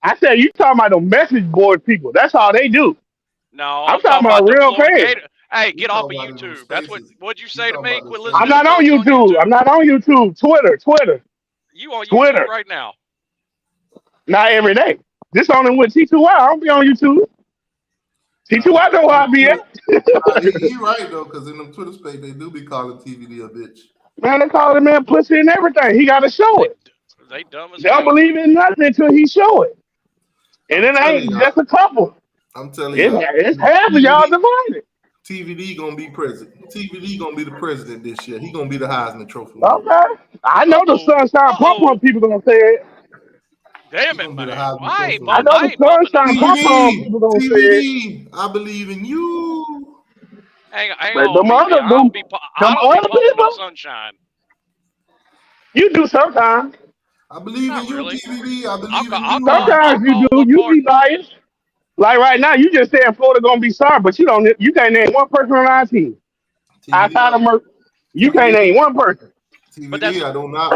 I said you talking about the message board people. That's all they do. No, I'm talking about real fans. Hey, get off of YouTube. That's what'd you say to me? Quit listening. I'm not on YouTube. I'm not on YouTube. Twitter. You on YouTube right now? Not every day. This only with T2Y. I don't be on YouTube. T2Y know how I be at. He right though, because in them Twitter space they do be calling TVD a bitch. Man, they call the man pussy and everything. He got to show it. They dumb as hell. They don't believe in nothing until he show it. And it ain't just a couple. I'm telling you, it's half of y'all divided. TVD gonna be president. TVD gonna be the president this year. He gonna be the Heisman Trophy. Okay, I know the sunshine pump people gonna say it. Damn it, man! I know the sunshine pump people gonna say it. I believe in you. Hang on, I'll be people. Sunshine. You do sometimes. I believe in you, really. TVD. I believe in you. Sometimes you do. You be biased. Like right now, you just saying Florida gonna be sorry, but you can't name one person on our team. Outside of Merck, you can't name one person. TVD, I do not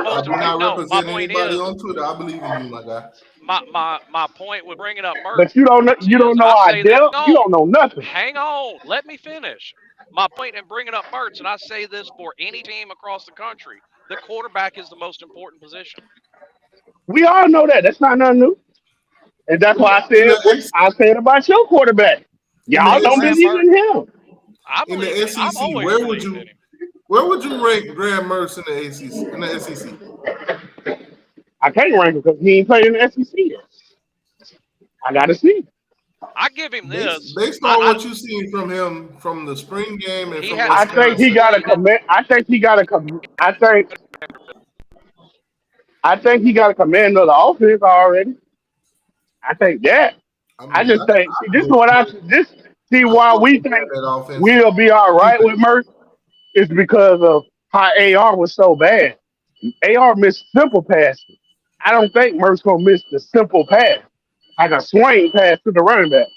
represent anybody on Twitter. I believe in you, my guy. My point with bringing up Merck. But you don't know our depth. You don't know nothing. Hang on, let me finish. My point in bringing up Mertz, and I say this for any team across the country, the quarterback is the most important position. We all know that. That's not nothing new. And that's why I said about your quarterback. Y'all don't believe in him. In the SEC, where would you rank Graham Mertz in the ACC? In the SEC? I can't rank him because he ain't played in the SEC yet. I gotta see. I give him this. Based on what you've seen from him from the spring game and He from has I think he got to commit. I think he got to come. I think he got a command of the offense already. I think that. I I mean, just think I this is would what I put this see I why would we compare think that offense we'll be all right with defense. Murph is because of how AR was so bad. AR missed simple passes. I don't think Murph's gonna miss the simple pass, like a swing pass to the running back.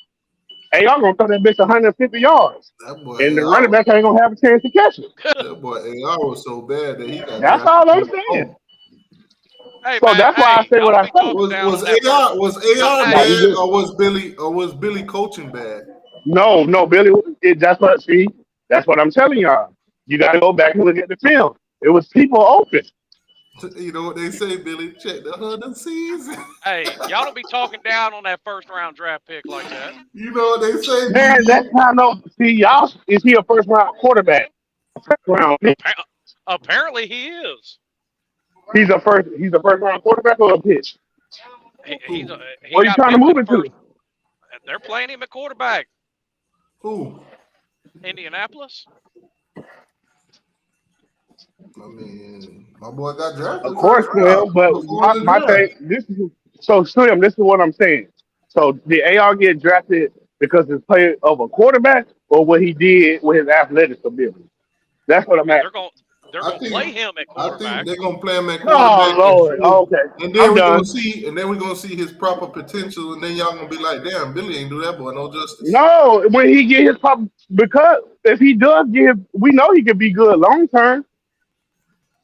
AR gonna throw that bitch 150 yards, That boy and the AR running back ain't gonna have a chance to catch it. that boy AR was so bad that he got That's drafted all I'm number saying. 4. Hey So man, that's why I hey, say y'all what don't I be say. talking down on that first. Was No, AR No, hey, you bad good. or was Billy coaching bad? No, Billy. That's what. See, that's what I'm telling y'all. You got to go back and look at the film. It was people open. You know what they say, Billy? Check the hunting season. hey, y'all don't be talking down on that first round draft pick like that. You know what they say, Man, that's BB? kind of see y'all. Is he a first round quarterback? First round pick. Apparently he is. He's a first round quarterback or a pitch. He What are you got trying to picked in move the it first. to? They're playing him at quarterback. Who? Indianapolis. I mean, my boy got drafted Of course, first round Slim. But before the my draft. thing, this is so Slim. This is what I'm saying. So did AR get drafted because his play of a quarterback, or what he did with his athletic ability? That's what I I'm mean, asking. they're I gonna think play him at I think quarterback. they're gonna play him at Oh quarterback Lord. Okay, and I'm then done. we're gonna see his proper potential, and then y'all gonna be like, damn, Billy ain't do that boy no justice. No, when he get his pop, because if he does give, we know he could be good long term.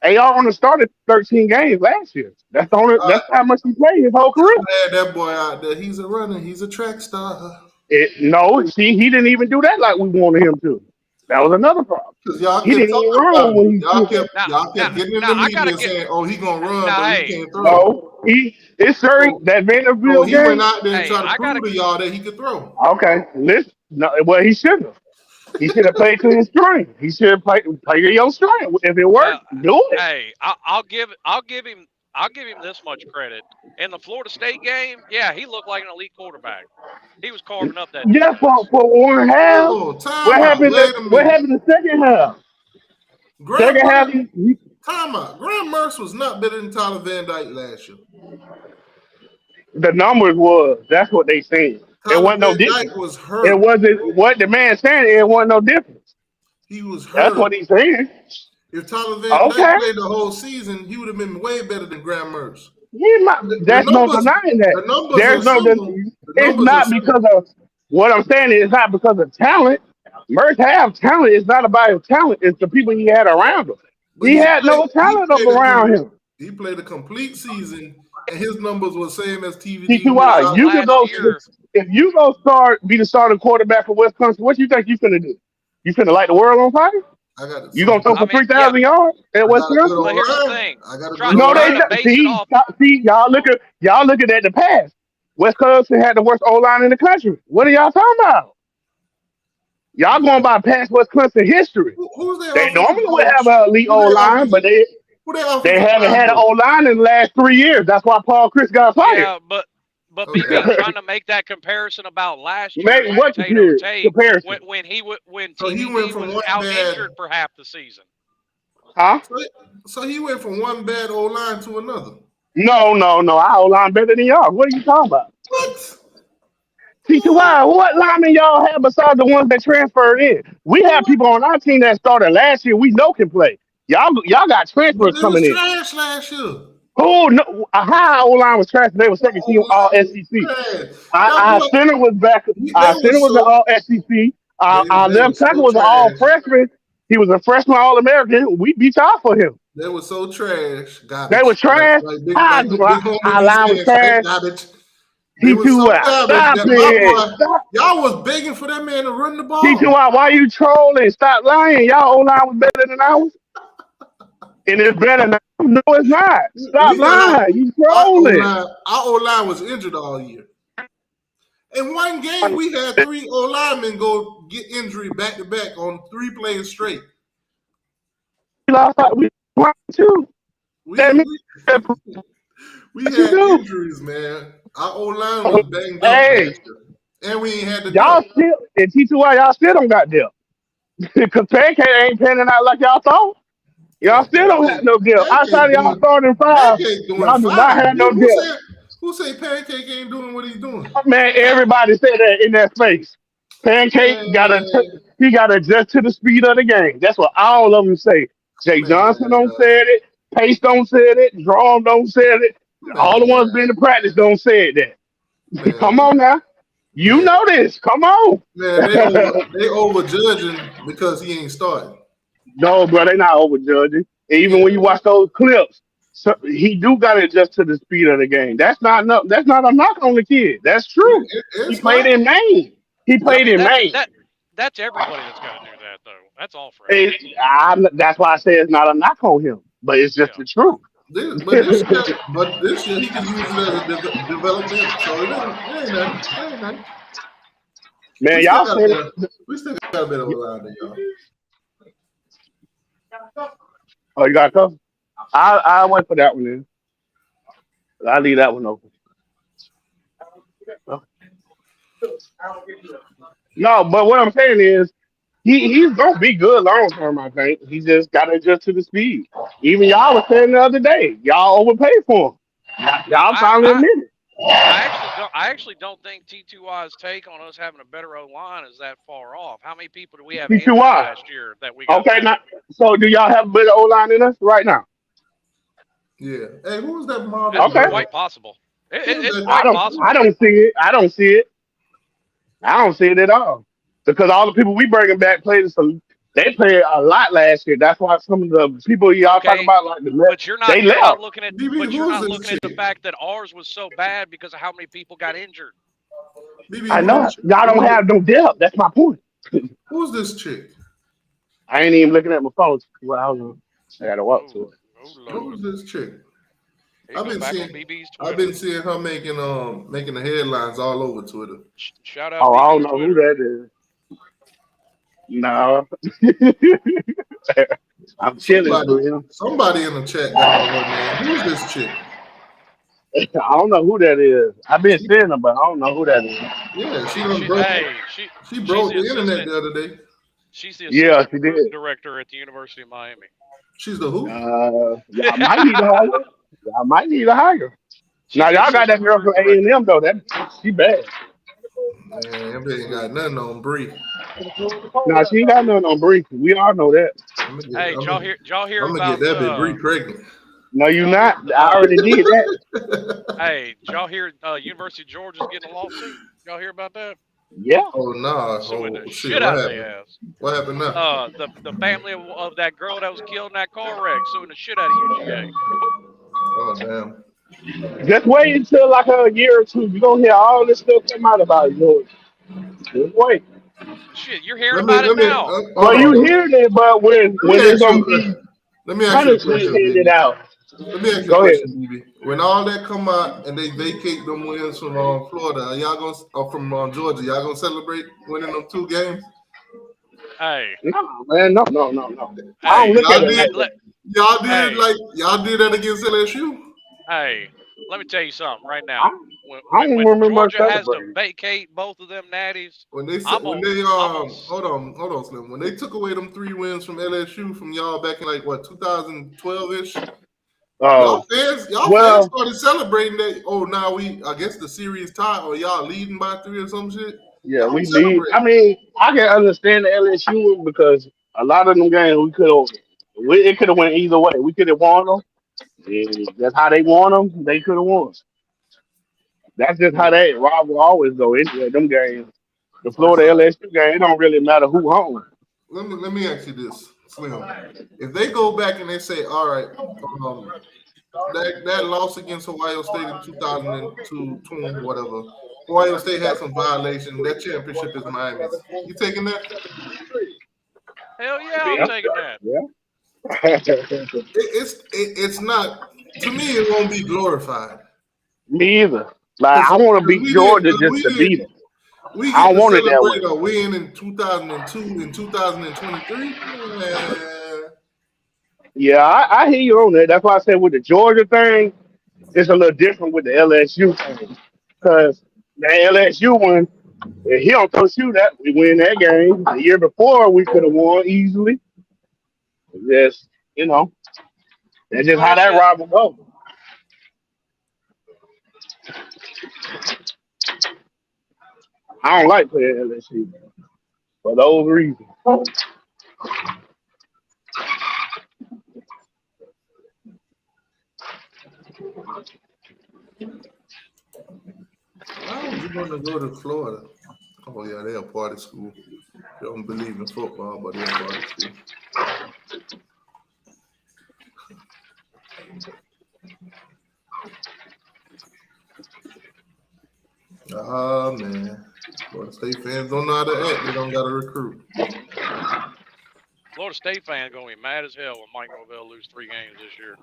AR only started 13 games last year. That's the only. Uh, That's how much he played his whole career. had that boy out there. He's a runner. He's a track star. No, see, he didn't even do that like we wanted him to. That was another problem. Cause y'all He kept didn't even talking run about when it. he should have. Y'all kept getting in Now the I gotta media get. saying, "Oh, he gonna run, Now but he hey, can't throw." No, it's certain So, that so Vanderbilt he went game. out there and hey, tried to I gotta. prove to y'all that he could throw. Okay, listen. No, well, he shouldn't have. He should have played to his strength. He should have played to your strength. If it Well, worked, do it. hey, I'll give him this much credit. In the Florida State game, yeah, he looked like an elite quarterback. He was carving up that Yeah, defense. for one half. Oh, time out. Wait a What minute. happened the second half? Graham Second half, Mertz, time out. Graham Mertz was not better than Tyler Van Dyke last year. the numbers was that's what they said. It Tyler wasn't no Van Dyke difference. was It hurt. wasn't what the man saying. It wasn't no difference. He was That's hurt. what he's saying. If Tyler Van Dyke Okay, played the whole season, he would have been way better than Graham Mertz. The there's no numbers, denying that. the numbers There's are no. similar. The It's numbers are not because similar. of what I'm saying. It's not because of talent. Mertz have talent. It's not about his talent. It's the people he had around him. But He had no talent up around him. he played a complete season, and his numbers were same as TVD. Who was T2I, Because out. you could last go year, if you go be the starting quarterback for Wisconsin. What you think you finna do? You finna light the world on fire? I got You gonna throw I for mean, three yeah, thousand yards at I got a good Wisconsin? but old here's the line. thing: I got a good try, old No, they trying to line. don't. base it off. See, y'all looking at the past. Wisconsin had the worst O line in the country. What are y'all talking about? Y'all going by past Wisconsin history. Who's their They offensive normally would have coach? an elite Who O their line, but offensive? Who their they offensive haven't line had an coach? O line in the last 3 years. That's why Paul Chris got fired. Yeah, but Okay. BB trying to make that comparison about last year Make with what Potato Tate comparison? when So he went TVD from was one out bad. injured for half the season. Huh? So he went from one bad old line to another. No. Our O line better than y'all. What are you talking about? What? What? T2I, what linemen y'all have besides the ones that transferred in? We have What? people on our team that started last year. We know can play. Y'all got But transfers it was coming in. trash last year. Oh no, how O line was trash. They were second team Old All line was SEC. trash. That Our boy, center was back. they Our were center was an so All SEC. Our they were left tackle so was an All trash. freshman. He was a freshman All American. We beat y'all for him. They were so trash. They were Garbage. trash. Like big homie Our be line was saying, straight trash. garbage. They were so T2I, garbage stop that my it. boy, y'all was begging for that man to run the ball. T2I, why you trolling? Stop lying. Y'all O line was better than ours. And it's better now. No, it's not. Stop We got lying. You our O trolling. line. Our O line was injured all year. In one game, we had 3 O linemen go get injury back to back on 3 plays straight. We lost. We won too. That We means we what you had do. injuries, man. Our O line was banged up Hey, last year. And we ain't had the Y'all depth. still in T2I, y'all still don't got depth. Because Pancake ain't panning out like y'all thought. Y'all Man, still don't have no depth. Outside of y'all starting five, Pancake doing y'all do not fine. have no depth. Who say Pancake ain't doing what he's doing? Man, everybody said that in that space. Pancake Man, he gotta adjust to the speed of the game. That's what all of them say. Jay Johnson man, don't say it. Pace don't say it. Drum don't say it. All the man, ones been to practice don't say that. Come man, on now. You man, know this. Come on. man. They over judging because he ain't starting. No, bro, they not overjudging. And Yeah, even when you watch those clips, so he do got to adjust to the speed of the game. That's not a knock on the kid. That's true. He it's played not. in Maine. He I played mean, in Maine. that's everybody that's got to do that though. That's all for everybody. That's why I say it's not a knock on him, but it's just Yeah. the truth. This year he can use it as a development. So it ain't nothing. It ain't nothing. Man, y'all said We still got a bit of a line there, y'all. oh, you got to come? I went for that one then. I leave that one open. No, but what I'm saying is he's gonna be good long term. I think he just got to adjust to the speed. Even y'all was saying the other day, y'all overpaid for him. Y'all finally I admitted. I actually don't think T2I's take on us having a better O line is that far off. How many people do we have injured T2I. last year that we got Okay, back? now so do y'all have a better O line than us right now? Yeah. Hey, who was that model? That's Okay. quite possible. It's I quite don't possible. see it. I don't see it. I don't see it at all. Because all the people we bringing back they played a lot last year. That's why some of the people y'all talk Okay, about like the left, but you're they not left. looking at BB, who's this the chick? fact that ours was so bad because of how many people got injured. BB, I know y'all don't have no depth. That's my point. who's this chick? I ain't even looking at my phone. Well, I gotta walk to it. Oh Lord. Who's this chick? Here you go back on BB's I've Twitter. been seeing her making the headlines all over Twitter. Shout out Oh, I don't BB's know who Twitter. that is. No. I'm chilling Somebody, for him. somebody in the chat gotta know her name. Who's this chick? I don't know who that is. I've been seeing her, but I don't know who that is. Yeah, she done She broke. hey She she's broke the the internet assistant. the other day. She's the Yeah, assistant she recruiting did. director at the University of Miami. She's the who? Y'all might need to hire. Y'all might need to hire. Now She's the y'all got that assistant girl from recruiting A and director. M though. That she bad. Man, that ain't got nothing on Bree. Now she ain't got nothing on Bree. We all know that. I'm gonna get, Hey, I'm gonna, did y'all hear I'm gonna get about that bit Bree pregnant. No, did you y'all hear not. I already did that. hey, did y'all hear University of Georgia's getting a lawsuit? Y'all hear about that? Yeah. Oh nah. Suing the Oh shit. shit What out of happened? their ass. What happened now? The family of that girl that was killed in that car wreck suing the shit out of UGA. Oh damn. Just wait until like a year or two. You're gonna hear all this stuff come out about Georgia. Just wait. Shit, you're hearing about it Let me now. hold Well, on. you hearing it, but Let when me it's ask you gonna a be question. Let me ask you a punishment question, handed BB. out. Let me ask you a Go ahead. question, BB. When all that come out and they vacate them wins from Florida, are y'all gonna or from Georgia? Y'all gonna celebrate winning them 2 games? Hey, No, man, no. I don't hey, look at it like that. hey, Y'all did that against LSU. hey. Let me tell you something right I, now. I don't When remember us Georgia has to celebrating. vacate both of them natties, When they said I'm when on. they I'm on. hold on Slim. When they took away them 3 wins from LSU from y'all back in like what 2012 ish, Oh, y'all fans well, started celebrating that. Oh, now I guess the series tie or y'all leading by 3 or some shit. yeah, Y'all we was lead. I celebrating. mean, I can understand the LSU because a lot of them games we could have. It could have went either way. We could have won them. And that's how they won them. They could have won. That's just how Yeah. they rival always go anyway. Them games, the All Florida right. LSU game, it don't really matter who home. Let me ask you this, Slim. If they go back and they say, all right, um, that loss against Ohio State in 2002, whatever. Ohio State had some violation. That championship is Miami's. You taking that? Hell yeah, I'm Yeah, taking that. yeah. It's not. To me, it won't be glorified Me either. Like because I want to beat Georgia just to beat them. we I get don't to want it that way. celebrate a win in 2002 and 2023. Yeah, I hear you on that. That's why I said with the Georgia thing, it's a little different with the LSU thing. Because the LSU one, If he don't coach you that, we win that game. The year before, we could have won easily. Just, that's just Well, how it's that just, rival goes. I don't like playing LSU for those reasons. Why would you want to go to Florida? Oh yeah, they're a party school. They don't believe in football, but they're a party school. Ah man, Florida State fans don't know how to act. They don't got to recruit. Florida State fans gonna be mad as hell when Mike Norvell lose 3 games this year.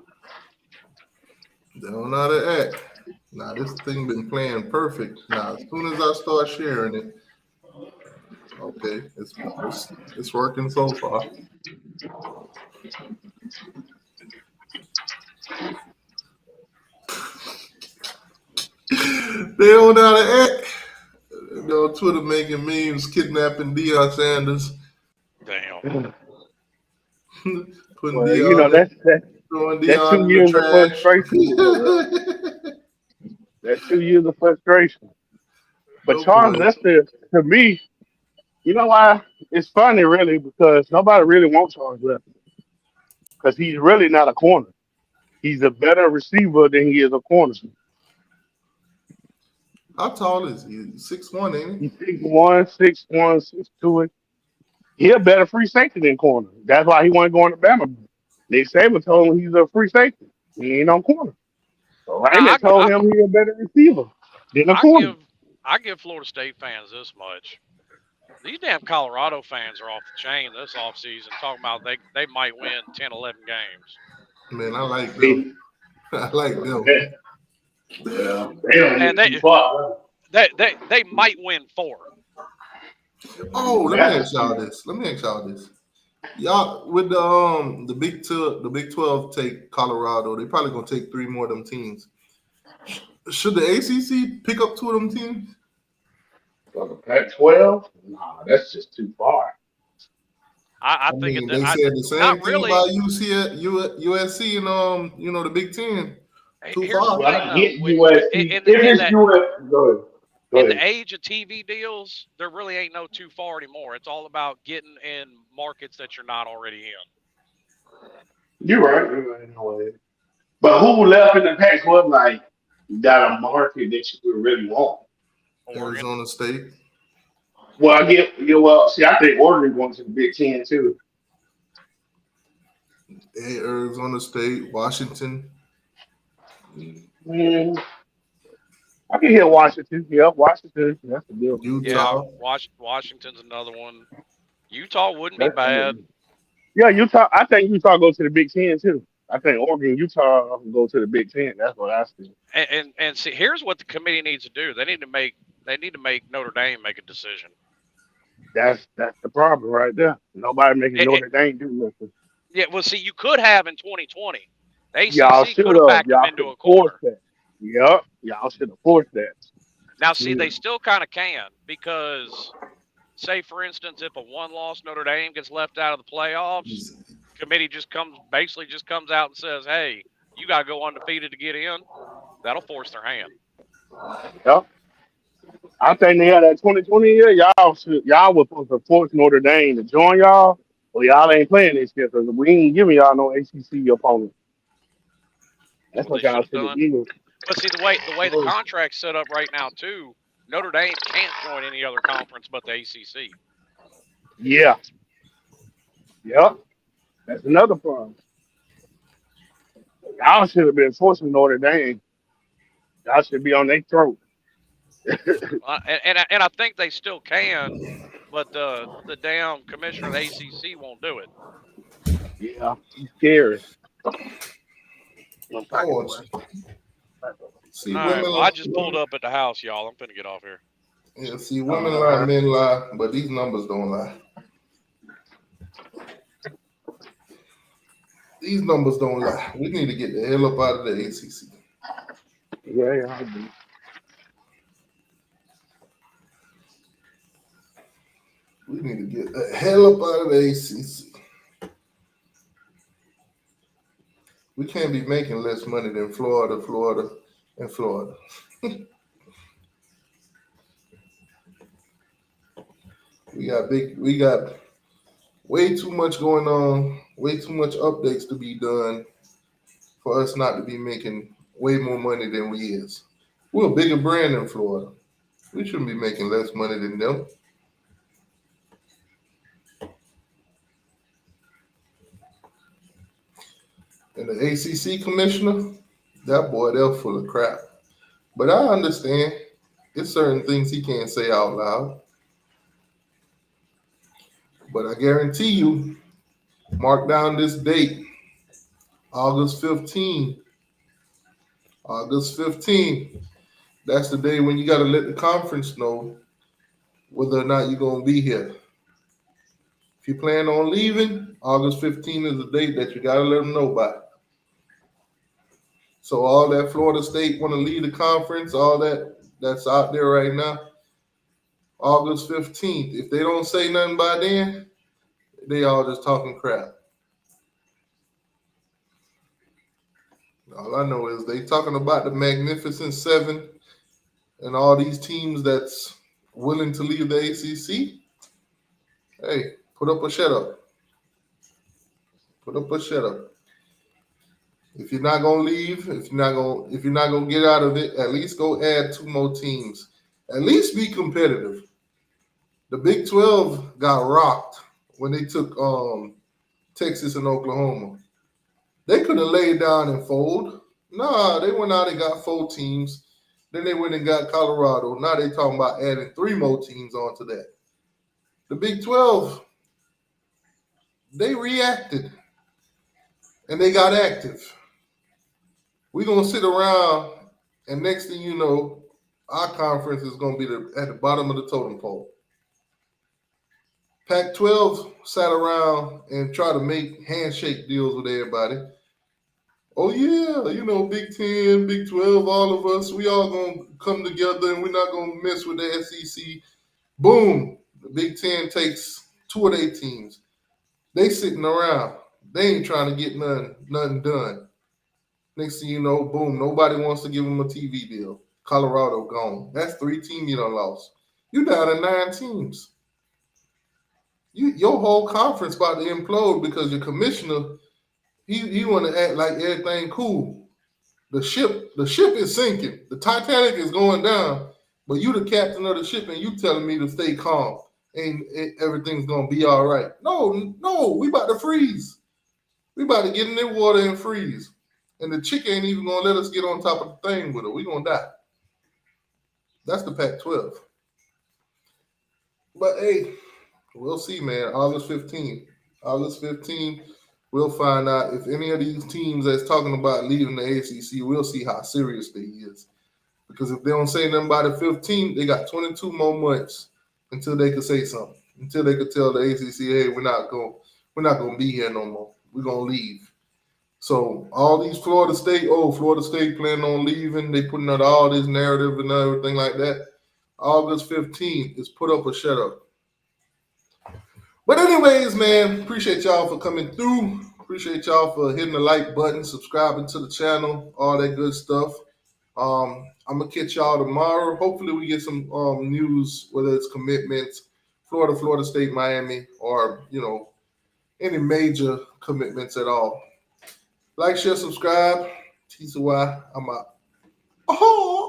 They don't know how to act. Now this thing been playing perfect. Now as soon as I start sharing it, okay, it's working so far. They don't know how to act. They're on Twitter making memes, kidnapping Deion Sanders, Damn. putting Well, Deion, throwing that's 2 Deion in the years of trash. frustration. That's 2 years of frustration. But Oh Charles boy. Lester, to me, you know why? It's funny, really, because nobody really wants Charles Lester because he's really not a corner. He's a better receiver than he is a corner. How tall is he? 6'1", ain't He's 6'1", 6'1", 6'2". He a better free safety than corner. That's why he wasn't going to Bama. Nick Saban told him he's a free safety. He ain't on corner. So Now, Raymond told him he's a better receiver than a I corner. give Florida State fans this much. These damn Colorado fans are off the chain this offseason, talking about they might win 10, 11 games. he? Man, I like them. I like them. Well, they don't And get too far. they might win 4. Oh, let me ask y'all this. Y'all with the Big 12 take Colorado, they probably gonna take 3 more of them teams. Should the ACC pick up 2 of them teams? For the Pac-12? Nah, that's just too far. I I think mean, they said the same not thing really. about USC and the Big 10. Too Here's far. the Well, thing, I get though. USC. If it's USC, go ahead. Go In the ahead. age of TV deals, there really ain't no too far anymore. It's all about getting in markets that you're not already in. You're right. No way. But who left in the Pac-12 like got a market that you would really want? Arizona State. Well, see, I think Oregon going to the Big Ten too. Arizona State, Washington. I can hear Washington. Yeah, Washington. That's the deal. Utah. Yeah, Washington's another one. Utah wouldn't be bad. Yeah, Utah. I think Utah go to the Big Ten too. I think Oregon, Utah go to the Big Ten. That's what I see. And see, here's what the committee needs to do. They need to make Notre Dame make a decision. That's the problem right there. Nobody making Notre Dame do nothing. Yeah, well, see, you could have in 2020. The Y'all ACC should could have backed them Y'all into a could force corner. that. Yep. Y'all should have forced that. Now, see, they still kind of can because, say, for instance, if a one-loss Notre Dame gets left out of the playoffs, committee just comes out and says, "Hey, you got to go undefeated to get in." That'll force their hand. Yep. I think they had that 2020 year. Y'all were supposed to force Notre Dame to join y'all. Well, y'all ain't playing this year because we ain't giving y'all no ACC opponent. That's what y'all should have done. But see, the way the contract's set up right now too, Notre Dame can't join any other conference but the ACC. Yeah. Yep. That's another problem. Y'all should have been forcing Notre Dame. Y'all should be on their throat. And I think they still can, but the damn commissioner of the ACC won't do it. Yeah, he's scary. See, all right, well, I just pulled up at the house, y'all. I'm finna get off here. Yeah, see, women lie, men lie, but these numbers don't lie. These numbers don't lie. We need to get the hell up out of the ACC. Yeah, I do. We need to get the hell up out of the ACC. We can't be making less money than Florida. We got way too much going on, way too much updates to be done for us not to be making way more money than we is. We're a bigger brand than Florida. We shouldn't be making less money than them. And the ACC commissioner, that boy, they're full of crap. But I understand there's certain things he can't say out loud. But I guarantee you, mark down this date, August 15. August 15. That's the day when you got to let the conference know whether or not you're going to be here. If you plan on leaving, August 15 is the date that you got to let them know by. So all that Florida State want to leave the conference, all that's out there right now, August 15th. If they don't say nothing by then, they all just talking crap. All I know is they talking about the Magnificent Seven and all these teams that's willing to leave the ACC. Hey, put up or shut up. Put up or shut up. If you're not gonna leave, if you're not gonna get out of it, at least go add 2 more teams. At least be competitive. The Big 12 got rocked when they took Texas and Oklahoma. They could have laid down and fold. Nah, they went out and got 4 teams. Then they went and got Colorado. Now they talking about adding 3 more teams onto that. The Big 12, they reacted and they got active. We're going to sit around and next thing you know, our conference is going to be at the bottom of the totem pole. Pac-12 sat around and tried to make handshake deals with everybody. Oh, yeah, Big 10, Big 12, all of us, we all going to come together and we're not going to mess with the SEC. Boom, the Big 10 takes 2 of their teams. They sitting around. They ain't trying to get nothing done. Next thing you know, boom, nobody wants to give them a TV deal. Colorado gone. That's 3 teams you done lost. You down to 9 teams. Your whole conference about to implode because your commissioner, he want to act like everything cool. The ship is sinking. The Titanic is going down, but you the captain of the ship and you telling me to stay calm and everything's gonna be all right. No, we about to freeze. We about to get in that water and freeze. And the chick ain't even gonna let us get on top of the thing with her. We gonna die. That's the Pac-12. But hey, we'll see, man. August 15th. August 15th, we'll find out if any of these teams that's talking about leaving the ACC, we'll see how serious they is. Because if they don't say nothing by the 15th, they got 22 more months until they could say something. Until they could tell the ACC, hey, we're not gonna be here no more. We're gonna leave. So all these Florida State planning on leaving. They putting out all this narrative and everything like that. August 15th is put up or shut up. But anyways, man, appreciate y'all for coming through. Appreciate y'all for hitting the like button, subscribing to the channel, all that good stuff. I'm gonna catch y'all tomorrow. Hopefully we get some news, whether it's commitments, Florida State, Miami, or any major commitments at all. Like, share, subscribe. TCY, I'm out. Oh!